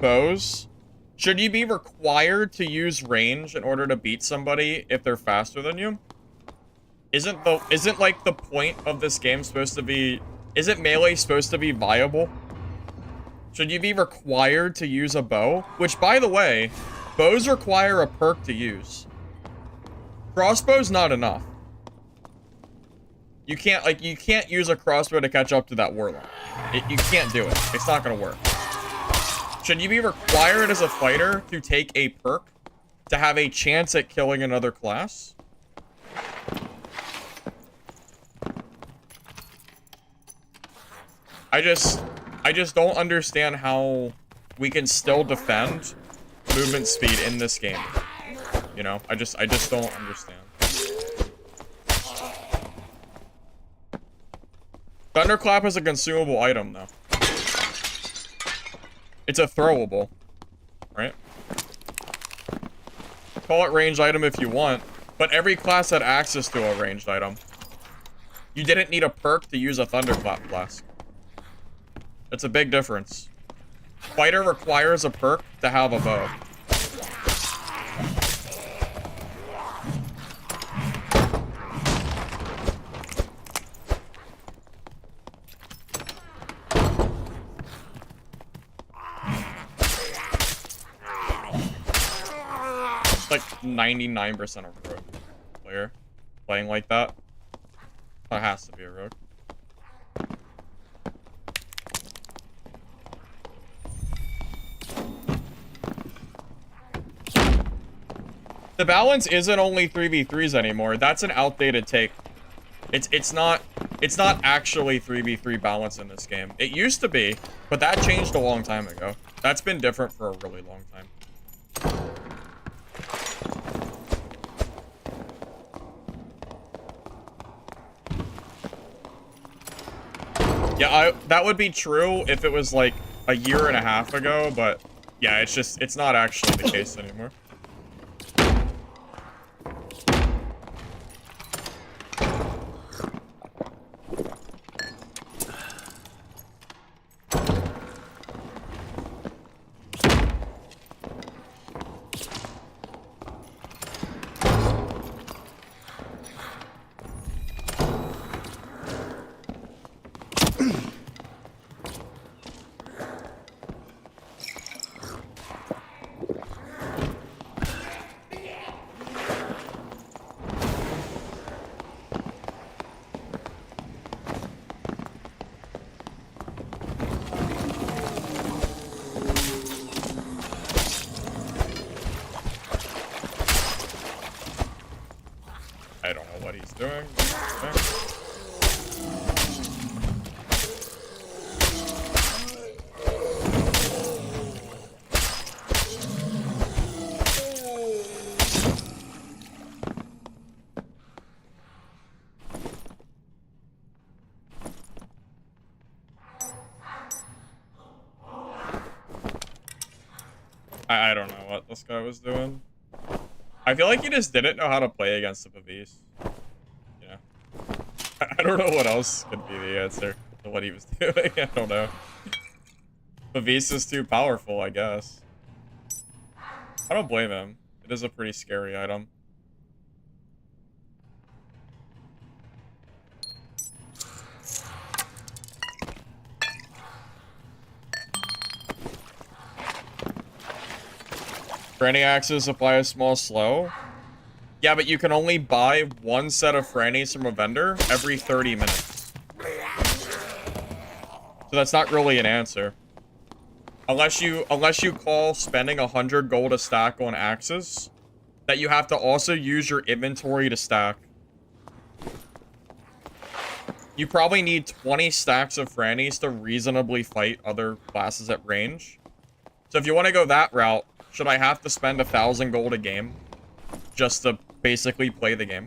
A: Bows. Should you be required to use range in order to beat somebody if they're faster than you? Isn't like the point of this game supposed to be... Isn't melee supposed to be viable? Should you be required to use a bow? Which, by the way, bows require a perk to use. Crossbow's not enough. You can't use a crossbow to catch up to that warlock. You can't do it. It's not gonna work. Should you be required as a fighter to take a perk to have a chance at killing another class? I just don't understand how we can still defend movement speed in this game. You know, I just don't understand. Thunderclap is a consumable item, though. It's a throwable, right? Call it ranged item if you want, but every class had access to a ranged item. You didn't need a perk to use a Thunderclap flask. It's a big difference. Fighter requires a perk to have a bow. Like 99% of rogue player playing like that. That has to be a rogue. The balance isn't only 3v3s anymore. That's an outdated take. It's not actually 3v3 balance in this game. It used to be, but that changed a long time ago. That's been different for a really long time. Yeah, that would be true if it was like a year and a half ago, but yeah, it's not actually the case anymore. I don't know what he's doing. I don't know what this guy was doing. I feel like he just didn't know how to play against the Pavis. Yeah. I don't know what else could be the answer to what he was doing. I don't know. Pavis is too powerful, I guess. I don't blame him. It is a pretty scary item. Franny axes apply a small slow. Yeah, but you can only buy one set of Frannies from a vendor every 30 minutes. So that's not really an answer. Unless you call spending 100 gold a stack on axes, that you have to also use your inventory to stack. You probably need 20 stacks of frannies to reasonably fight other classes at range. So if you want to go that route, should I have to spend 1,000 gold a game just to basically play the game?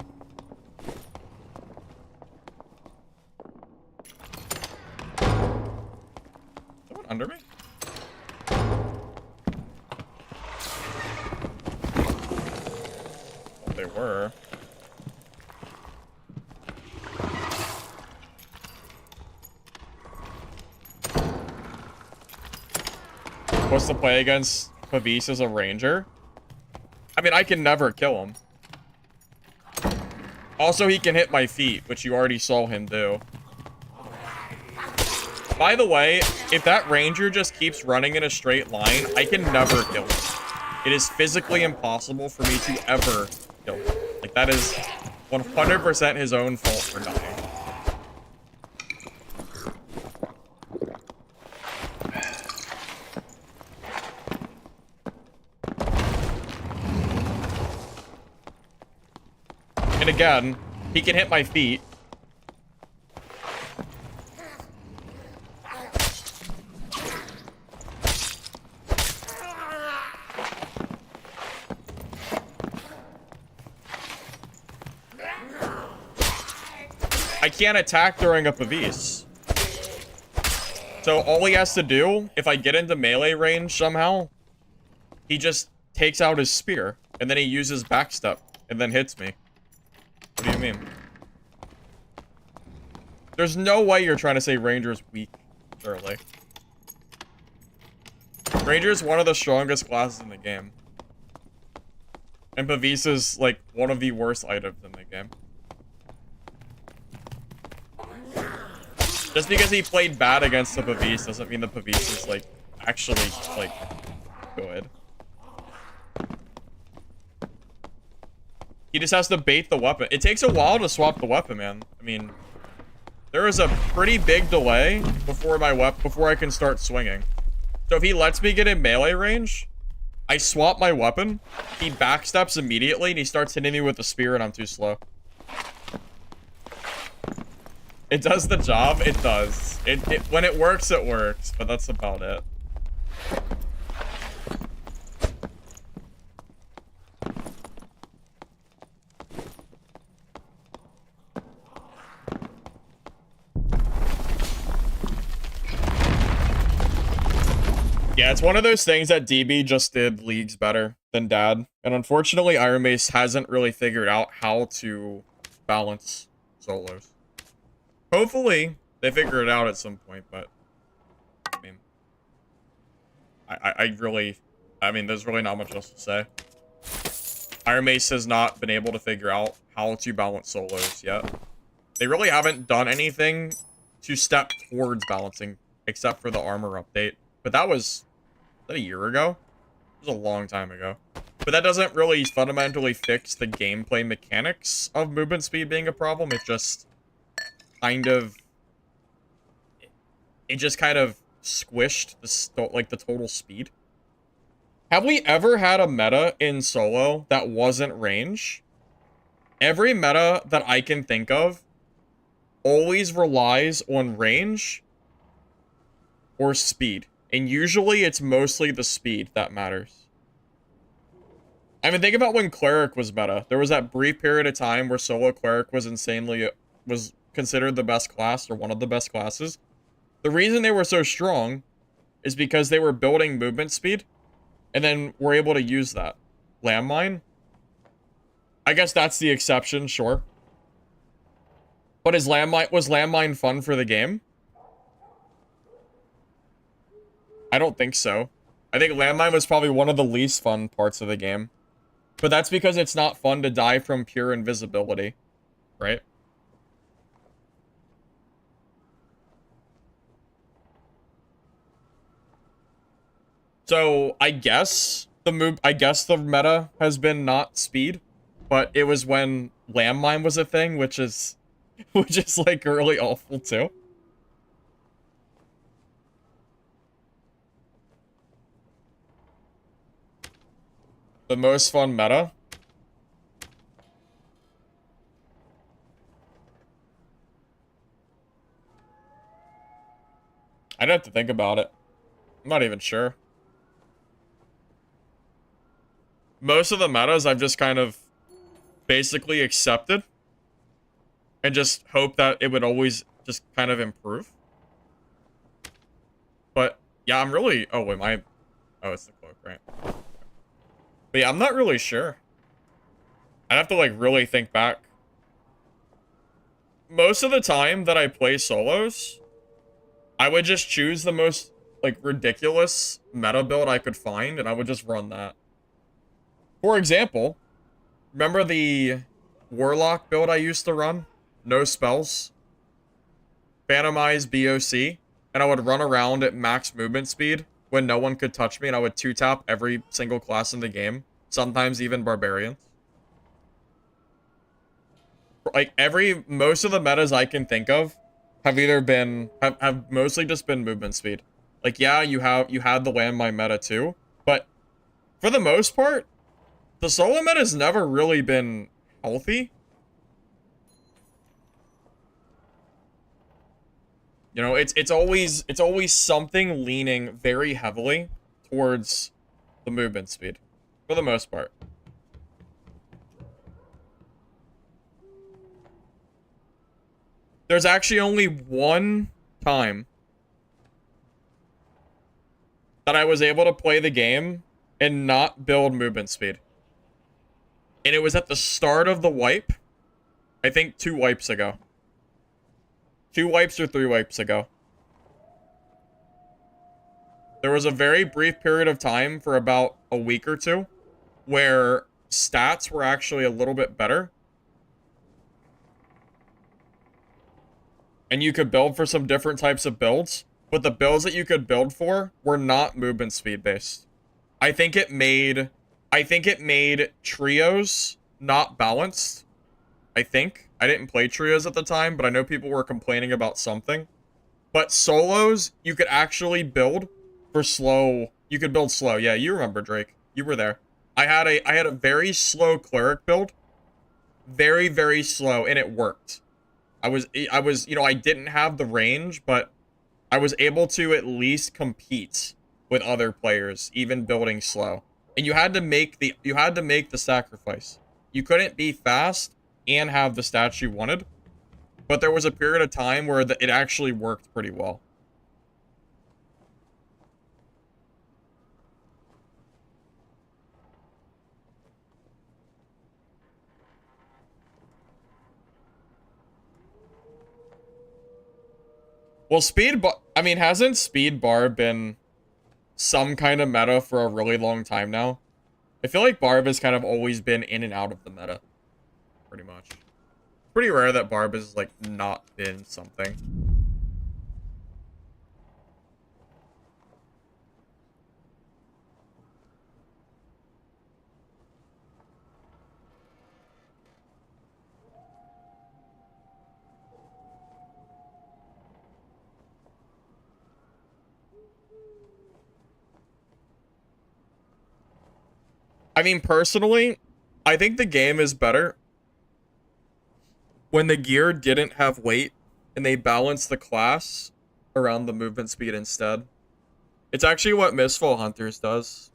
A: Someone under me? Well, they were. What's the play against Pavis as a ranger? I mean, I can never kill him. Also, he can hit my feet, which you already saw him do. By the way, if that ranger just keeps running in a straight line, I can never kill him. It is physically impossible for me to ever kill him. Like, that is 100% his own fault for dying. And again, he can hit my feet. I can't attack during a Pavis. So all he has to do, if I get into melee range somehow, he just takes out his spear, and then he uses backstep, and then hits me. What do you mean? There's no way you're trying to say Ranger's weak, surely. Ranger's one of the strongest classes in the game. And Pavis is, like, one of the worst items in the game. Just because he played bad against the Pavis doesn't mean the Pavis is, like, actually, like, good. He just has to bait the weapon. It takes a while to swap the weapon, man. I mean, there is a pretty big delay before before I can start swinging. So if he lets me get in melee range, I swap my weapon, he backsteps immediately, and he starts hitting me with the spear, and I'm too slow. It does the job. It does. When it works, but that's about it. Yeah, it's one of those things that DB just did leagues better than Dad. And unfortunately, Iron Mace hasn't really figured out how to balance solos. Hopefully, they figure it out at some point, but I mean, I mean, there's really not much else to say. Iron Mace has not been able to figure out how to balance solos yet. They really haven't done anything to step towards balancing, except for the armor update. But that was a year ago? It was a long time ago. But that doesn't really fundamentally fix the gameplay mechanics of movement speed being a problem. It just kind of... It just kind of squished the total speed. Have we ever had a meta in solo that wasn't range? Every meta that I can think of always relies on range or speed. And usually it's mostly the speed that matters. I mean, think about when Cleric was meta. There was that brief period of time where solo Cleric was was considered the best class, or one of the best classes. The reason they were so strong is because they were building movement speed, and then were able to use that. Landmine? I guess that's the exception, sure. But was Landmine fun for the game? I don't think so. I think Landmine was probably one of the least fun parts of the game. But that's because it's not fun to die from pure invisibility, right? So, I guess the meta has been not speed, but it was when Landmine was a thing, which is like really awful too. The most fun meta? I'd have to think about it. I'm not even sure. Most of the metas I've just kind of basically accepted and just hope that it would always just kind of improve. But yeah, I'm really... Oh, wait, my... Oh, it's the cloak, right? But yeah, I'm not really sure. I'd have to, like, really think back. Most of the time that I play solos, I would just choose the most, like, ridiculous meta build I could find, and I would just run that. For example, remember the Warlock build I used to run? No spells. Phantomize BOC. And I would run around at max movement speed when no one could touch me, and I would 2-tap every single class in the game. Sometimes even barbarians. Like, most of the metas I can think of have either been, have mostly just been movement speed. Like, yeah, you had the landmine meta too, but for the most part, the solo meta's never really been healthy. You know, it's always something leaning very heavily towards the movement speed, for the most part. There's actually only one time that I was able to play the game and not build movement speed. And it was at the start of the wipe. I think 2 wipes ago. 2 wipes or 3 wipes ago. There was a very brief period of time for about a week or two where stats were actually a little bit better. And you could build for some different types of builds, but the builds that you could build for were not movement speed based. I think it made trios not balanced. I think. I didn't play trios at the time, but I know people were complaining about something. But solos, you could actually build for slow. You could build slow. Yeah, you remember, Drake. You were there. I had a very slow cleric build. Very, very slow, and it worked. You know, I didn't have the range, but I was able to at least compete with other players, even building slow. And you had to make the sacrifice. You couldn't be fast and have the stats you wanted, but there was a period of time where it actually worked pretty well. Well, I mean, hasn't speed Barb been some kind of meta for a really long time now? I feel like Barb has kind of always been in and out of the meta, pretty much. Pretty rare that Barb has, like, not been something. I mean, personally, I think the game is better when the gear didn't have weight and they balanced the class around the movement speed instead. It's actually what Mistful Hunters does.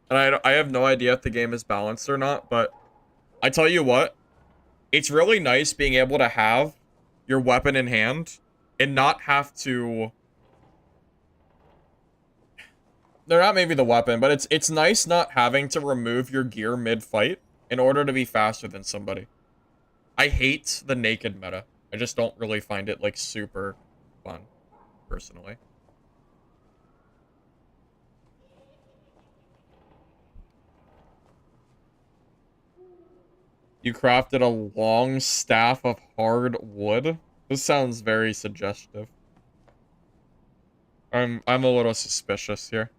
A: And I have no idea if the game is balanced or not, but I tell you what, it's really nice being able to have your weapon in hand and not have to... They're not maybe the weapon, but it's nice not having to remove your gear mid-fight in order to be faster than somebody. I hate the naked meta. I just don't really find it, like, super fun, personally. You crafted a long staff of hard wood? This sounds very suggestive. I'm a little suspicious here.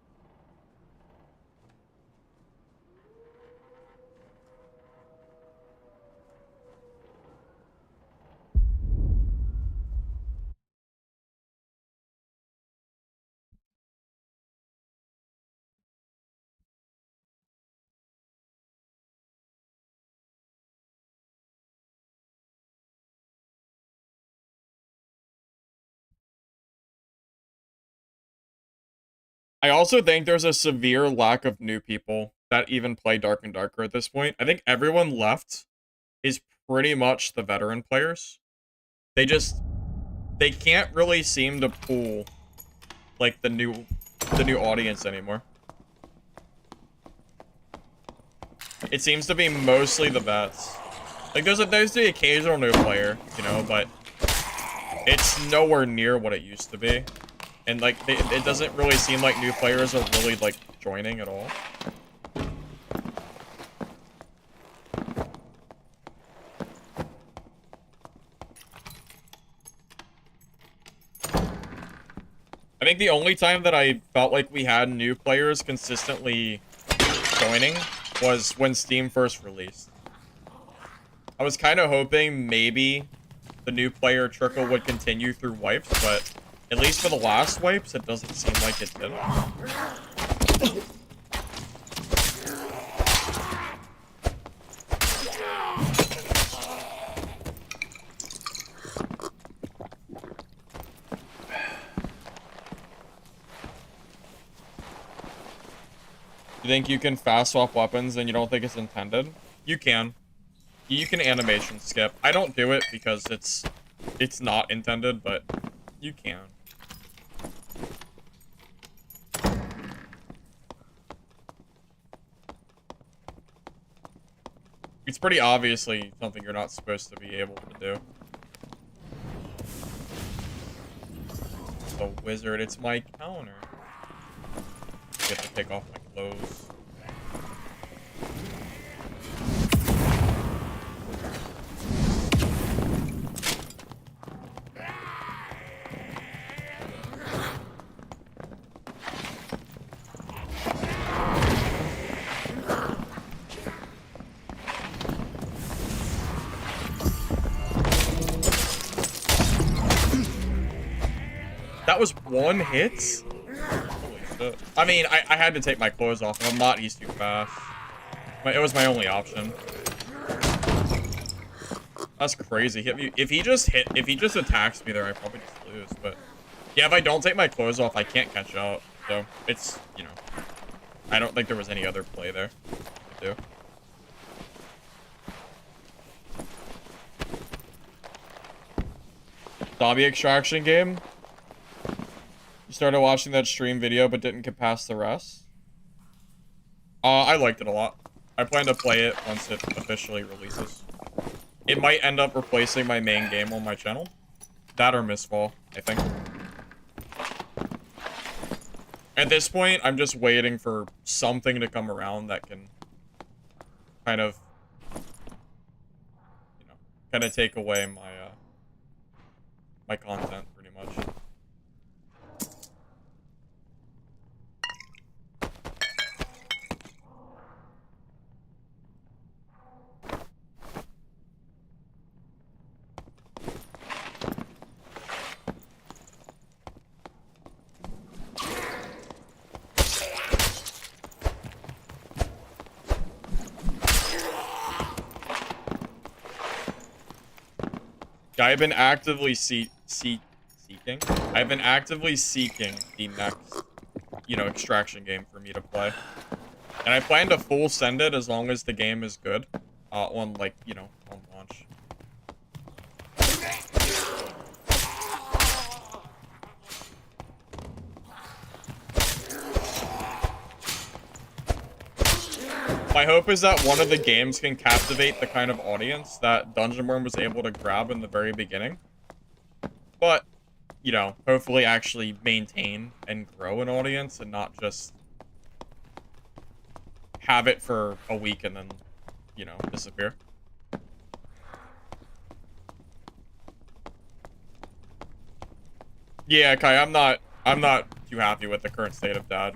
A: I also think there's a severe lack of new people that even play Dark and Darker at this point. I think everyone left is pretty much the veteran players. They can't really seem to pull like the new audience anymore. It seems to be mostly the vets. Like there's the occasional new player, you know, but it's nowhere near what it used to be. And like it doesn't really seem like new players are really like joining at all. I think the only time that I felt like we had new players consistently joining was when Steam first released. I was kind of hoping maybe the new player trickle would continue through wipes, but at least for the last wipes, it doesn't seem like it did. You think you can fast swap weapons and you don't think it's intended? You can. You can animation skip. I don't do it because it's not intended, but you can. It's pretty obviously something you're not supposed to be able to do. The wizard, it's my counter. Get to take off my clothes. That was one hit? Holy shit. I mean, I had to take my clothes off. I'm not, he's too fast. It was my only option. That's crazy. If he just attacks me there, I probably just lose. But yeah, if I don't take my clothes off, I can't catch up. So it's, you know, I don't think there was any other play there to do. Zombie extraction game. You started watching that stream video but didn't get past the rest. I liked it a lot. I plan to play it once it officially releases. It might end up replacing my main game on my channel. That or Mistfall, I think. At this point, I'm just waiting for something to come around that can kind of, you know, kind of take away my my content pretty much. I've been actively seeking. I've been actively seeking the next, you know, extraction game for me to play, and I plan to full send it as long as the game is good, on like, you know, on launch. My hope is that one of the games can captivate the kind of audience that Dungeonborn was able to grab in the very beginning. But, you know, hopefully actually maintain and grow an audience and not just have it for a week and then, you know, disappear. Yeah, Kai, I'm not too happy with the current state of Dad.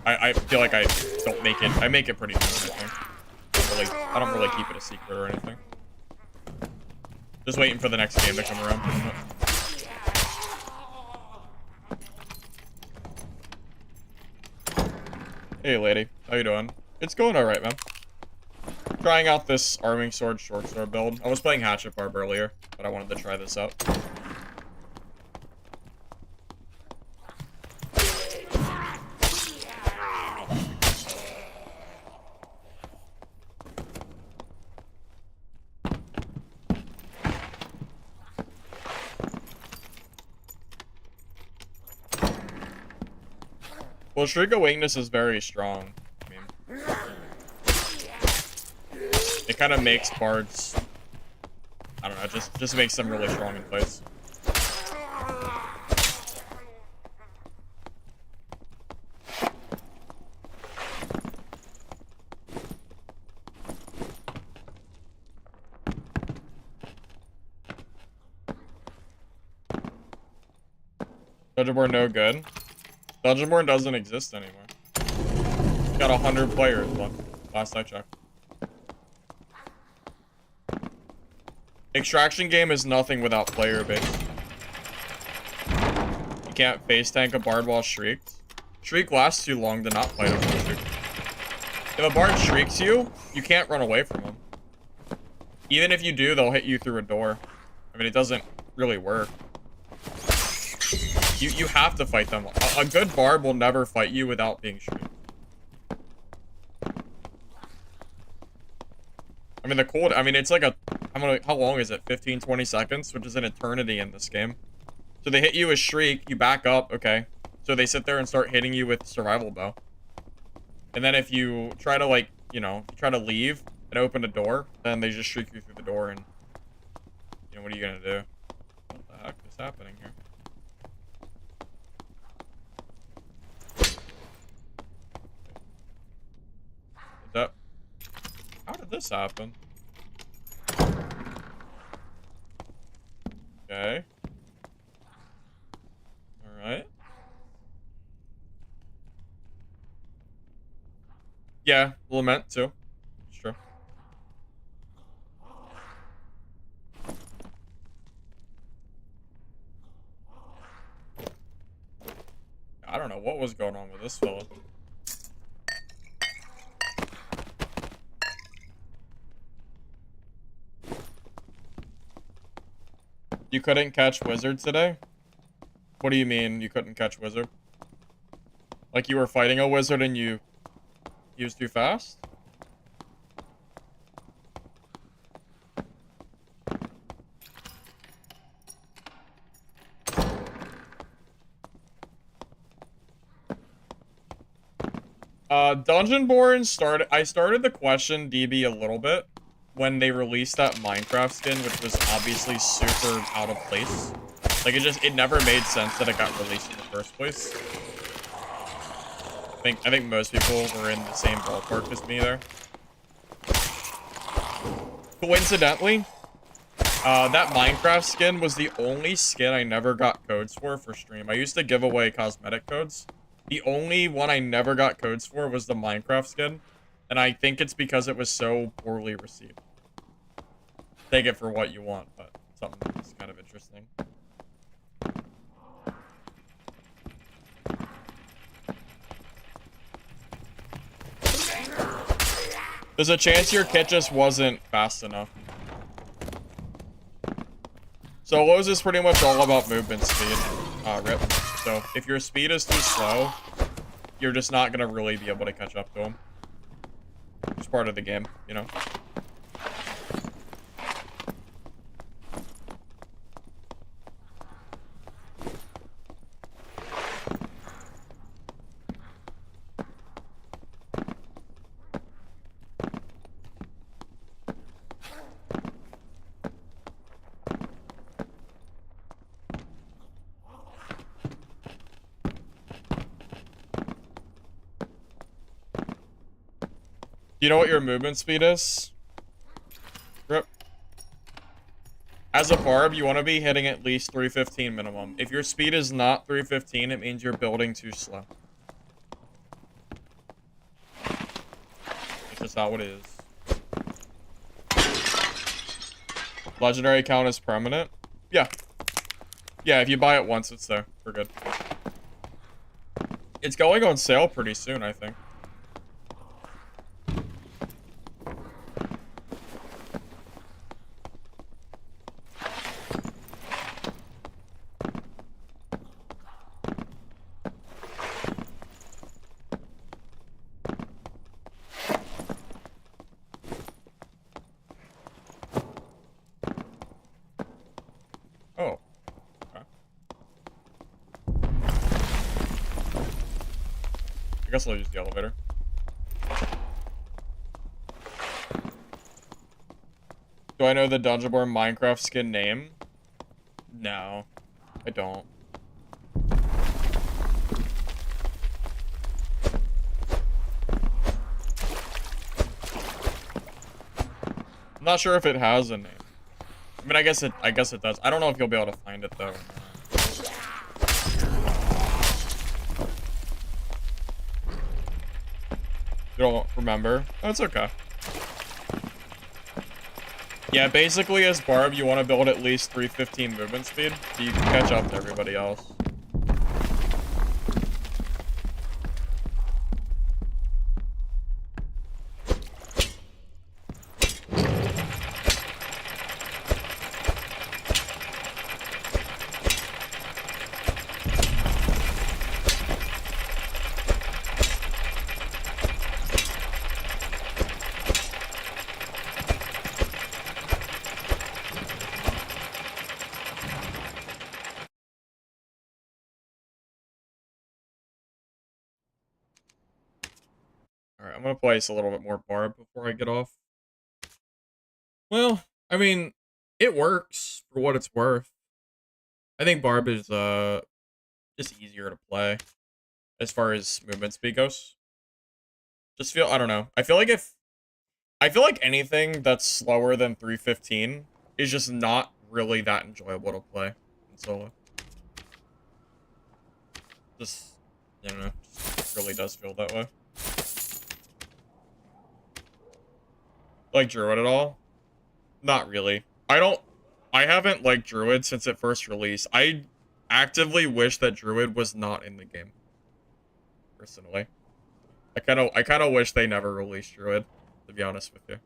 A: I feel like I don't make it. I make it pretty known, I think. I don't really keep it a secret or anything. Just waiting for the next game to come around, pretty much. Hey, lady. How you doing? It's going alright, man. Trying out this arming sword short sword build. I was playing Hatchet Barb earlier, but I wanted to try this out. Well, Shriek Awakeness is very strong. I mean, it kind of makes bards, I don't know, just makes them really strong in place. Dungeonborn no good. Dungeonborn doesn't exist anymore. It's got 100 players left, last I checked. Extraction game is nothing without player base. You can't face tank a bard while shrieked. Shriek lasts too long to not fight him with Shriek. If a bard shrieks you, you can't run away from him. Even if you do, they'll hit you through a door. I mean, it doesn't really work. You have to fight them. A good bard will never fight you without being shrieked. I mean, I mean, it's like a, how long is it? 15, 20 seconds, which is an eternity in this game. So they hit you with shriek, you back up, okay. So they sit there and start hitting you with survival bow. And then if you try to, like, you know, if you try to leave and open a door, then they just shriek you through the door and, you know, what are you gonna do? What the heck is happening here? How did this happen? Okay. Alright. Yeah, lament too. It's true. I don't know what was going on with this fella. You couldn't catch wizard today? What do you mean you couldn't catch wizard? Like you were fighting a wizard and you used too fast? Dungeonborn I started the question DB a little bit when they released that Minecraft skin, which was obviously super out of place. Like, it never made sense that it got released in the first place. I think most people were in the same ballpark as me there. Coincidentally, that Minecraft skin was the only skin I never got codes for stream. I used to give away cosmetic codes. The only one I never got codes for was the Minecraft skin. And I think it's because it was so poorly received. Take it for what you want, but something that's kind of interesting. There's a chance your kit just wasn't fast enough. Solos is pretty much all about movement speed, Rip. So if your speed is too slow, you're just not gonna really be able to catch up to him. It's part of the game, you know? You know what your movement speed is? Rip. As a Barb, you want to be hitting at least 315 minimum. If your speed is not 315, it means you're building too slow. It's just not what it is. Legendary count is permanent? Yeah. Yeah, if you buy it once, it's there. We're good. It's going on sale pretty soon, I think. Oh. Okay. guess I'll use the elevator. Do I know the Dungeonborn Minecraft skin name? No, I don't. I'm not sure if it has a name. I mean, I guess it does. I don't know if you'll be able to find it though. You don't remember? Oh, it's okay. Yeah, basically as Barb, you want to build at least 315 movement speed so you can catch up to everybody else. Alright, I'm gonna place a little bit more Barb before I get off. Well, I mean, it works for what it's worth. I think Barb is just easier to play as far as movement speed goes. I don't know. I feel like anything that's slower than 315 is just not really that enjoyable to play in solo. Just, I don't know, just really does feel that way. Like Druid at all? Not really. I haven't liked Druid since it first released. I actively wish that Druid was not in the game. Personally. I kind of wish they never released Druid, to be honest with you.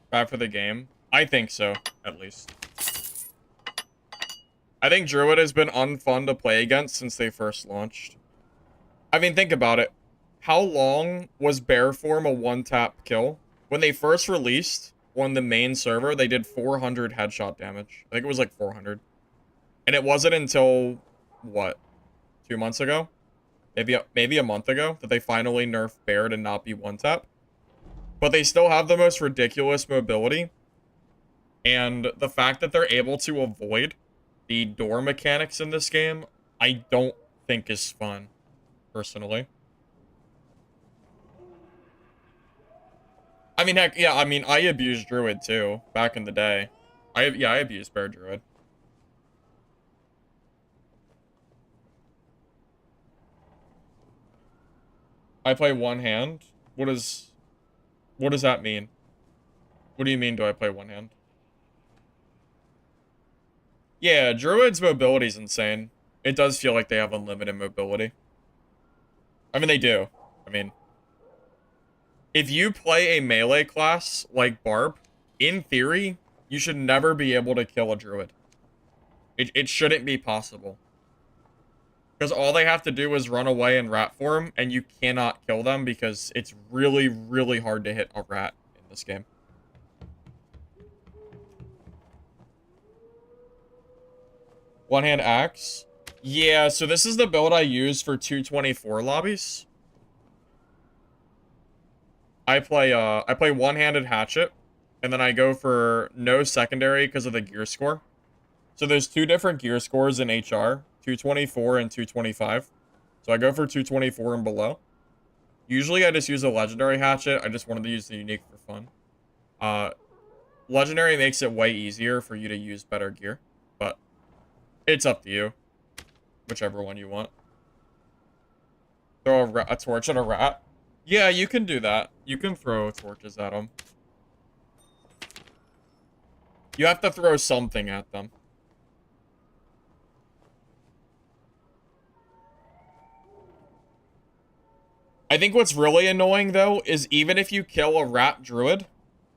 A: Bad for the game? I think so, at least. I think Druid has been unfun to play against since they first launched. I mean, think about it. How long was Bear Form a one-tap kill? When they first released on the main server, they did 400 headshot damage. I think it was like 400. And it wasn't until, what, 2 months ago? Maybe a month ago that they finally nerfed Bear to not be one-tap. But they still have the most ridiculous mobility. And the fact that they're able to avoid the door mechanics in this game, I don't think is fun, personally. I mean, heck, yeah, I mean, I abused Druid, too, back in the day. I abused Bear Druid. I play one hand? What does that mean? What do you mean, do I play one hand? Yeah, Druid's mobility is insane. It does feel like they have unlimited mobility. I mean, they do. I mean, if you play a melee class like Barb, in theory, you should never be able to kill a Druid. It shouldn't be possible. Because all they have to do is run away in rat form, and you cannot kill them because it's really, really hard to hit a rat in this game. One-hand axe? Yeah, so this is the build I use for 224 lobbies. I play one-handed Hatchet, and then I go for no secondary because of the gear score. So there's two different gear scores in HR, 224 and 225. So I go for 224 and below. Usually I just use a legendary Hatchet. I just wanted to use the unique for fun. Legendary makes it way easier for you to use better gear, but it's up to you. Whichever one you want. Throw a torch at a rat. Yeah, you can do that. You can throw torches at them. You have to throw something at them. I think what's really annoying, though, is even if you kill a rat druid,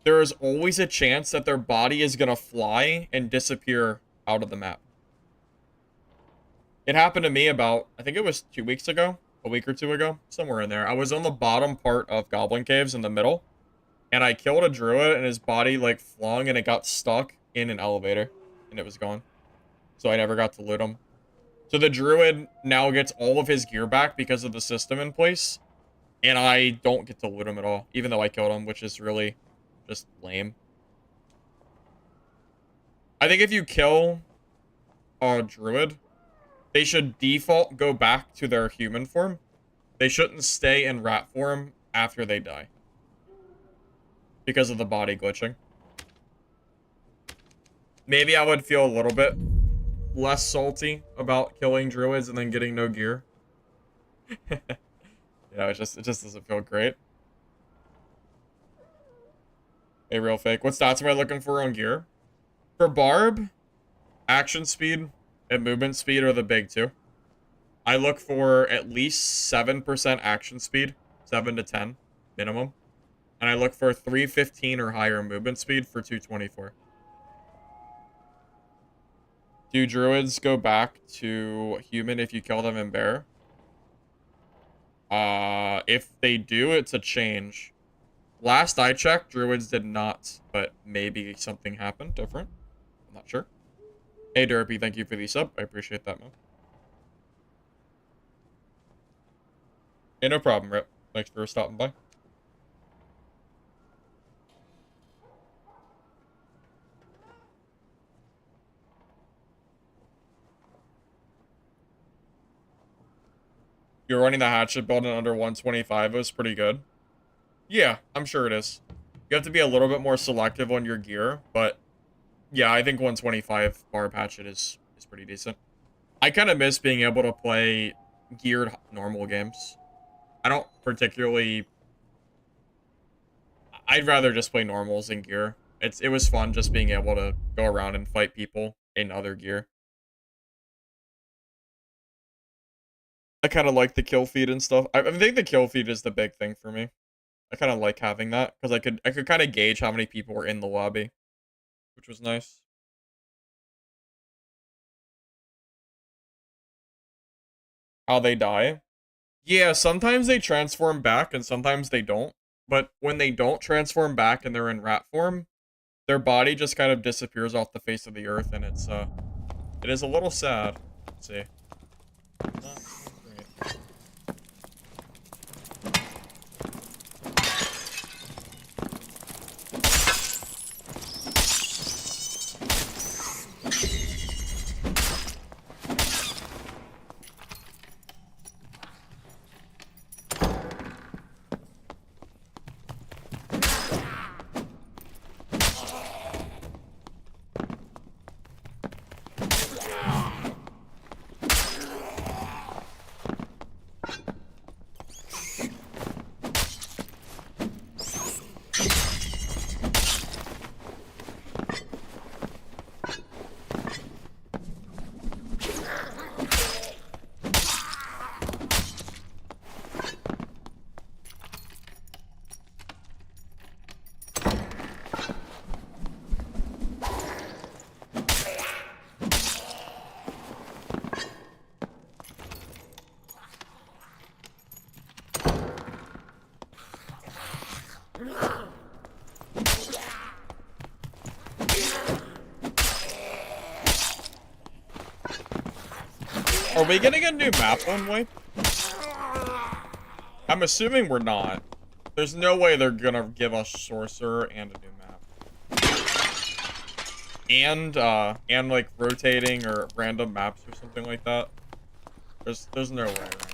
A: there is always a chance that their body is going to fly and disappear out of the map. It happened to me about, I think it was 2 weeks ago, a week or two ago, somewhere in there. I was on the bottom part of Goblin Caves in the middle, and I killed a druid, and his body, like, flung, and it got stuck in an elevator, and it was gone. So I never got to loot him. So the druid now gets all of his gear back because of the system in place, and I don't get to loot him at all, even though I killed him, which is really just lame. I think if you kill a druid, they should default go back to their human form. They shouldn't stay in rat form after they die, because of the body glitching. Maybe I would feel a little bit less salty about killing druids and then getting no gear. It just doesn't feel great. Hey, real fake. What stats am I looking for on gear? For Barb, action speed and movement speed are the big two. I look for at least 7% action speed, 7 to 10 minimum. And I look for 315 or higher movement speed for 224. Do druids go back to human if you kill them in bear? If they do, it's a change. Last I checked, druids did not, but maybe something happened different. I'm not sure. Hey, Derpy, thank you for the sub. I appreciate that, man. Hey, no problem, Rip. Thanks for stopping by. You're running the Hatchet build in under 125. It was pretty good. Yeah, I'm sure it is. You have to be a little bit more selective on your gear, but yeah, I think 125 Barb Hatchet is pretty decent. I kind of miss being able to play geared normal games. I don't particularly... I'd rather just play normals in gear. It was fun just being able to go around and fight people in other gear. I kind of like the kill feed and stuff. I think the kill feed is the big thing for me. I kind of like having that because I could kind of gauge how many people were in the lobby, which was nice. How they die? Yeah, sometimes they transform back and sometimes they don't. But when they don't transform back and they're in rat form, their body just kind of disappears off the face of the earth, and it is a little sad. Let's see. Not great. Are we getting a new map one way? I'm assuming we're not. There's no way they're gonna give us Sorcerer and a new map. And like rotating or random maps or something like that. There's no way, right?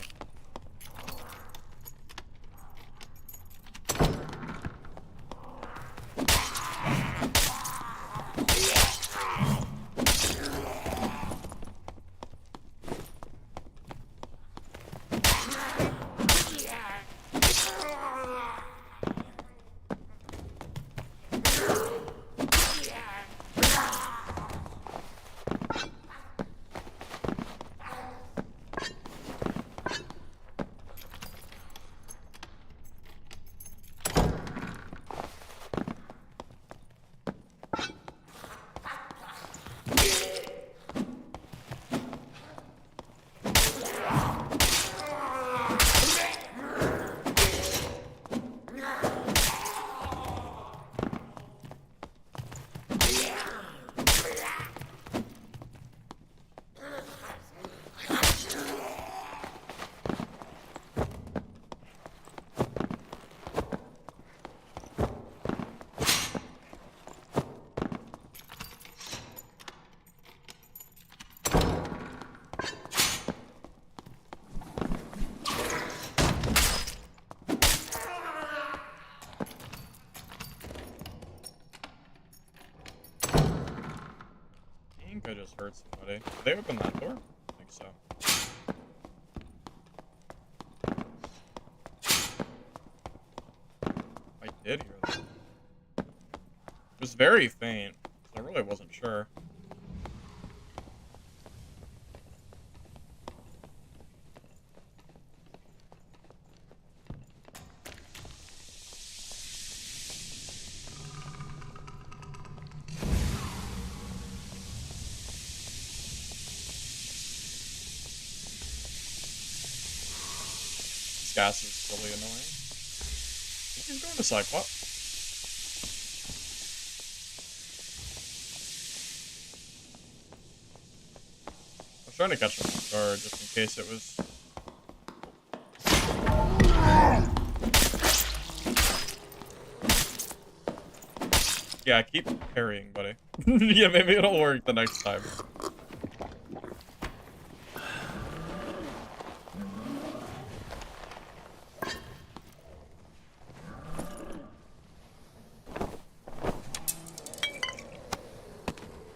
A: Did they open that door? I think so. I did hear that. It was very faint, so I really wasn't sure. This gas is really annoying. I think he's going to Cyclops. I was trying to catch him off guard just in case it was. Yeah, keep parrying, buddy. Yeah, maybe it'll work the next time.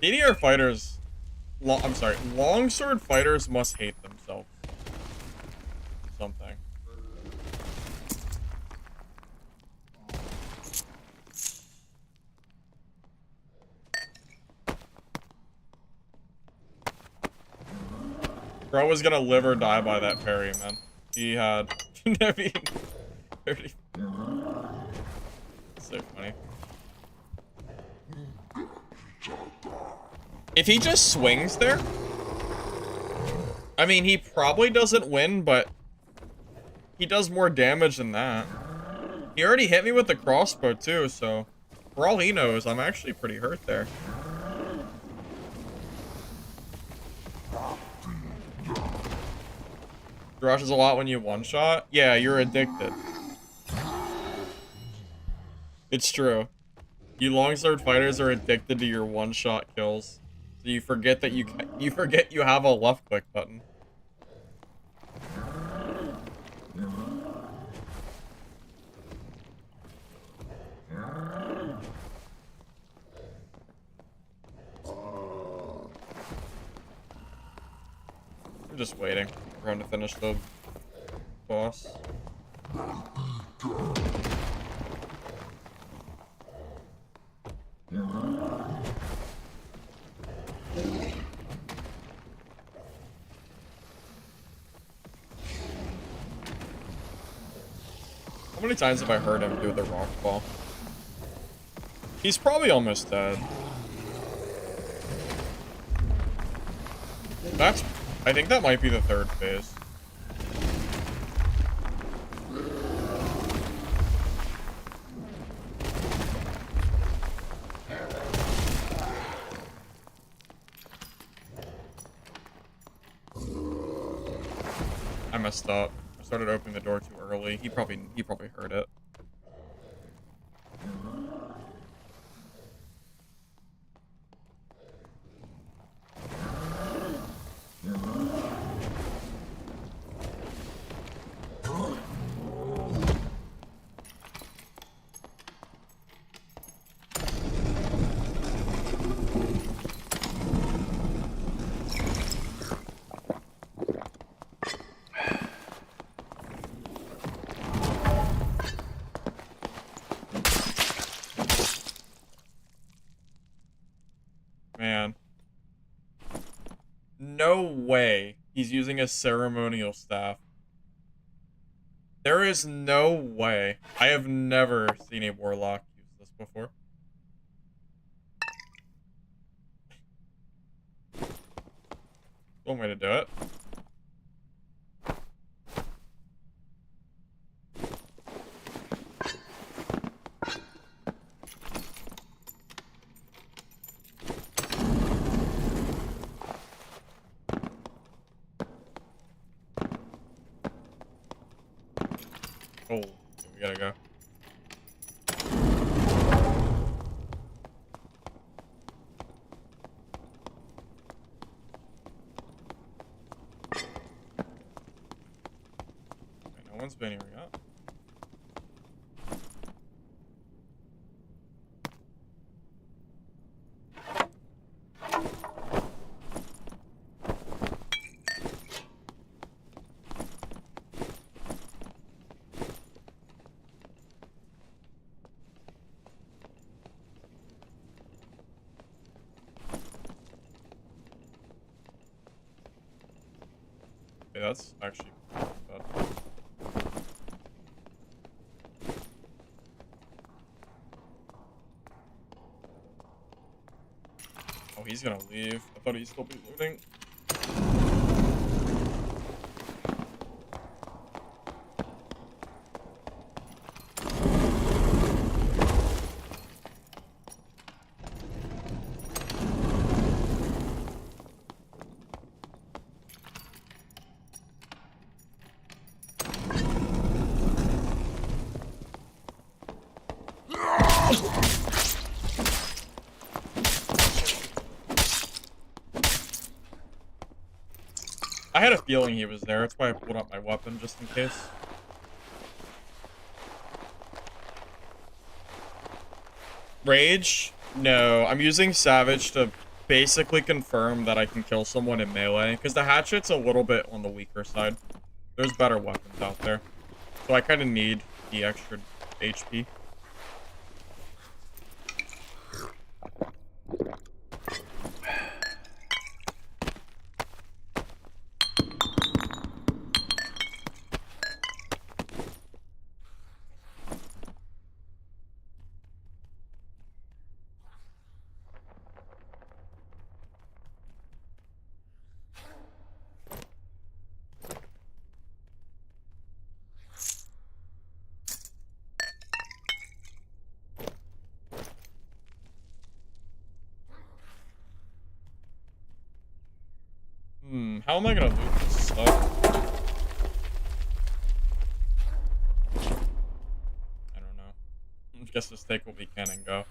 A: DDR fighters, I'm sorry, longsword fighters must hate themselves. Something. Bro was gonna live or die by that parry, man. He had, I mean, 30. So funny. If he just swings there, I mean, he probably doesn't win, but he does more damage than that. He already hit me with the crossbow too, so for all he knows, I'm actually pretty hurt there. Rushes a lot when you one-shot? Yeah, you're addicted. It's true. You longsword fighters are addicted to your one-shot kills. So you forget that you forget you have a left-click button. I'm just waiting for him to finish the boss. How many times have I heard him do the rock ball? He's probably almost dead. I think that might be the third phase. I messed up. I started opening the door too early. He probably heard it. Man. No way he's using a ceremonial staff. There is no way. I have never seen a warlock use this before. One way to do it. Oh, okay, we gotta go. Okay, no one's been here yet. Okay, that's actually bad. Oh, he's gonna leave. I thought he'd still be looting. I had a feeling he was there. That's why I pulled out my weapon, just in case. Rage? No, I'm using Savage to basically confirm that I can kill someone in melee, because the Hatchet's a little bit on the weaker side. There's better weapons out there. So I kind of need the extra HP. How am I gonna loot this stuff? I don't know. I guess just take what we can and go.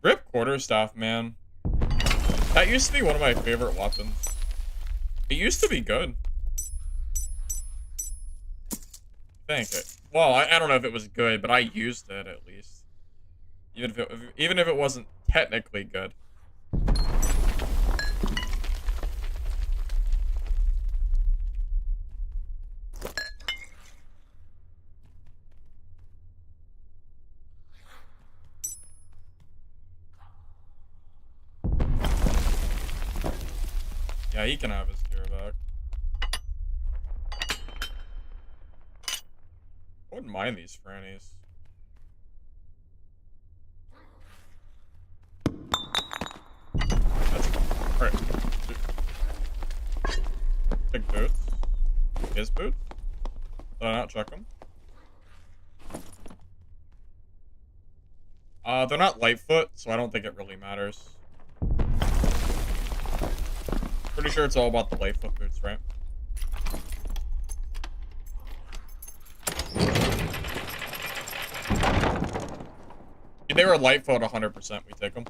A: Rip quarterstaff, man. That used to be one of my favorite weapons. It used to be good. I think it. Well, I don't know if it was good, but I used it at least. Even if it wasn't technically good. Yeah, he can have his gear back. I wouldn't mind these frannies. That's alright. Big boots. His boots? Did I not check them? They're not Lightfoot, so I don't think it really matters. Pretty sure it's all about the Lightfoot boots, right? If they were Lightfoot, 100% we take them.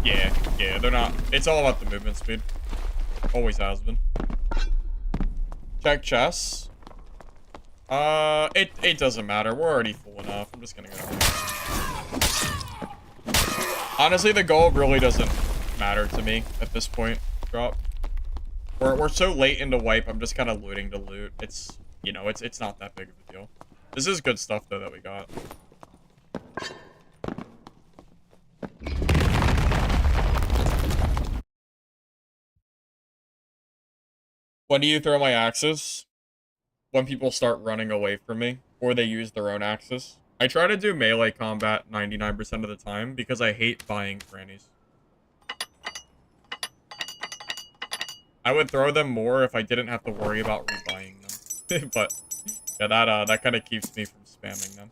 A: Yeah, they're not. It's all about the movement speed. Always has been. Check chests. It doesn't matter. We're already full enough. I'm just gonna go. Honestly, the gold really doesn't matter to me at this point. Drop. We're so late into wipe. I'm just kind of looting to loot. It's, you know, it's not that big of a deal. This is good stuff though that we got. When do you throw my axes? When people start running away from me, or they use their own axes. I try to do melee combat 99% of the time because I hate buying frannies. I would throw them more if I didn't have to worry about rebuying them. But yeah, that kind of keeps me from spamming them.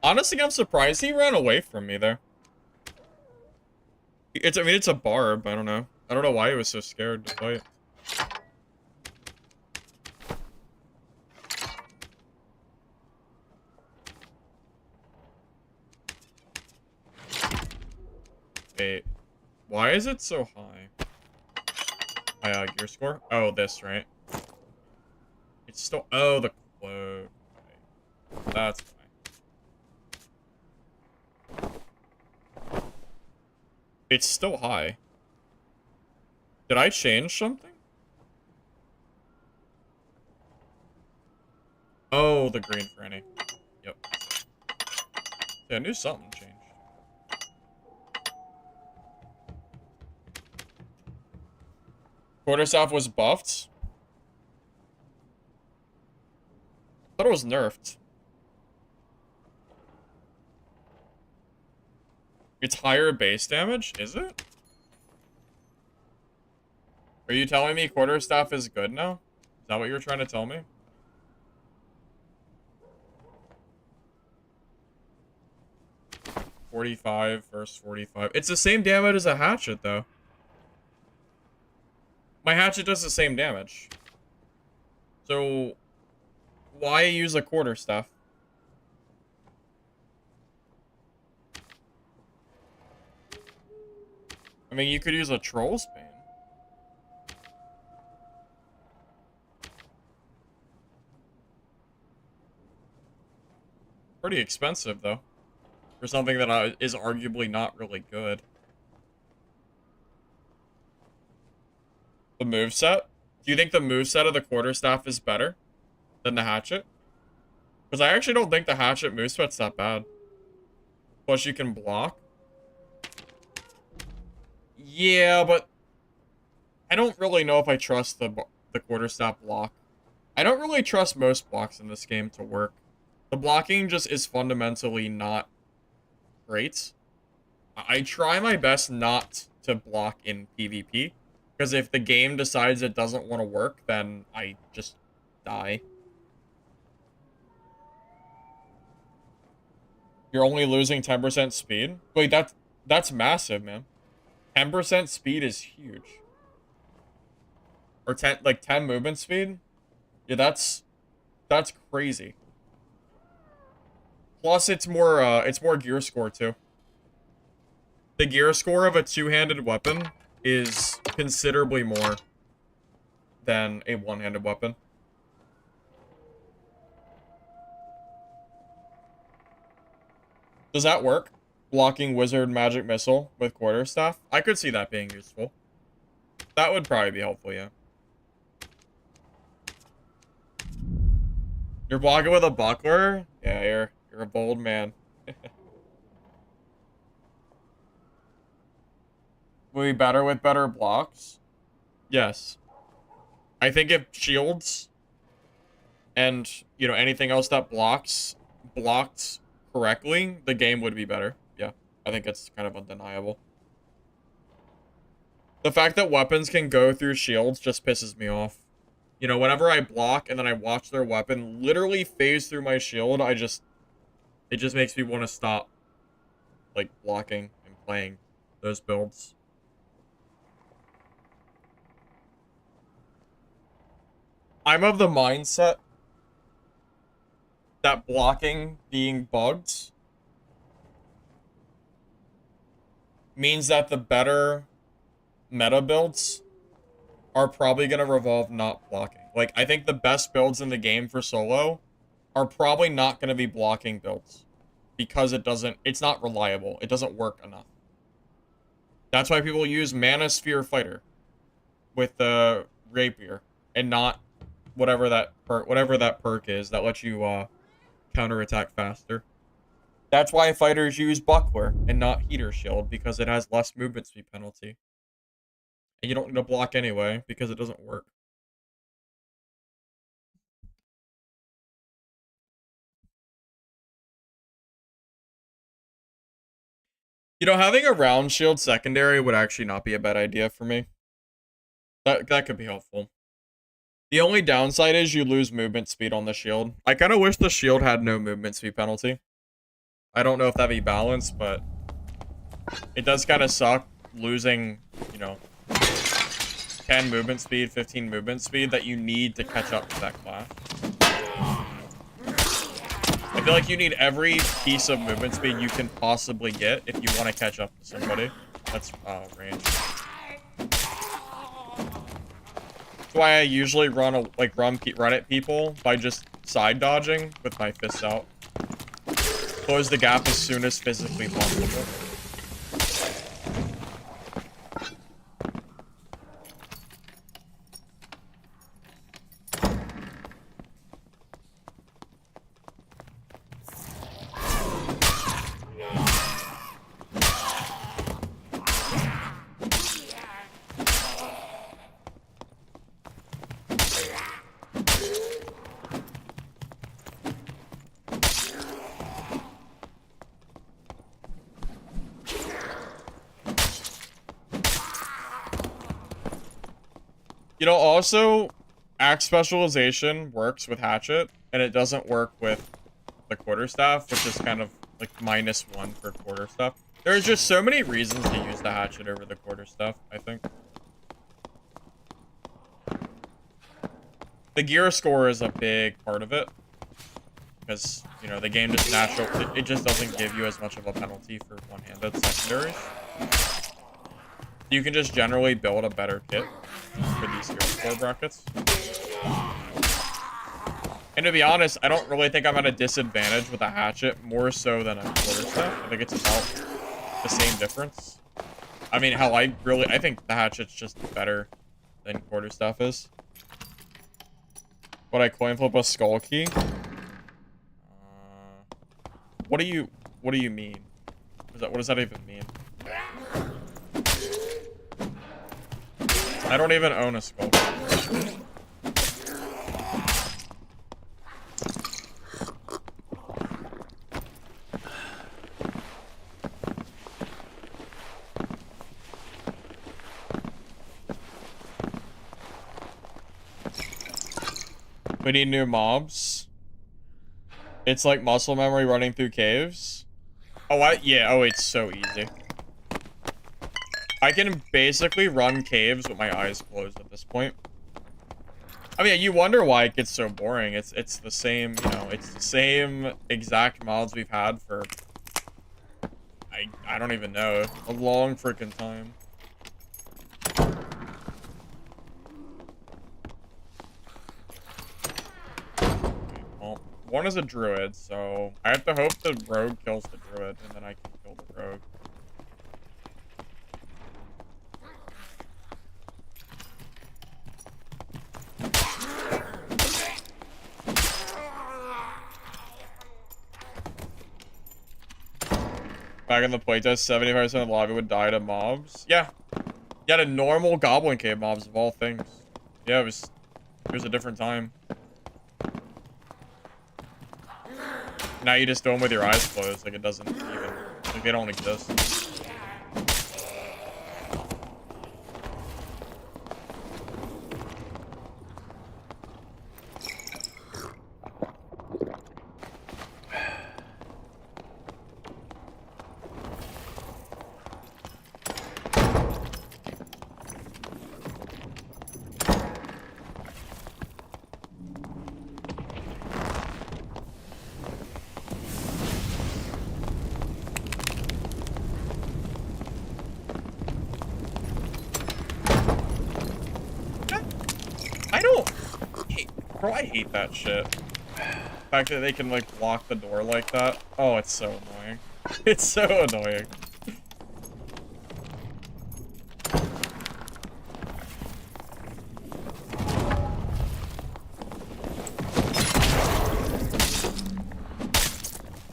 A: Honestly, I'm surprised he ran away from me there. I mean, it's a Barb. I don't know. I don't know why he was so scared to fight. Wait. Why is it so high? My gear score? Oh, this, right? It's still... Oh, the cloak. Right. That's why. It's still high. Did I change something? Oh, the green franny. Yep. Yeah, I knew something changed. Quarterstaff was buffed? I thought it was nerfed. It's higher base damage? Is it? Are you telling me quarterstaff is good now? Is that what you're trying to tell me? $45 versus 45. It's the same damage as a hatchet, though. My hatchet does the same damage. So, why use a quarterstaff? I mean, you could use a troll's bane. Pretty expensive, though. For something that is arguably not really good. The moveset? Do you think the moveset of the quarterstaff is better than the hatchet? Because I actually don't think the hatchet moveset's that bad. Plus you can block. Yeah, but I don't really know if I trust the quarterstaff block. I don't really trust most blocks in this game to work. The blocking just is fundamentally not great. I try my best not to block in PvP. Because if the game decides it doesn't want to work, then I just die. You're only losing 10% speed? Wait, that's massive, man. 10% speed is huge. Or 10 movement speed? Yeah, that's crazy. Plus it's more gear score too. The gear score of a two-handed weapon is considerably more than a one-handed weapon. Does that work? Blocking wizard magic missile with quarterstaff? I could see that being useful. That would probably be helpful, yeah. You're blocking with a buckler? Yeah, you're a bold man. Will be better with better blocks? Yes. I think if shields and, you know, anything else that blocked correctly, the game would be better. Yeah, I think it's kind of undeniable. The fact that weapons can go through shields just pisses me off. You know, whenever I block and then I watch their weapon literally phase through my shield, it just makes me want to stop, like, blocking and playing those builds. I'm of the mindset that blocking being bugged means that the better meta builds are probably going to revolve not blocking. Like, I think the best builds in the game for solo are probably not going to be blocking builds because it's not reliable. It doesn't work enough. That's why people use Mana Sphere Fighter with the rapier and not whatever that perk is that lets you counterattack faster. That's why fighters use buckler and not heater shield, because it has less movement speed penalty. And you don't need to block anyway because it doesn't work. You know, having a round shield secondary would actually not be a bad idea for me. That could be helpful. The only downside is you lose movement speed on the shield. I kind of wish the shield had no movement speed penalty. I don't know if that'd be balanced, but it does kind of suck losing, you know, 10 movement speed, 15 movement speed that you need to catch up to that class. I feel like you need every piece of movement speed you can possibly get if you want to catch up to somebody. That's range. That's why I usually run at people by just side dodging with my fists out. Close the gap as soon as physically possible. You know, also, axe specialization works with Hatchet, and it doesn't work with the quarterstaff, which is kind of like -1 for quarterstaff. There's just so many reasons to use the Hatchet over the quarterstaff, I think. The gear score is a big part of it, because, you know, the game just it just doesn't give you as much of a penalty for one-handed secondaries. You can just generally build a better kit for these hero score brackets. And to be honest, I don't really think I'm at a disadvantage with a Hatchet more so than a quarterstaff. I think it's about the same difference. I mean, hell, I think the Hatchet's just better than quarterstaff is. Would I coin flip a skull key? What do you mean? What does that even mean? I don't even own a skull key. We need new mobs. It's like muscle memory running through caves. Oh, yeah. Oh, it's so easy. I can basically run caves with my eyes closed at this point. I mean, you wonder why it gets so boring. It's the same, you know, it's the same exact mods we've had for I don't even know, a long freaking time. One is a druid, so I have to hope the rogue kills the druid, and then I can kill the rogue. Back in the playtest, 75% of the lobby would die to mobs. Yeah. Yeah, to normal goblin cave mobs of all things. Yeah, it was a different time. Now you just do them with your eyes closed, like it doesn't even, like they don't exist. Bro, I hate that shit. The fact that they can, like, lock the door like that. Oh, it's so annoying. It's so annoying.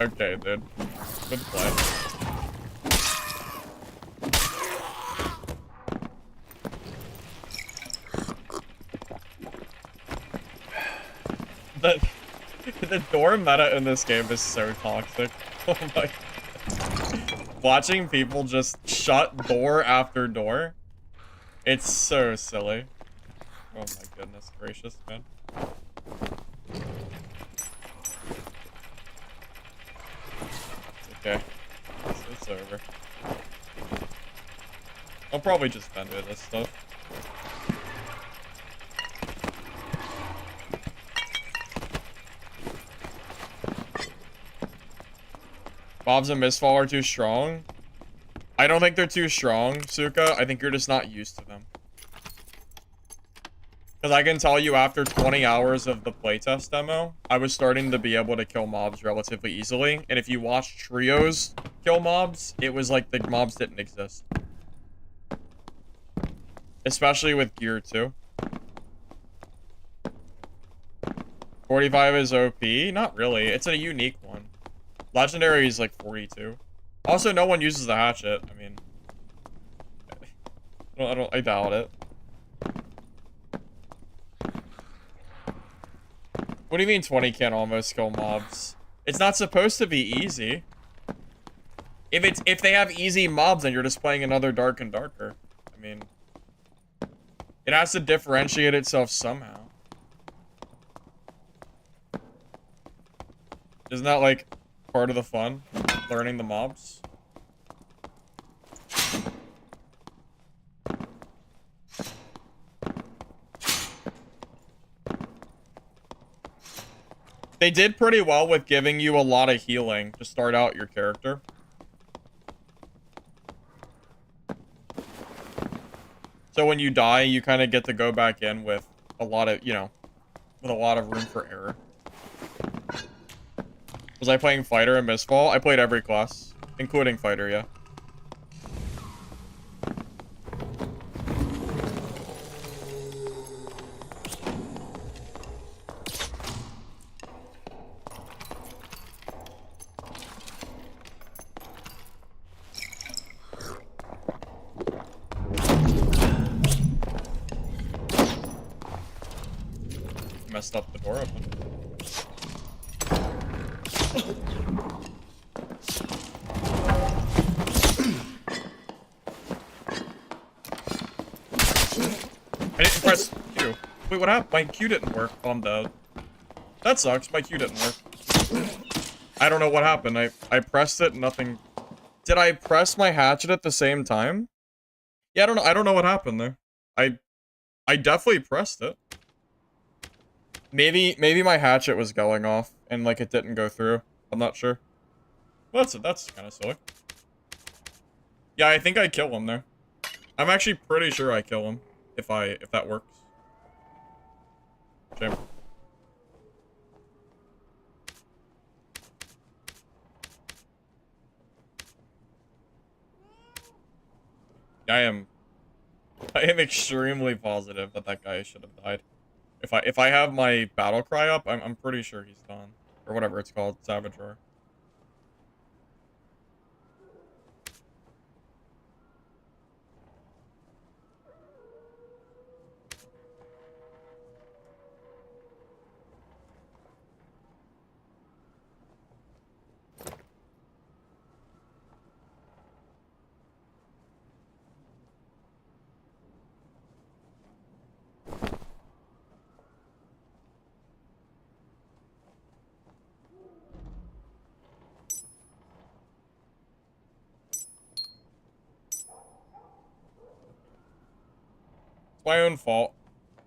A: Okay, dude. Good play. The door meta in this game is so toxic. Oh my god. Watching people just shut door after door, it's so silly. Oh my goodness gracious, man. Okay. It's over. I'll probably just fend with this stuff. Mobs and Mistfall are too strong. I don't think they're too strong, Suka. I think you're just not used to them. Because I can tell you after 20 hours of the playtest demo, I was starting to be able to kill mobs relatively easily. And if you watch trios kill mobs, it was like the mobs didn't exist. Especially with gear, too. 45 is OP? Not really. It's a unique one. Legendary is like 42. Also, no one uses the hatchet. I mean... I doubt it. What do you mean 20 can't almost kill mobs? It's not supposed to be easy. If they have easy mobs, then you're just playing another Dark and Darker. I mean, it has to differentiate itself somehow. Isn't that like part of the fun? Learning the mobs? They did pretty well with giving you a lot of healing to start out your character. So when you die, you kind of get to go back in with a lot of, you know, with a lot of room for error. Was I playing Fighter and Mistfall? I played every class, including Fighter, yeah. Messed up the door open. I didn't press Q. Wait, what happened? My Q didn't work. Oh, I'm dead. That sucks. My Q didn't work. I don't know what happened. I pressed it and nothing... Did I press my hatchet at the same time? Yeah, I don't know what happened there. I definitely pressed it. Maybe my hatchet was going off and like it didn't go through. I'm not sure. Well, that's kind of silly. Yeah, I think I kill him there. I'm actually pretty sure I kill him if that works. Shame. Yeah, I am extremely positive that that guy should have died. If I have my battle cry up, I'm pretty sure he's done. Or whatever it's called, Savage Roar. My own fault,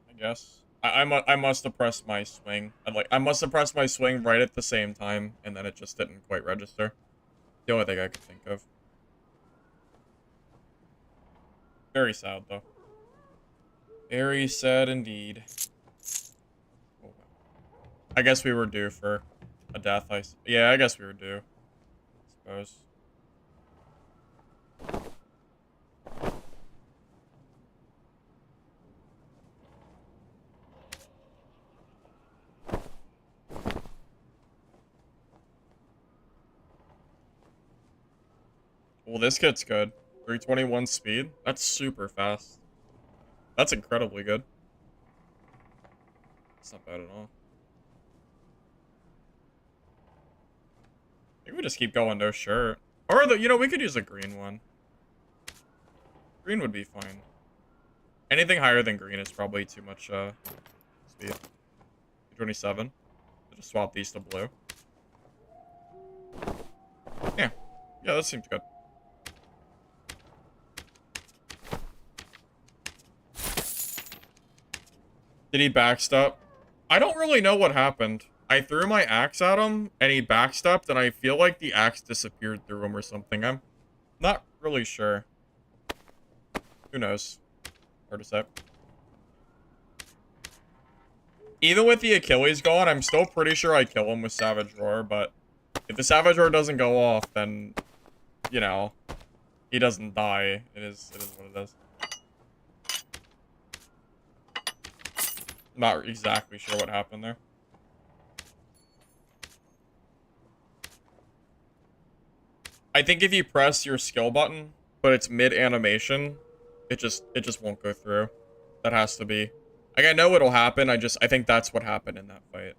A: I guess. I must have pressed my swing. I must have pressed my swing right at the same time, and then it just didn't quite register. The only thing I could think of. Very sad, though. Very sad indeed. Oh, I guess we were due for a death. Yeah, I guess we were due. I suppose. Well, this kit's good. 321 speed. That's super fast. That's incredibly good. It's not bad at all. I think we just keep going no shirt. Or, you know, we could use a green one. Green would be fine. Anything higher than green is probably too much, speed. 227. So just swap these to blue. Yeah. Yeah, that seems good. Did he backstep? I don't really know what happened. I threw my axe at him, and he backstepped, and I feel like the axe disappeared through him or something. I'm not really sure. Who knows? Hard to say. Even with the Achilles going, I'm still pretty sure I kill him with Savage Roar, but if the Savage Roar doesn't go off, then, you know, he doesn't die. It is what it is. Not exactly sure what happened there. I think if you press your skill button, but it's mid-animation, it just won't go through. That has to be. Like, I know it'll happen, I think that's what happened in that fight.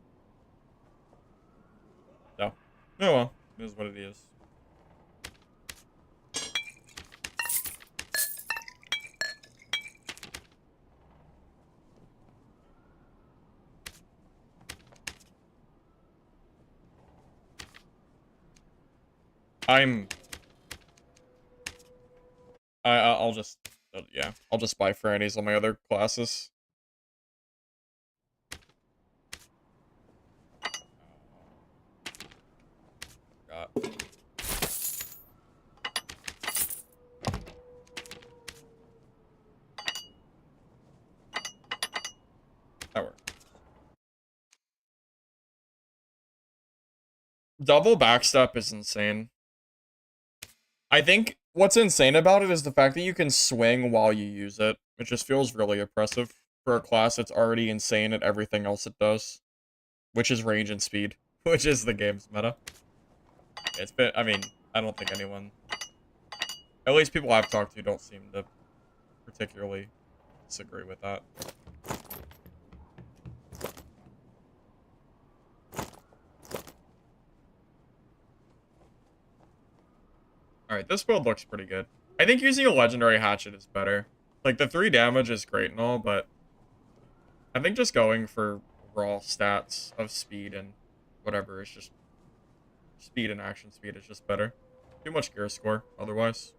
A: So, oh well, it is what it is. I'll just, yeah, I'll just buy Franny's on my other classes. God. That works. Double backstep is insane. I think what's insane about it is the fact that you can swing while you use it. It just feels really oppressive for a class that's already insane at everything else it does. Which is range and speed. Which is the game's meta. It's been, I mean, I don't think anyone, at least people I've talked to don't seem to particularly disagree with that. Alright, this build looks pretty good. I think using a legendary hatchet is better. Like, the 3 damage is great and all, but I think just going for raw stats of speed and whatever is just... Speed and action speed is just better. Too much gear score, otherwise.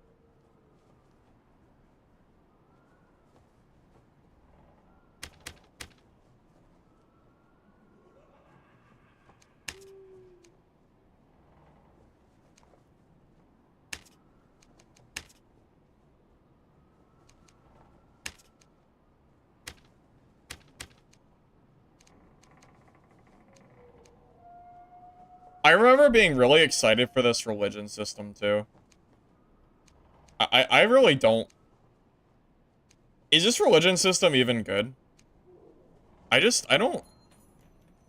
A: I remember being really excited for this religion system, too. I really don't... Is this religion system even good? I don't...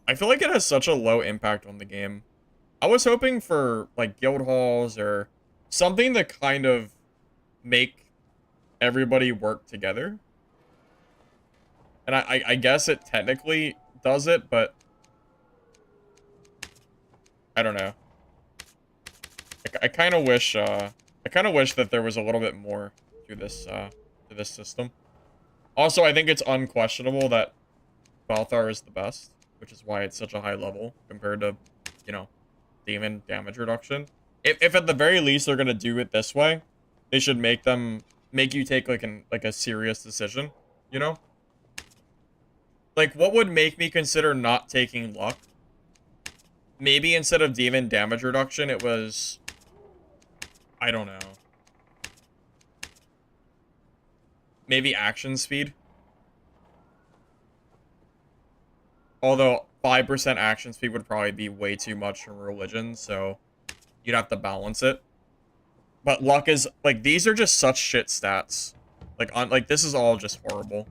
A: I feel like it has such a low impact on the game. I was hoping for, like, guild halls or something to kind of make everybody work together. And I guess it technically does it, but... I don't know. I kind of wish, that there was a little bit more to this system. Also, I think it's unquestionable that Balthar is the best, which is why it's such a high level compared to, you know, demon damage reduction. If at the very least they're gonna do it this way, they should make you take like a serious decision, you know? Like, what would make me consider not taking luck? Maybe instead of demon damage reduction, it was, I don't know. Maybe action speed. Although 5% action speed would probably be way too much from religion, so you'd have to balance it. But luck is, like, these are just such shit stats. Like, this is all just horrible.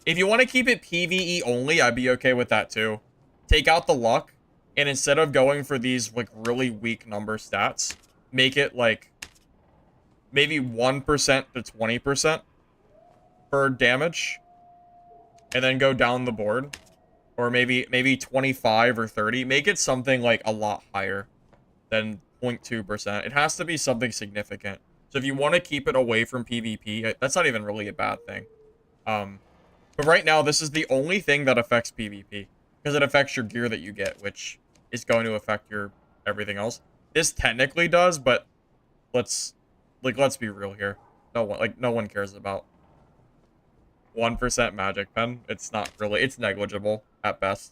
A: If you want to keep it PvE only, I'd be okay with that too. Take out the luck, and instead of going for these, like, really weak number stats, make it, like, maybe 1% to 20% for damage, and then go down the board. Or maybe 25 or 30. Make it something, like, a lot higher than 0.2%. It has to be something significant. So if you want to keep it away from PvP, that's not even really a bad thing. But right now, this is the only thing that affects PvP. Because it affects your gear that you get, which is going to affect your everything else. This technically does, but let's be real here. No one cares about 1% magic pen. It's not really, it's negligible at best.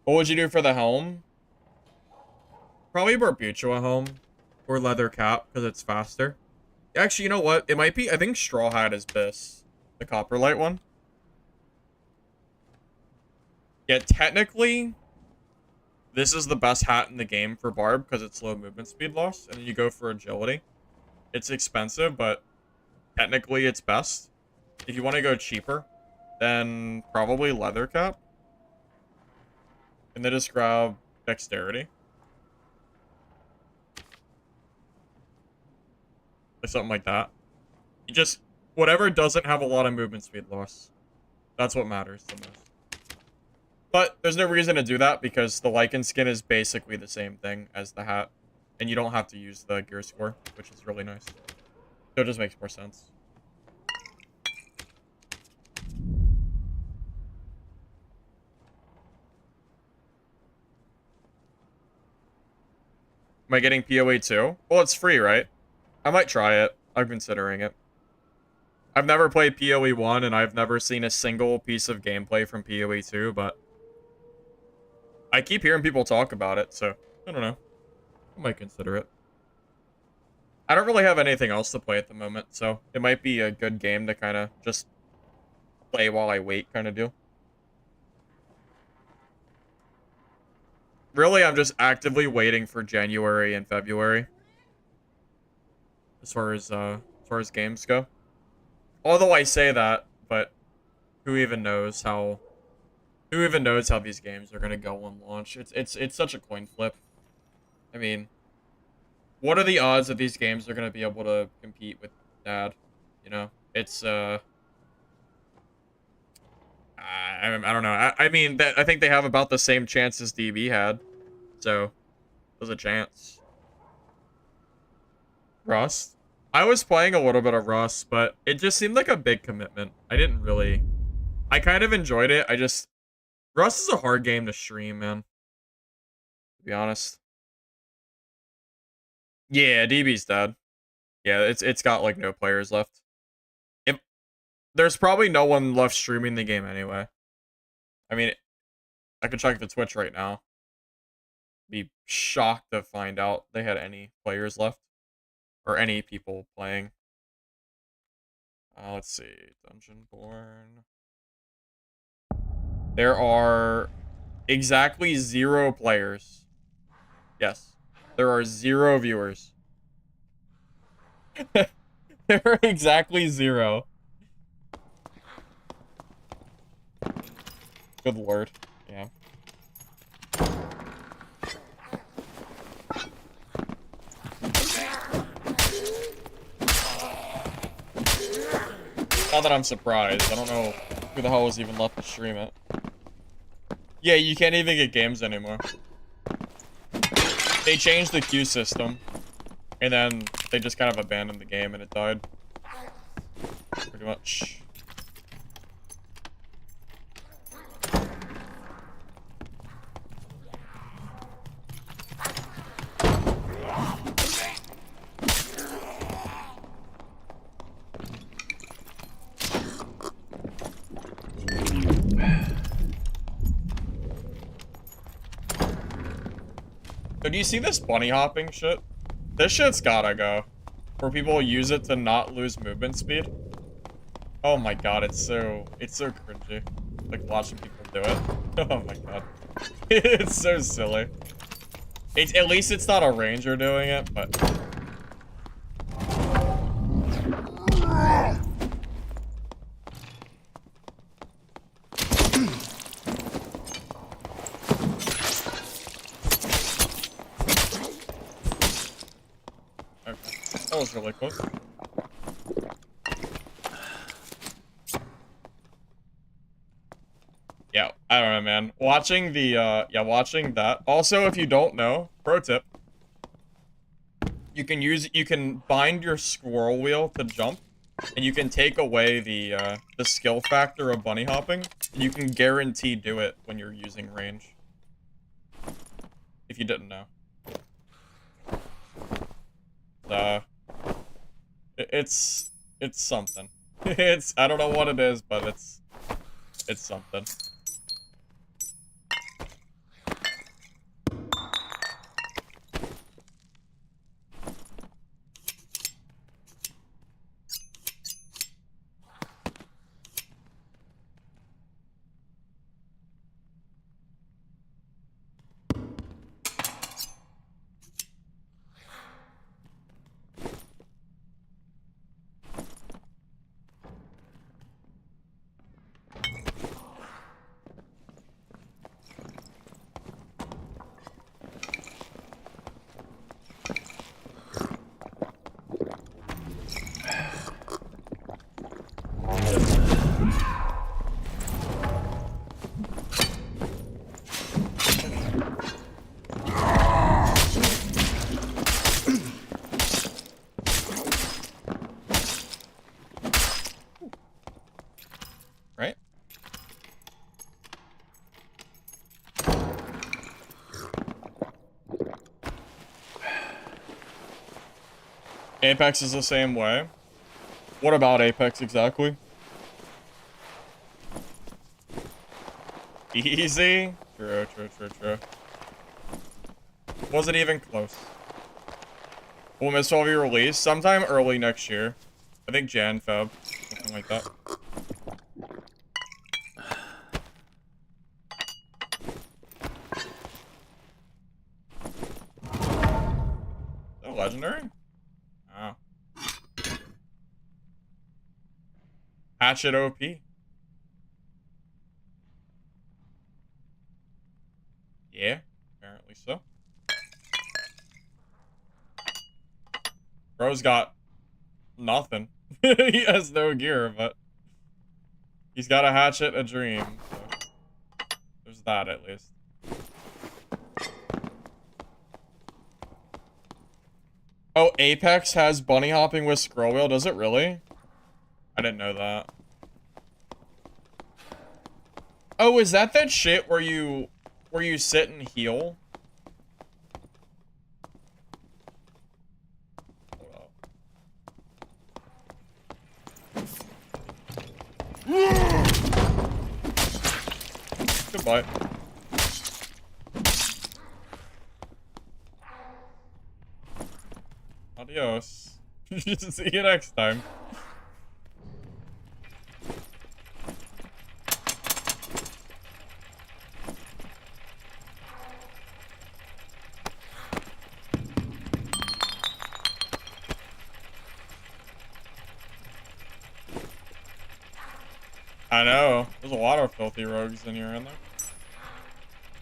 A: What would you do for the helm? Probably Barbucho at home. Or Leather Cap, because it's faster. Actually, you know what? It might be... I think Straw Hat is best. The Copperlight one. Yeah, technically... This is the best hat in the game for Barb, because it's low movement speed loss. And then you go for agility. It's expensive, but... Technically, it's best. If you want to go cheaper, then probably Leather Cap. And then just grab Dexterity. Or something like that. You just... Whatever doesn't have a lot of movement speed loss. That's what matters the most. But there's no reason to do that because the Lycan skin is basically the same thing as the hat. And you don't have to use the gear score, which is really nice. So it just makes more sense. Am I getting PoE too? Well, it's free, right? I might try it. I'm considering it. I've never played PoE 1, and I've never seen a single piece of gameplay from PoE 2, but... I keep hearing people talk about it, so... I don't know. I might consider it. I don't really have anything else to play at the moment, so... It might be a good game to kind of just... play while I wait kind of deal. Really, I'm just actively waiting for January and February. As far as games go. Although I say that, but who even knows how these games are gonna go on launch? It's such a coin flip. I mean, what are the odds that these games are gonna be able to compete with Dad? You know, it's I don't know. I mean, I think they have about the same chance as DB had, so there's a chance. Rust. I was playing a little bit of Rust, but it just seemed like a big commitment. I kind of enjoyed it. Rust is a hard game to stream, man. To be honest. Yeah, DB's dead. Yeah, it's got like no players left. There's probably no one left streaming the game anyway. I mean, I could check the Twitch right now. Be shocked to find out they had any players left. Or any people playing. Let's see. Dungeonborn. There are exactly 0 players. Yes. There are 0 viewers. There are exactly 0. Good lord. Yeah. Not that I'm surprised. I don't know who the hell was even left to stream it. Yeah, you can't even get games anymore. They changed the queue system. And then they just kind of abandoned the game and it died. Pretty much. So do you see this bunny hopping shit? This shit's gotta go. Where people use it to not lose movement speed. Oh my god, it's so cringy. Like watching people do it. Oh my god. It's so silly. At least it's not a ranger doing it, but... That was really close. Yeah, I don't know, man. Watching that. Also, if you don't know, pro tip. You can bind your scroll wheel to jump, and you can take away the skill factor of bunny hopping, and you can guarantee do it when you're using range. If you didn't know. It's something. I don't know what it is, but it's something. Apex is the same way. What about Apex exactly? Easy? True, true, true, true. Wasn't even close. Will Miss 12 be released sometime early next year. I think Jan, Feb, something like that. Is that legendary? Oh. Hatchet OP. Yeah, apparently so. Bro's got nothing. He has no gear, but he's got a hatchet, a dream. So there's that at least. Oh, Apex has bunny hopping with scroll wheel. Does it really? I didn't know that. Oh, is that shit where you sit and heal? Goodbye. Adios. See you next time. I know. There's a lot of filthy rogues in here, aren't there?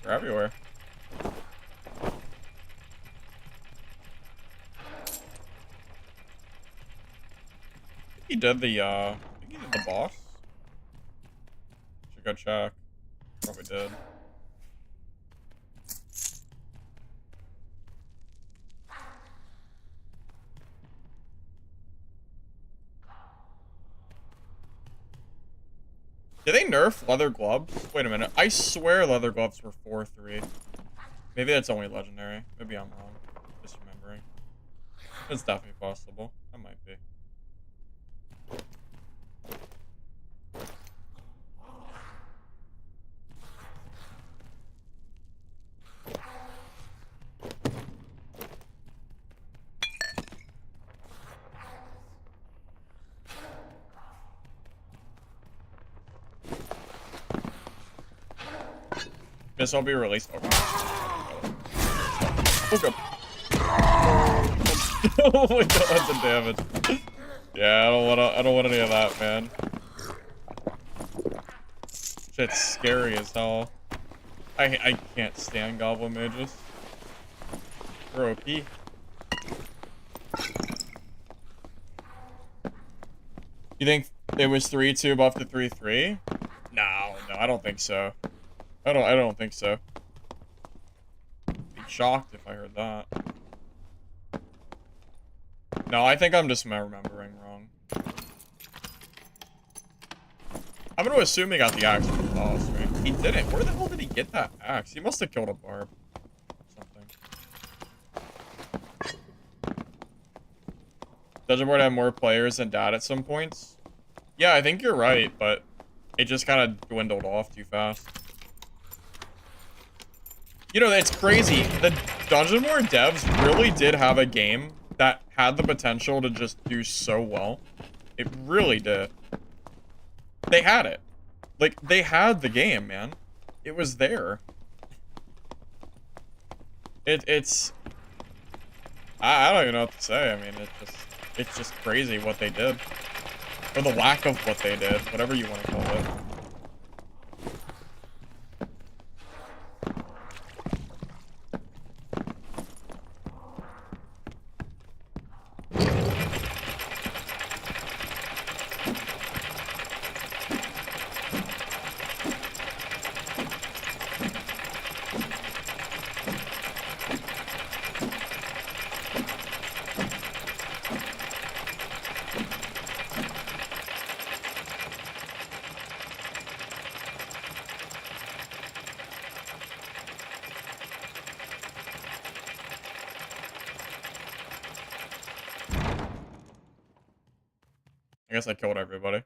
A: They're everywhere. He did the, I think he did the boss. Should go check. Probably did. Did they nerf leather gloves? Wait a minute. I swear leather gloves were 4-3. Maybe that's only legendary. Maybe I'm wrong. Just remembering. It's definitely possible. That might be. This will be released. Oh, okay. Oh my god, the damage. Yeah, I don't want any of that, man. Shit's scary as hell. I can't stand goblin mages. They're OP. You think it was 3-2 buff to 3-3? No, I don't think so. I don't think so. I'd be shocked if I heard that. No, I think I'm just remembering wrong. I'm gonna assume he got the axe from the boss, right? He didn't. Where the hell did he get that axe? He must have killed a barb. Something. Dungeonborn had more players than dad at some points. Yeah, I think you're right, but it just kind of dwindled off too fast. You know, it's crazy. The Dungeonborn devs really did have a game that had the potential to just do so well. It really did. They had it. Like, they had the game, man. It was there. It's... I don't even know what to say. I mean, it's just crazy what they did. Or the lack of what they did. Whatever you want to call it. I guess I killed everybody.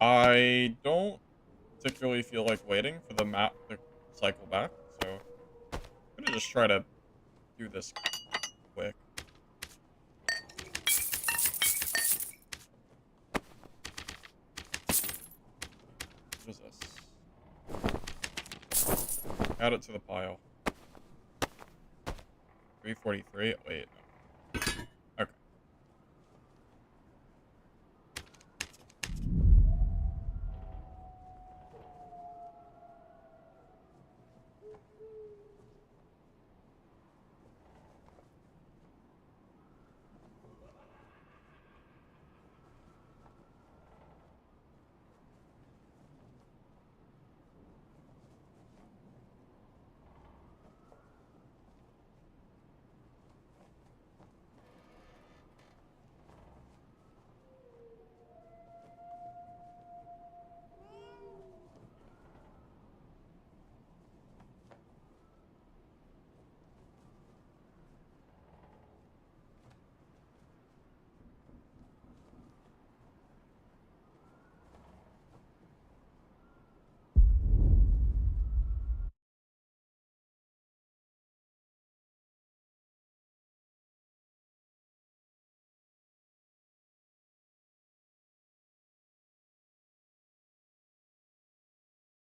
A: I don't particularly feel like waiting for the map to cycle back, so I'm gonna just try to do this quick. What is this? Add it to the pile. 343. Wait, no. Okay.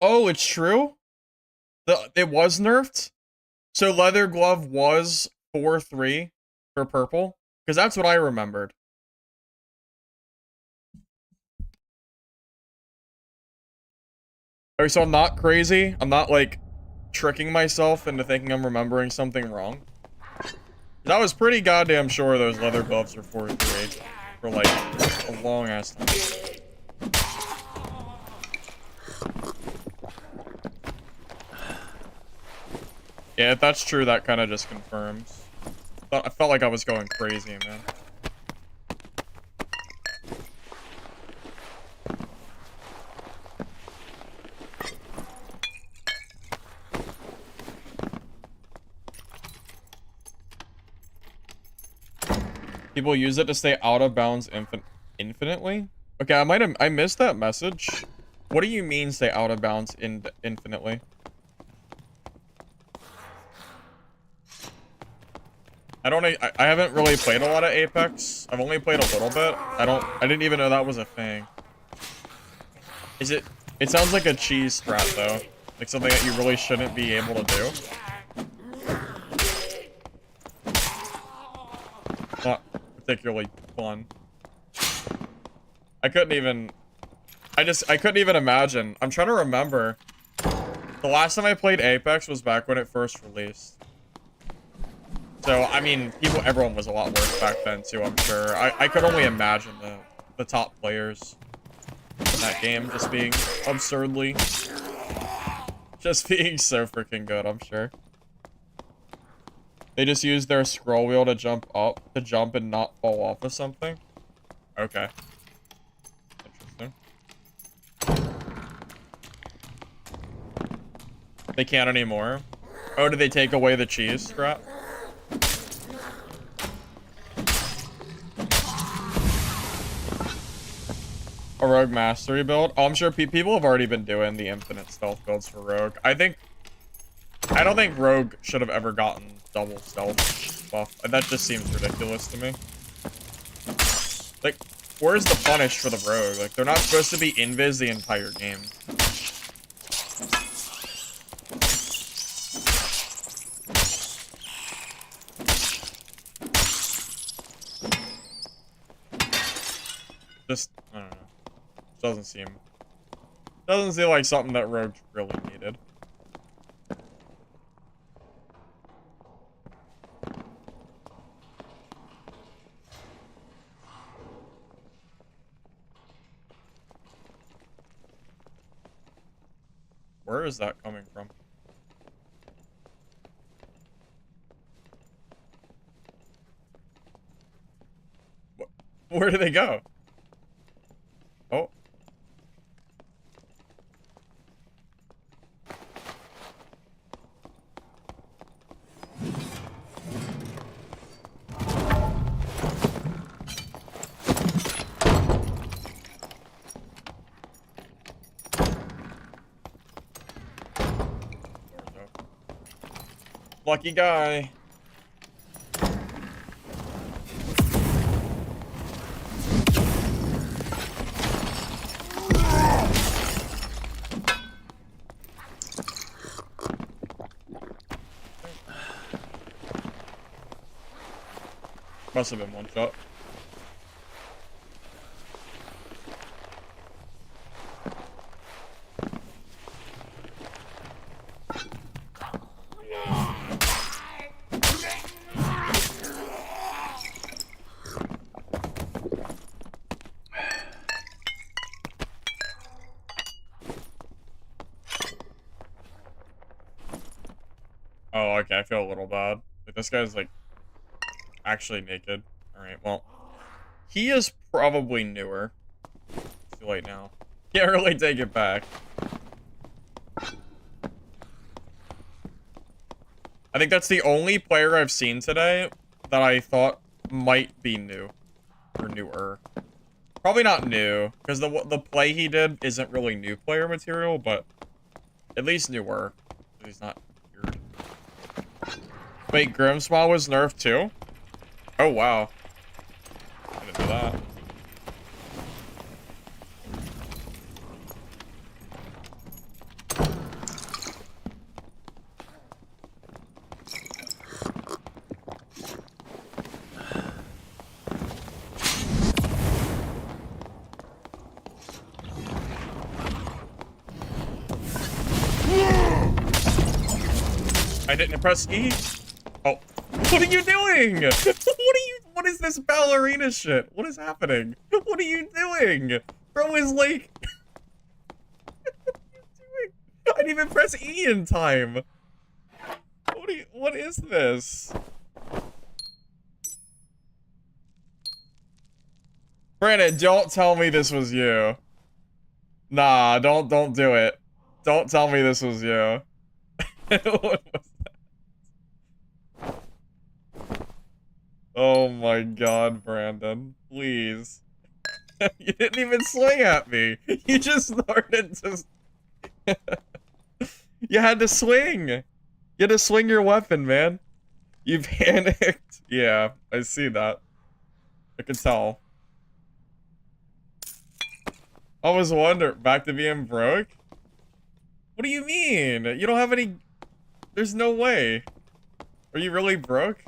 A: Oh, it's true? It was nerfed? So Leather Glove was 4-3 for purple? Because that's what I remembered. Okay, so I'm not crazy. I'm not, like, tricking myself into thinking I'm remembering something wrong. I was pretty goddamn sure those leather gloves were 4-3 for, like, a long-ass time. Yeah, if that's true, that kind of just confirms. I felt like I was going crazy, man. People use it to stay out of bounds infinitely? Okay, I missed that message. What do you mean stay out of bounds infinitely? I haven't really played a lot of Apex. I've only played a little bit. I didn't even know that was a thing. It sounds like a cheese strat though. Like something that you really shouldn't be able to do. Not particularly fun. I couldn't even imagine. I'm trying to remember. The last time I played Apex was back when it first released. So, I mean, everyone was a lot worse back then, too, I'm sure. I could only imagine the top players in that game just being absurdly... just being so freaking good, I'm sure. They just use their scroll wheel to jump and not fall off of something? Okay. Interesting. They can't anymore? Oh, did they take away the cheese strap? A rogue mastery build? Oh, I'm sure people have already been doing the infinite stealth builds for rogue. I don't think rogue should have ever gotten double stealth buff. That just seems ridiculous to me. Like, where's the punish for the rogue? Like, they're not supposed to be invis the entire game. Just, I don't know. Doesn't seem like something that rogue really needed. Where is that coming from? Where do they go? Oh. Lucky guy. Must have been one shot. Oh, okay, I feel a little bad. Like, this guy's, like, actually naked. Alright, well. He is probably newer. It's too late now. Can't really take it back. I think that's the only player I've seen today that I thought might be new. Or newer. Probably not new, because the play he did isn't really new player material, but at least newer. He's not weird. Wait, Grimsmaw was nerfed too? Oh, wow. I didn't know that. I didn't press E. Oh, what are you doing? What is this ballerina shit? What is happening? What are you doing? Bro is like, what are you doing? I didn't even press E in time. What is this? Brandon, don't tell me this was you. Nah, don't do it. Don't tell me this was you. What was that? Oh my god, Brandon. Please. You didn't even swing at me. You just started to... You had to swing. You had to swing your weapon, man. You panicked. Yeah, I see that. I can tell. I was wondering, back to being broke? What do you mean? You don't have any... There's no way. Are you really broke?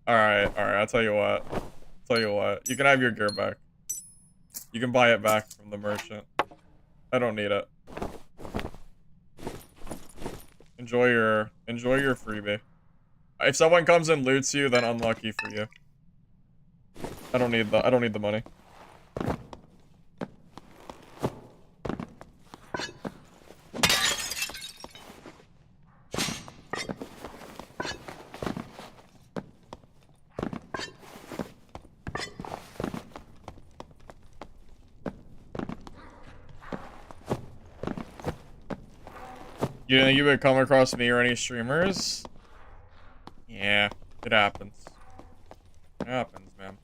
A: Alright, I'll tell you what. You can have your gear back. You can buy it back from the merchant. I don't need it. Enjoy your freebie. If someone comes and loots you, then unlucky for you. I don't need the money. You think you would come across me or any streamers? Yeah, it happens. It happens, man.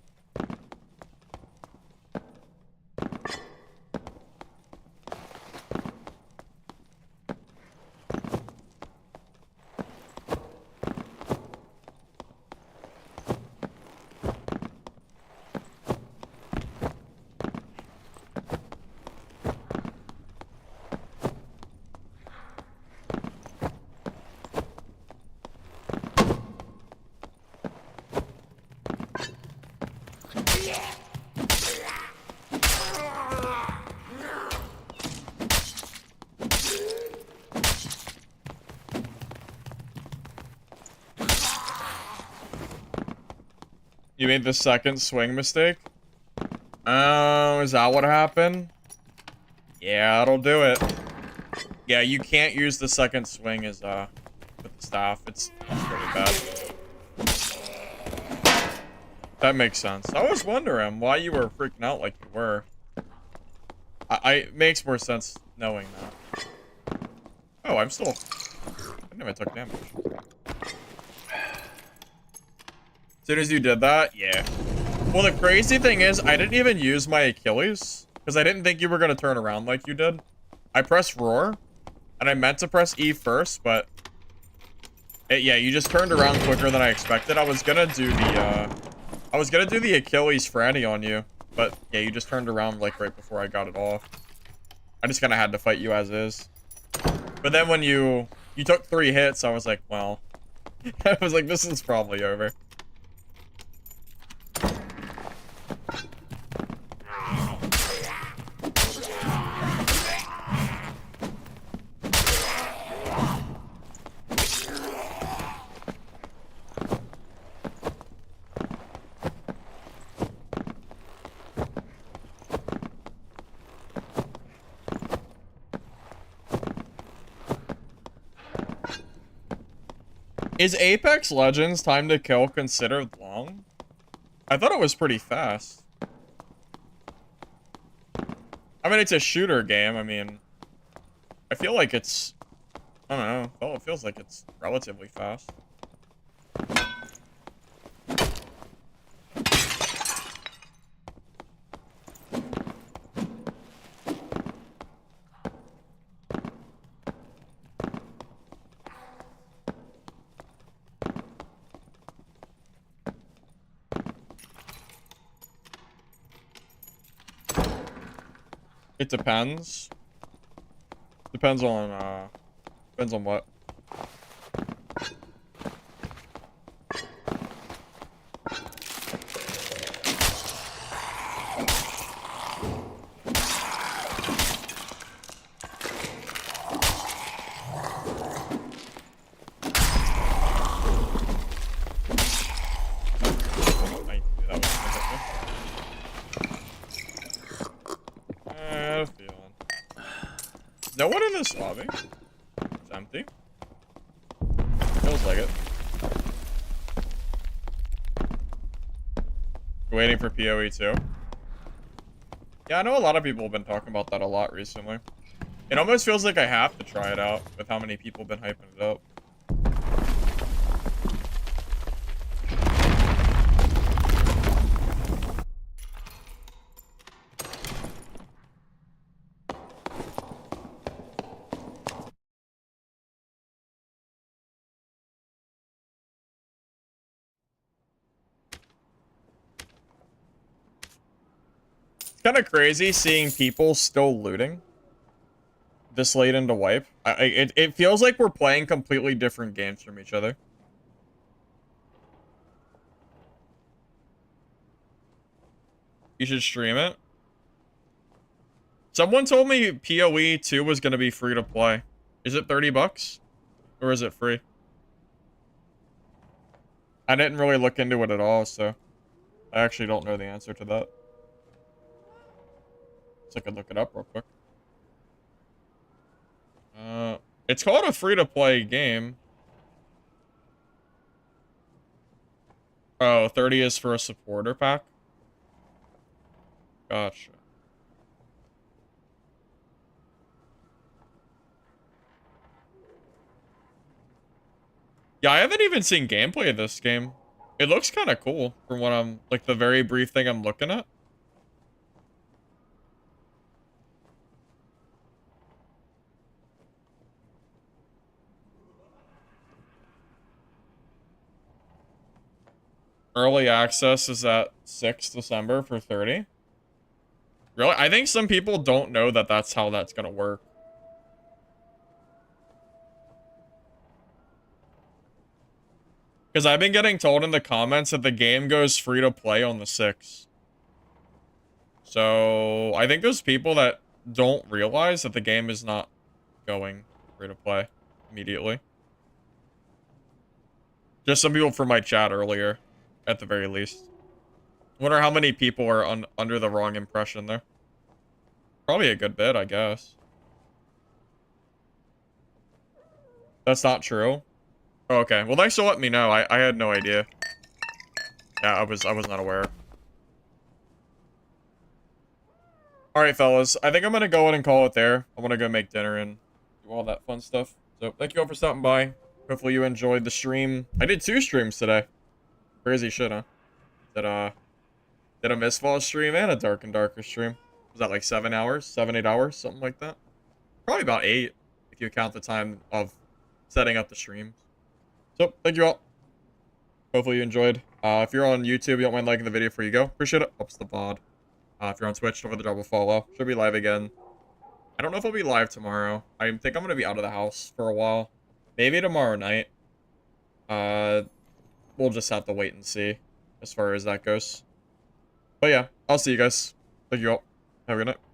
A: You made the second swing mistake? Oh, is that what happened? Yeah, that'll do it. Yeah, you can't use the second swing as, with the staff. It's really bad. That makes sense. I was wondering why you were freaking out like you were. It makes more sense knowing that. Oh, I never took damage. As soon as you did that, yeah. Well, the crazy thing is, I didn't even use my Achilles, because I didn't think you were going to turn around like you did. I pressed roar, and I meant to press E first, but Yeah, you just turned around quicker than I expected. I was gonna do the Achilles Franny on you, but yeah, you just turned around like right before I got it off. I just kind of had to fight you as is. But then when you took 3 hits, I was like, well, I was like, this is probably over. Is Apex Legends time to kill considered long? I thought it was pretty fast. I mean, it's a shooter game. I mean, I feel like it's, I don't know. Well, it feels like it's relatively fast. It depends. Depends on what. No one in this lobby. It's empty. Feels like it. We're waiting for PoE too. Yeah, I know a lot of people have been talking about that a lot recently. It almost feels like I have to try it out with how many people have been hyping it up. Kind of crazy seeing people still looting this late into wipe. It feels like we're playing completely different games from each other. You should stream it. Someone told me PoE 2 was going to be free to play. Is it 30 bucks? Or is it free? I didn't really look into it at all, so I actually don't know the answer to that. So I could look it up real quick. It's called a free-to-play game. Oh, 30 is for a supporter pack? Gotcha. Yeah, I haven't even seen gameplay of this game. It looks kind of cool from what I'm, like, the very brief thing I'm looking at. Early access is at 6 December for 30. Really? I think some people don't know that that's how that's gonna work. Because I've been getting told in the comments that the game goes free to play on the 6th. So, I think there's people that don't realize that the game is not going free to play immediately. Just some people from my chat earlier, at the very least. Wonder how many people are under the wrong impression there. Probably a good bit, I guess. That's not true. Oh, okay. Well, thanks for letting me know. I had no idea. Yeah, I was not aware. Alright, fellas. I think I'm gonna go ahead and call it there. I wanna go make dinner and do all that fun stuff. So, thank you all for stopping by. Hopefully you enjoyed the stream. I did 2 streams today. Crazy shit, huh? Did a Mistfall stream and a Dark and Darker stream. Was that like 7 hours? 7, 8 hours? Something like that? Probably about 8, if you count the time of setting up the streams. So So, thank you all. Hopefully you enjoyed. If you're on YouTube, you don't mind liking the video before you go. Appreciate it. Helps the pod. If you're on Twitch, don't forget to drop a follow. Should be live again. I don't know if I'll be live tomorrow. I think I'm going to be out of the house for a while. Maybe tomorrow night. We'll just have to wait and see as far as that goes. But yeah, I'll see you guys. Thank you all. Have a good night.